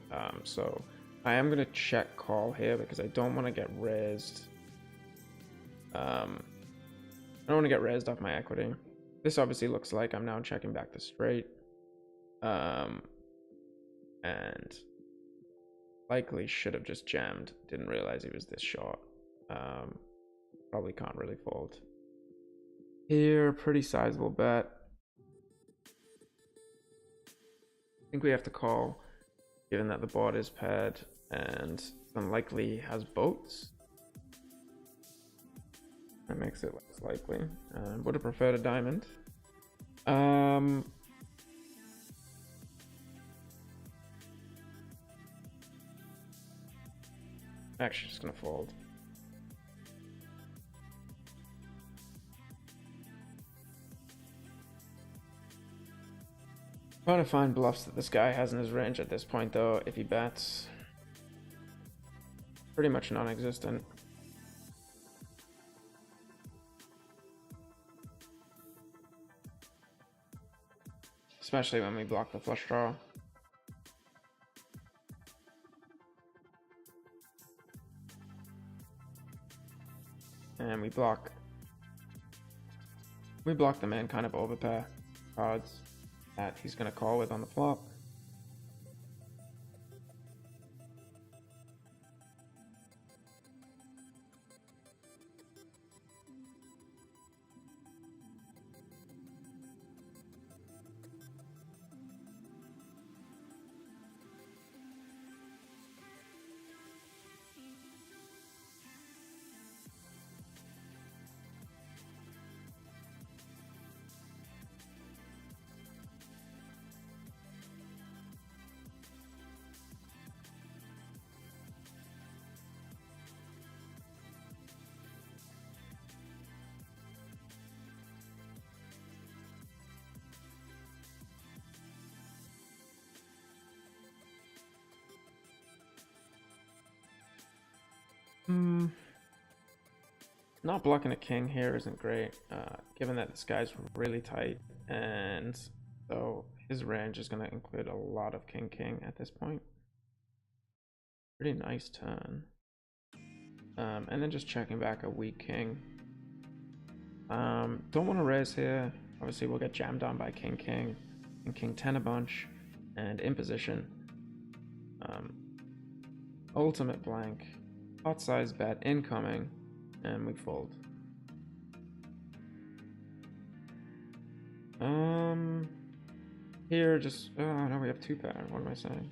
So I am going to check call here because I don't want to get raised. I don't want to get raised off my equity. This obviously looks like I'm now checking back the straight. And likely should have just jammed. Didn't realize he was this short. Probably can't really fold. Here, pretty sizable bet. I think we have to call, given that the board is paired and unlikely has boats. That makes it less likely. Would have preferred a diamond. Actually, just gonna fold. Trying to find bluffs that this guy has in his range at this point, though. If he bets, pretty much non-existent. Especially when we block the flush draw. And we block the main kind of overpair cards that he's going to call with on the flop. Not blocking a king here isn't great, given that this guy's really tight, and so his range is going to include a lot of king-king at this point. Pretty nice turn. And then just checking back a weak king. Don't want to raise here. Obviously, we'll get jammed on by king-king and king-10 a bunch, and in position. Ultimate blank, pot size bet incoming. And we fold. Here just, oh no, we have two pair. What am I saying?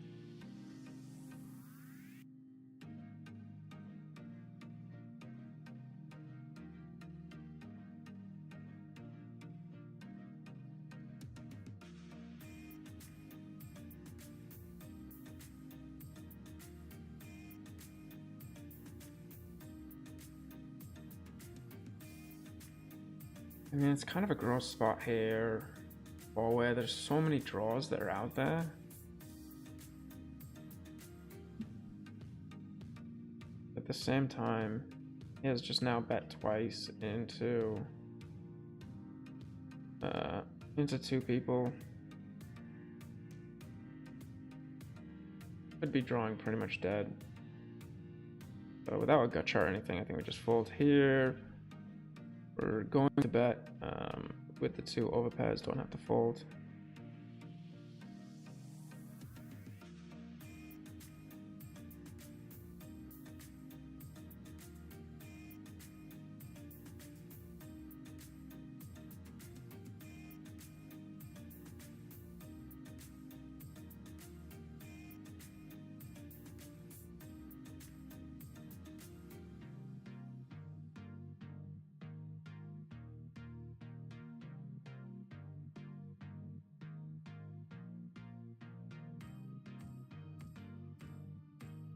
I mean, it's kind of a gross spot here, or where there's so many draws that are out there. At the same time, he has just now bet twice into two people. Could be drawing pretty much dead. So without a gut shot or anything, I think we just fold here. We're going to bet with the two overpairs, don't have to fold.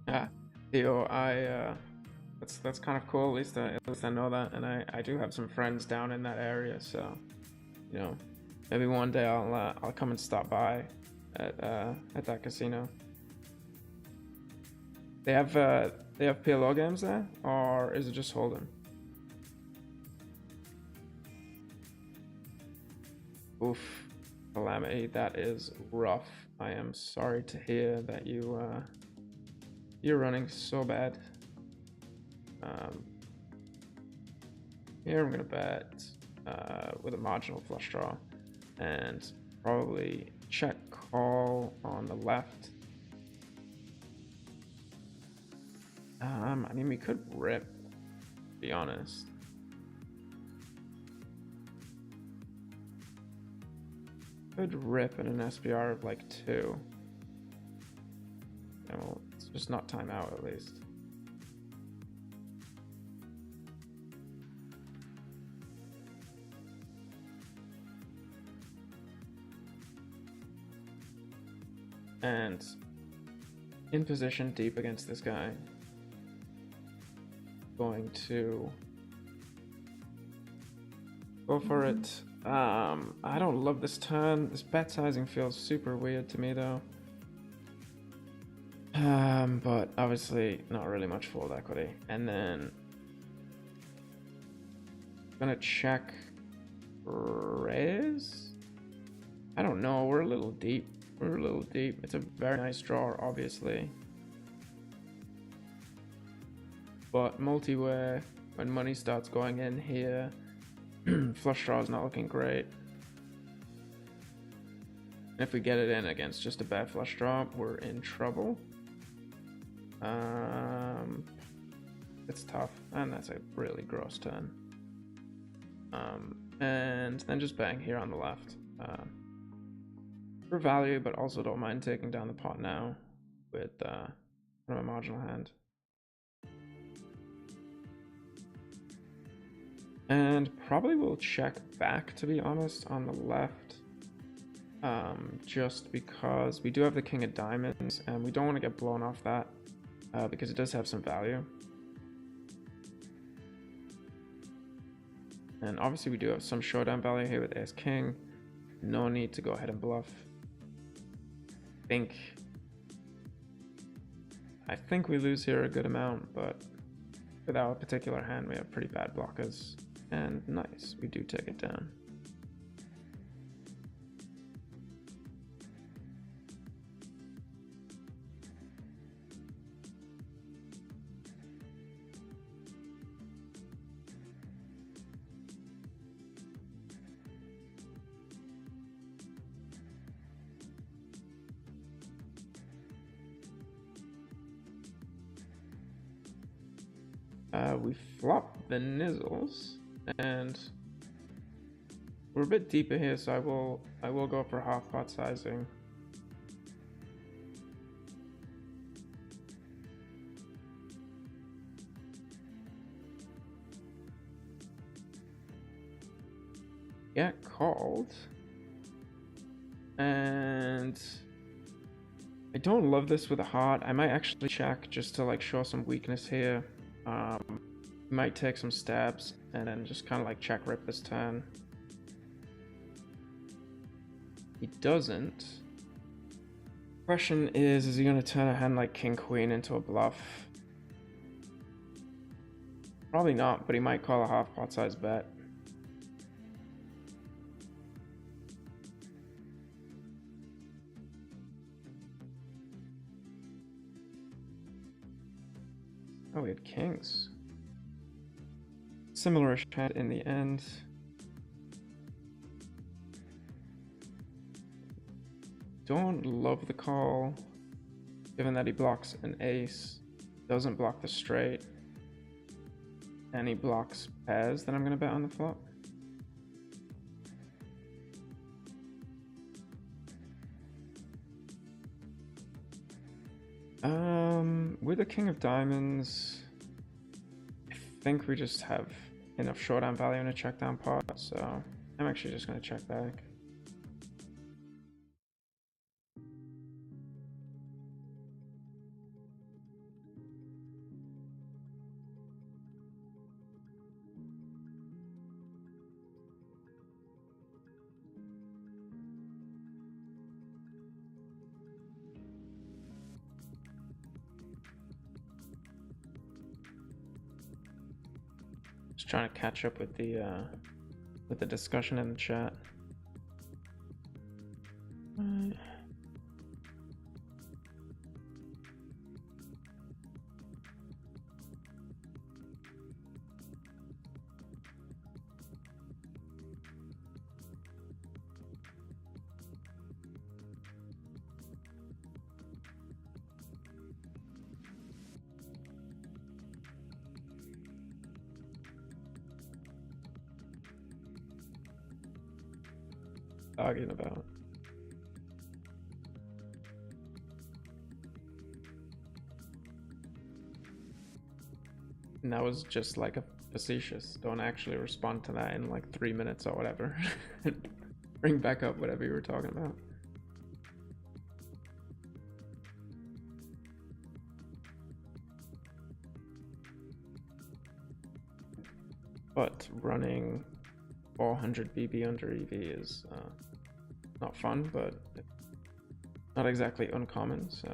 Yeah, Theo, that's kind of cool. At least I know that, and I do have some friends down in that area, so you know, maybe one day I'll come and stop by at that casino. They have PLO games there, or is it just Hold'em? Oof, Calamity, that is rough. I am sorry to hear that you're running so bad. Here I'm gonna bet with a marginal flush draw, and probably check call on the left. I mean, we could rip, to be honest. Could rip in an SPR of like 2. And well, it's just not time out at least. And in position deep against this guy. Going to go for it. I don't love this turn. This bet sizing feels super weird to me though. But obviously not really much fold equity. And then I'm gonna check raise. I don't know. We're a little deep. It's a very nice draw, obviously. But multi-way, when money starts going in here, flush draw is not looking great. If we get it in against just a bad flush draw, we're in trouble. It's tough, and that's a really gross turn. And then just bang here on the left. For value, but also don't mind taking down the pot now with from a marginal hand. And probably will check back, to be honest, on the left. Just because we do have the king of diamonds, and we don't want to get blown off that, because it does have some value. And obviously we do have some showdown value here with ace king. No need to go ahead and bluff. I think we lose here a good amount, but with our particular hand we have pretty bad blockers. And nice, we do take it down. We flop the nizzles, and we're a bit deeper here, so I will go for half pot sizing. Get called, and I don't love this with a heart. I might actually check just to like show some weakness here. Might take some stabs and then just kind of like check rip this turn. He doesn't. Question is he going to turn a hand like King Queen into a bluff? Probably not, but he might call a half pot size bet. Oh, we had kings. Similar-ish hand in the end. Don't love the call, given that he blocks an ace, doesn't block the straight, and he blocks pairs that I'm going to bet on the flop. With the king of diamonds, I think we just have enough showdown value in a check down pot, so I'm actually just going to check back. Just trying to catch up with the discussion in the chat. Talking about. And that was just like a facetious. Don't actually respond to that in like 3 minutes or whatever. Bring back up whatever you were talking about. But running 400 BB under EV is not fun, but not exactly uncommon, so.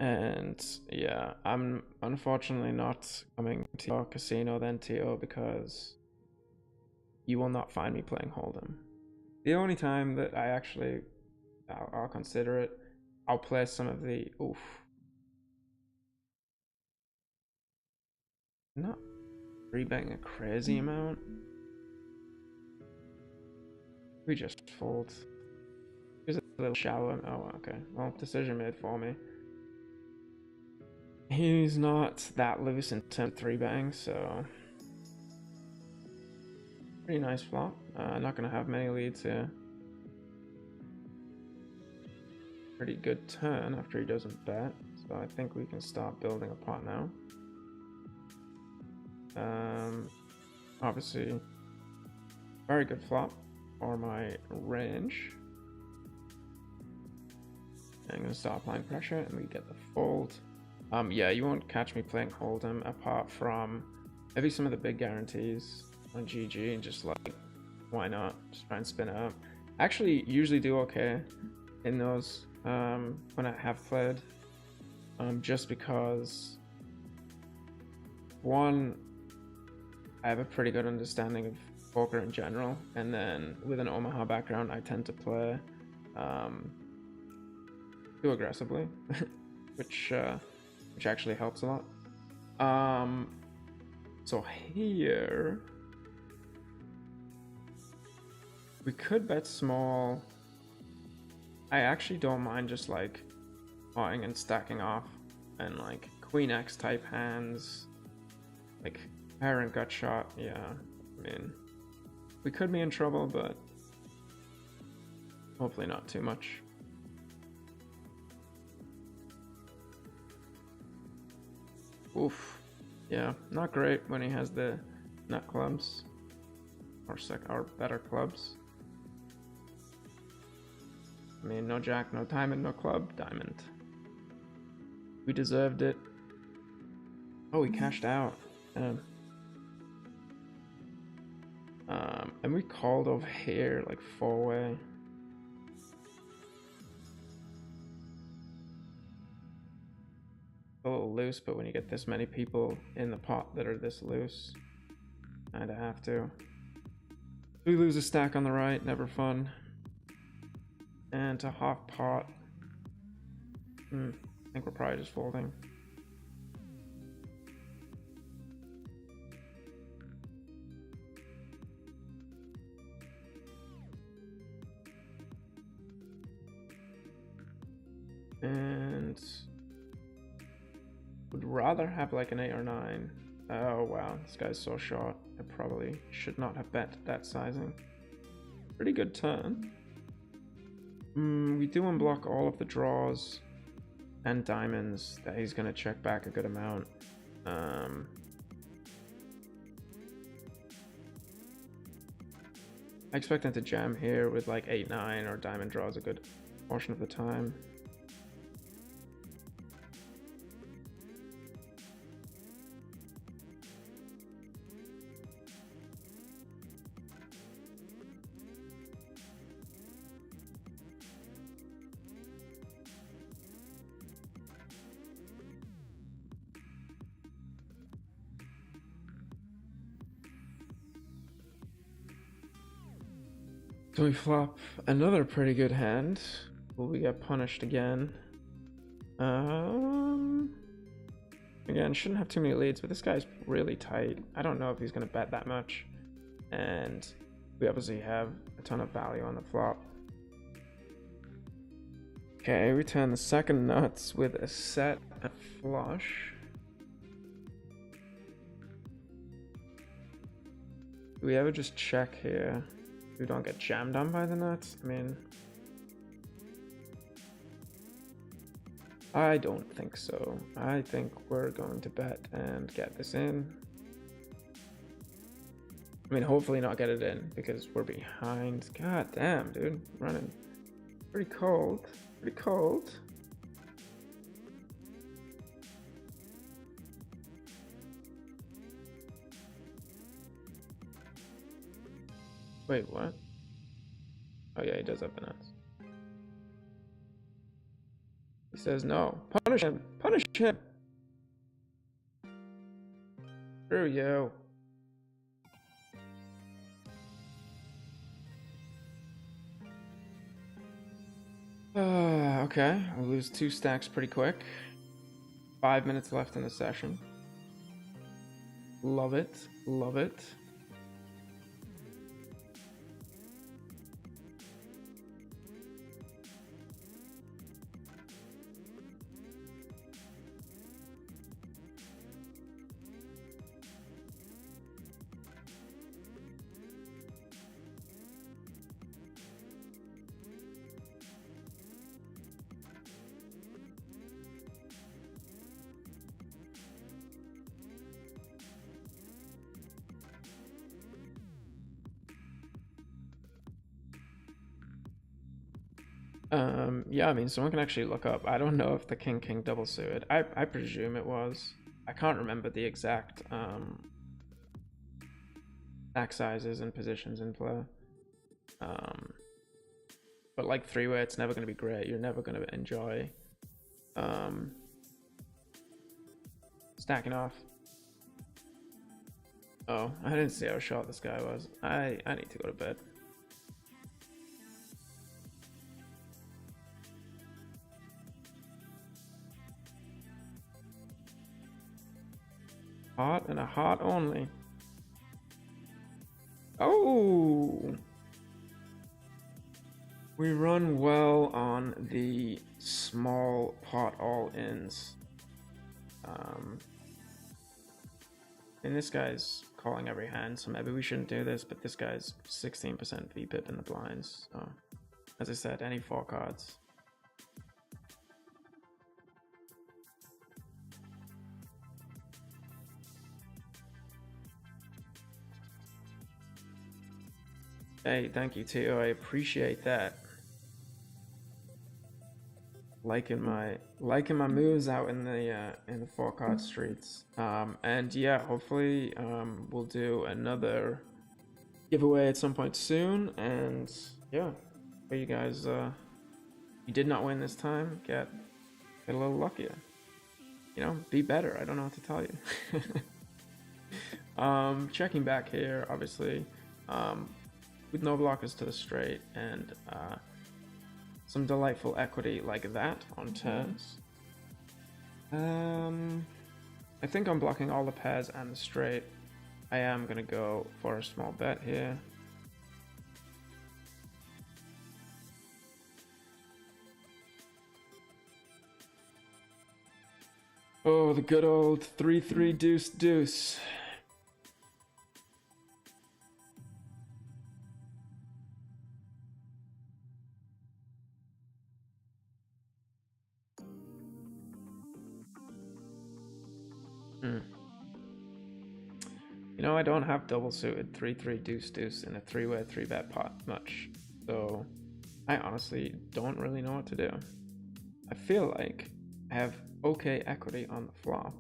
And yeah, I'm unfortunately not coming to your casino then, TO, because you will not find me playing Hold'em. The only time that I actually, I'll consider it, I'll play some of the, not rebetting a crazy amount. We just fold. Here's a little shallow. Oh, okay. Well, decision made for me. He's not that loose in terms of 3-betting, so pretty nice flop. Not gonna have many leads here. Pretty good turn after he doesn't bet, so I think we can start building a pot now. Obviously, very good flop for my range. I'm gonna start applying pressure, and we get the fold. Yeah, you won't catch me playing Hold'em apart from maybe some of the big guarantees on GG, and just like, why not? Just try and spin it up. Actually, usually do okay in those when I have played, just because one, I have a pretty good understanding of poker in general, and then with an Omaha background, I tend to play too aggressively, which actually helps a lot. So here we could bet small. I actually don't mind just like potting and stacking off, and like Queen X type hands, like pair and gut shot. Yeah, I mean, we could be in trouble, but hopefully not too much. Oof, yeah, not great when he has the nut clubs or better clubs. I mean, no jack, no diamond, no club, diamond. We deserved it. Oh, he cashed out. And we called over here like 4-way. A little loose, but when you get this many people in the pot that are this loose, kinda have to. We lose a stack on the right, never fun. And to half pot. I think we're probably just folding. And would rather have like an 8 or 9. Oh wow, this guy's so short. I probably should not have bet that sizing. Pretty good turn. We do unblock all of the draws and diamonds that he's gonna check back a good amount. I expect him to jam here with like 8, 9 or diamond draws a good portion of the time. So we flop another pretty good hand. Will we get punished again? Again, shouldn't have too many leads, but this guy's really tight. I don't know if he's gonna bet that much. And we obviously have a ton of value on the flop. Okay, we turn the second nuts with a set at flush. Do we ever just check here? We don't get jammed on by the nuts? I mean, I don't think so. I think we're going to bet and get this in. I mean, hopefully not get it in because we're behind. God damn, dude. Running pretty cold. Pretty cold. Wait, what? Oh yeah, he does have the nuts. He says no. Punish him! Punish him! Screw you. Okay, I lose 2 stacks pretty quick. 5 minutes left in the session. Love it. Love it. Yeah, I mean, someone can actually look up. I don't know if the king double suited. I presume it was. I can't remember the exact stack sizes and positions in play. But like 3-way, it's never going to be great. You're never going to enjoy stacking off. Oh, I didn't see how short this guy was. I need to go to bed. Heart and a heart only. Oh! We run well on the small pot all-ins. And this guy's calling every hand, so maybe we shouldn't do this, but this guy's 16% VPIP in the blinds. So, as I said, any 4 cards. Hey, thank you, Tio. I appreciate that. liking my moves out in the 4-card streets. And yeah, hopefully we'll do another giveaway at some point soon. And yeah, for you guys, you did not win this time, get a little luckier. You know, be better. I don't know what to tell you. Checking back here, obviously, with no blockers to the straight and some delightful equity like that on turns. I think I'm blocking all the pairs and the straight. I am gonna go for a small bet here. Oh, the good old 3-3 deuce deuce. You know, I don't have double suited 3-3 deuce deuce in a 3-way 3-bet pot much, so I honestly don't really know what to do. I feel like I have okay equity on the flop,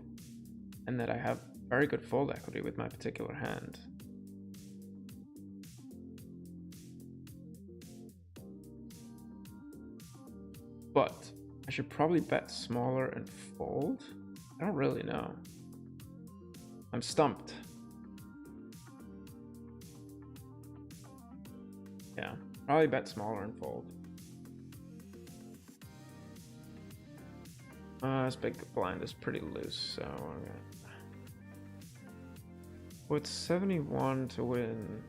and that I have very good fold equity with my particular hand. But I should probably bet smaller and fold? I don't really know. I'm stumped. Yeah, probably bet smaller and fold. This big blind is pretty loose, so I'm gonna... With 71 to win.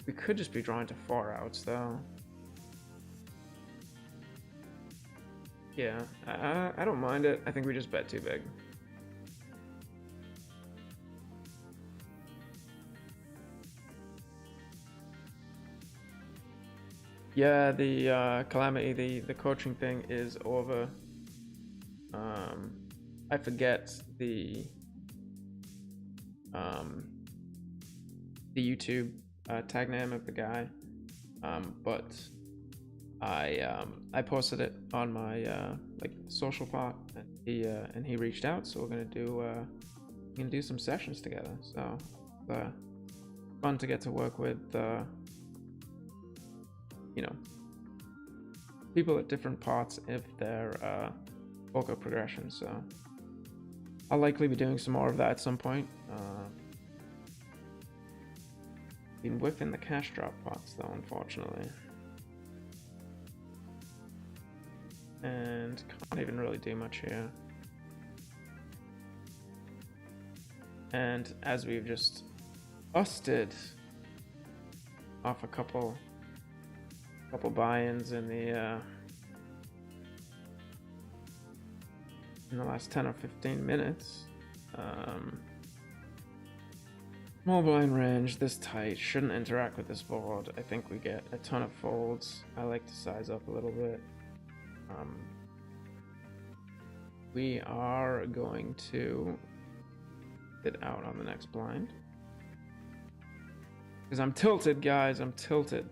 We could just be drawing to 4 outs, though. Yeah, I don't mind it. I think we just bet too big. Yeah, the Calamity, the coaching thing is over. I forget the YouTube tag name of the guy, but I posted it on my like social part, and he reached out, so we're gonna do some sessions together. So fun to get to work with you know, people at different parts of their poker progression. So I'll likely be doing some more of that at some point. Been whiffing the cash drop pots though, unfortunately. And can't even really do much here. And as we've just busted off a couple buy-ins in the last 10 or 15 minutes. Small blind range this tight shouldn't interact with this board. I think we get a ton of folds. I like to size up a little bit. We are going to sit out on the next blind because I'm tilted, guys. I'm tilted.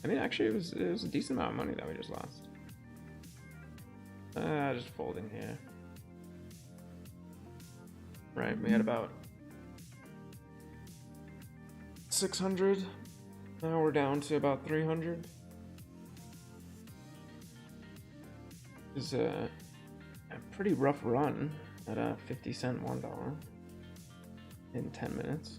I mean, actually, it was a decent amount of money that we just lost. Just folding here. Right, we had about 600. Now we're down to about 300. It's a pretty rough run at a 50-cent $1 in 10 minutes.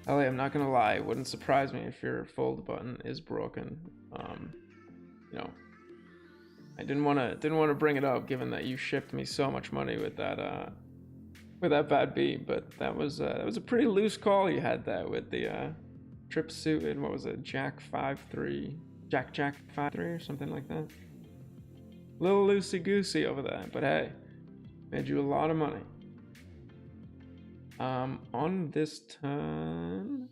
Ellie, I'm not gonna lie, it wouldn't surprise me if your fold button is broken. You know, I didn't want to bring it up, given that you shipped me so much money with that bad beat, but that was a pretty loose call you had there with the trip suited. What was it, Jack 5-3, Jack 5-3 or something like that. Little loosey goosey over there, but hey, made you a lot of money. On this turn,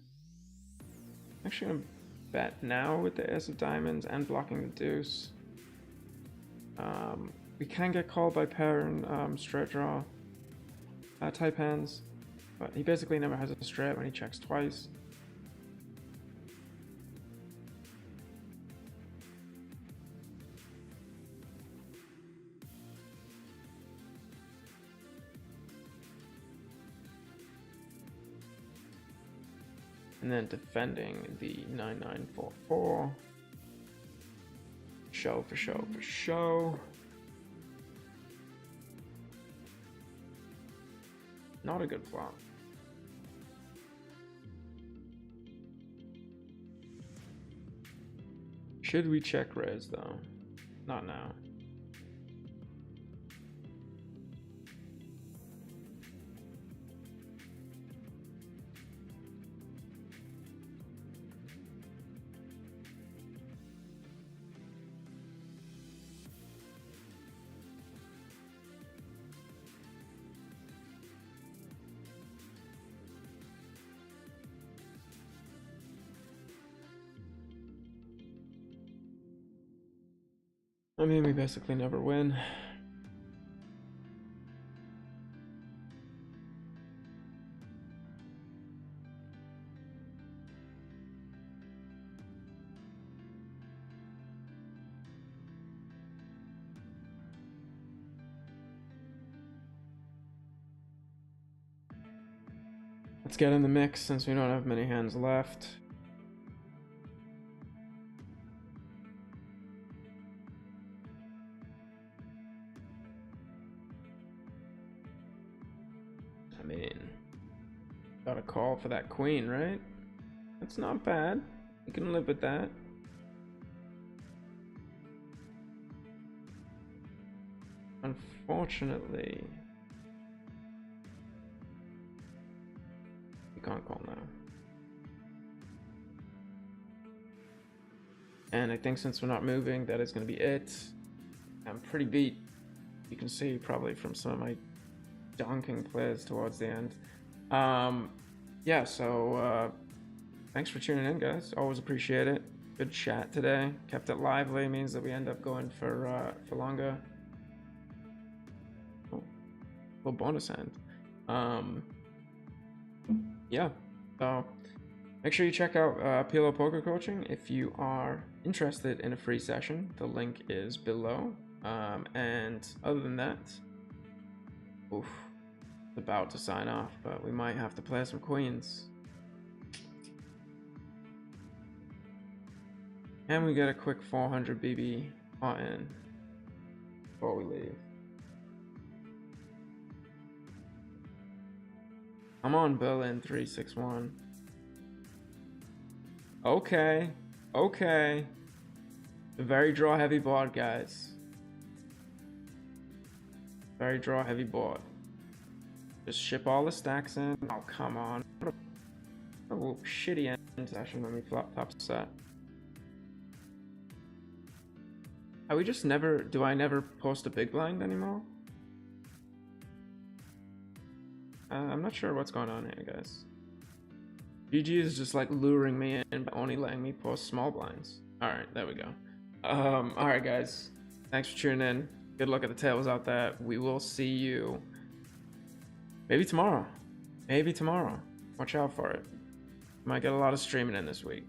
I'm actually gonna bet now with the ace of diamonds and blocking the deuce. We can get called by pair and straight draw type hands, but he basically never has a straight when he checks twice. And then defending the 9944. Show for show for show. Not a good flop. Should we check raise though? Not now. I mean, we basically never win. Let's get in the mix since we don't have many hands left. I mean, got a call for that queen, right? That's not bad. You can live with that. Unfortunately, we can't call now. And I think since we're not moving, that is going to be it. I'm pretty beat. You can see probably from some of my donking plays towards the end. Yeah, so thanks for tuning in, guys. Always appreciate it. Good chat today. Kept it lively. Means that we end up going for longer. Oh, little bonus hand. Yeah. So make sure you check out PLO Poker Coaching if you are interested in a free session. The link is below. And other than that, oof, about to sign off, but we might have to play some queens. And we get a quick 400 BB pot in before we leave. I'm on Berlin 361. Okay. A very draw heavy board, guys. Very draw heavy board. Just ship all the stacks in. Oh, come on. Oh, shitty end session when we flop top set. Are we just never... Do I never post a big blind anymore? I'm not sure what's going on here, guys. GG is just like luring me in by only letting me post small blinds. Alright, there we go. Alright, guys. Thanks for tuning in. Good luck at the tables out there. We will see you maybe tomorrow. Watch out for it. Might get a lot of streaming in this week.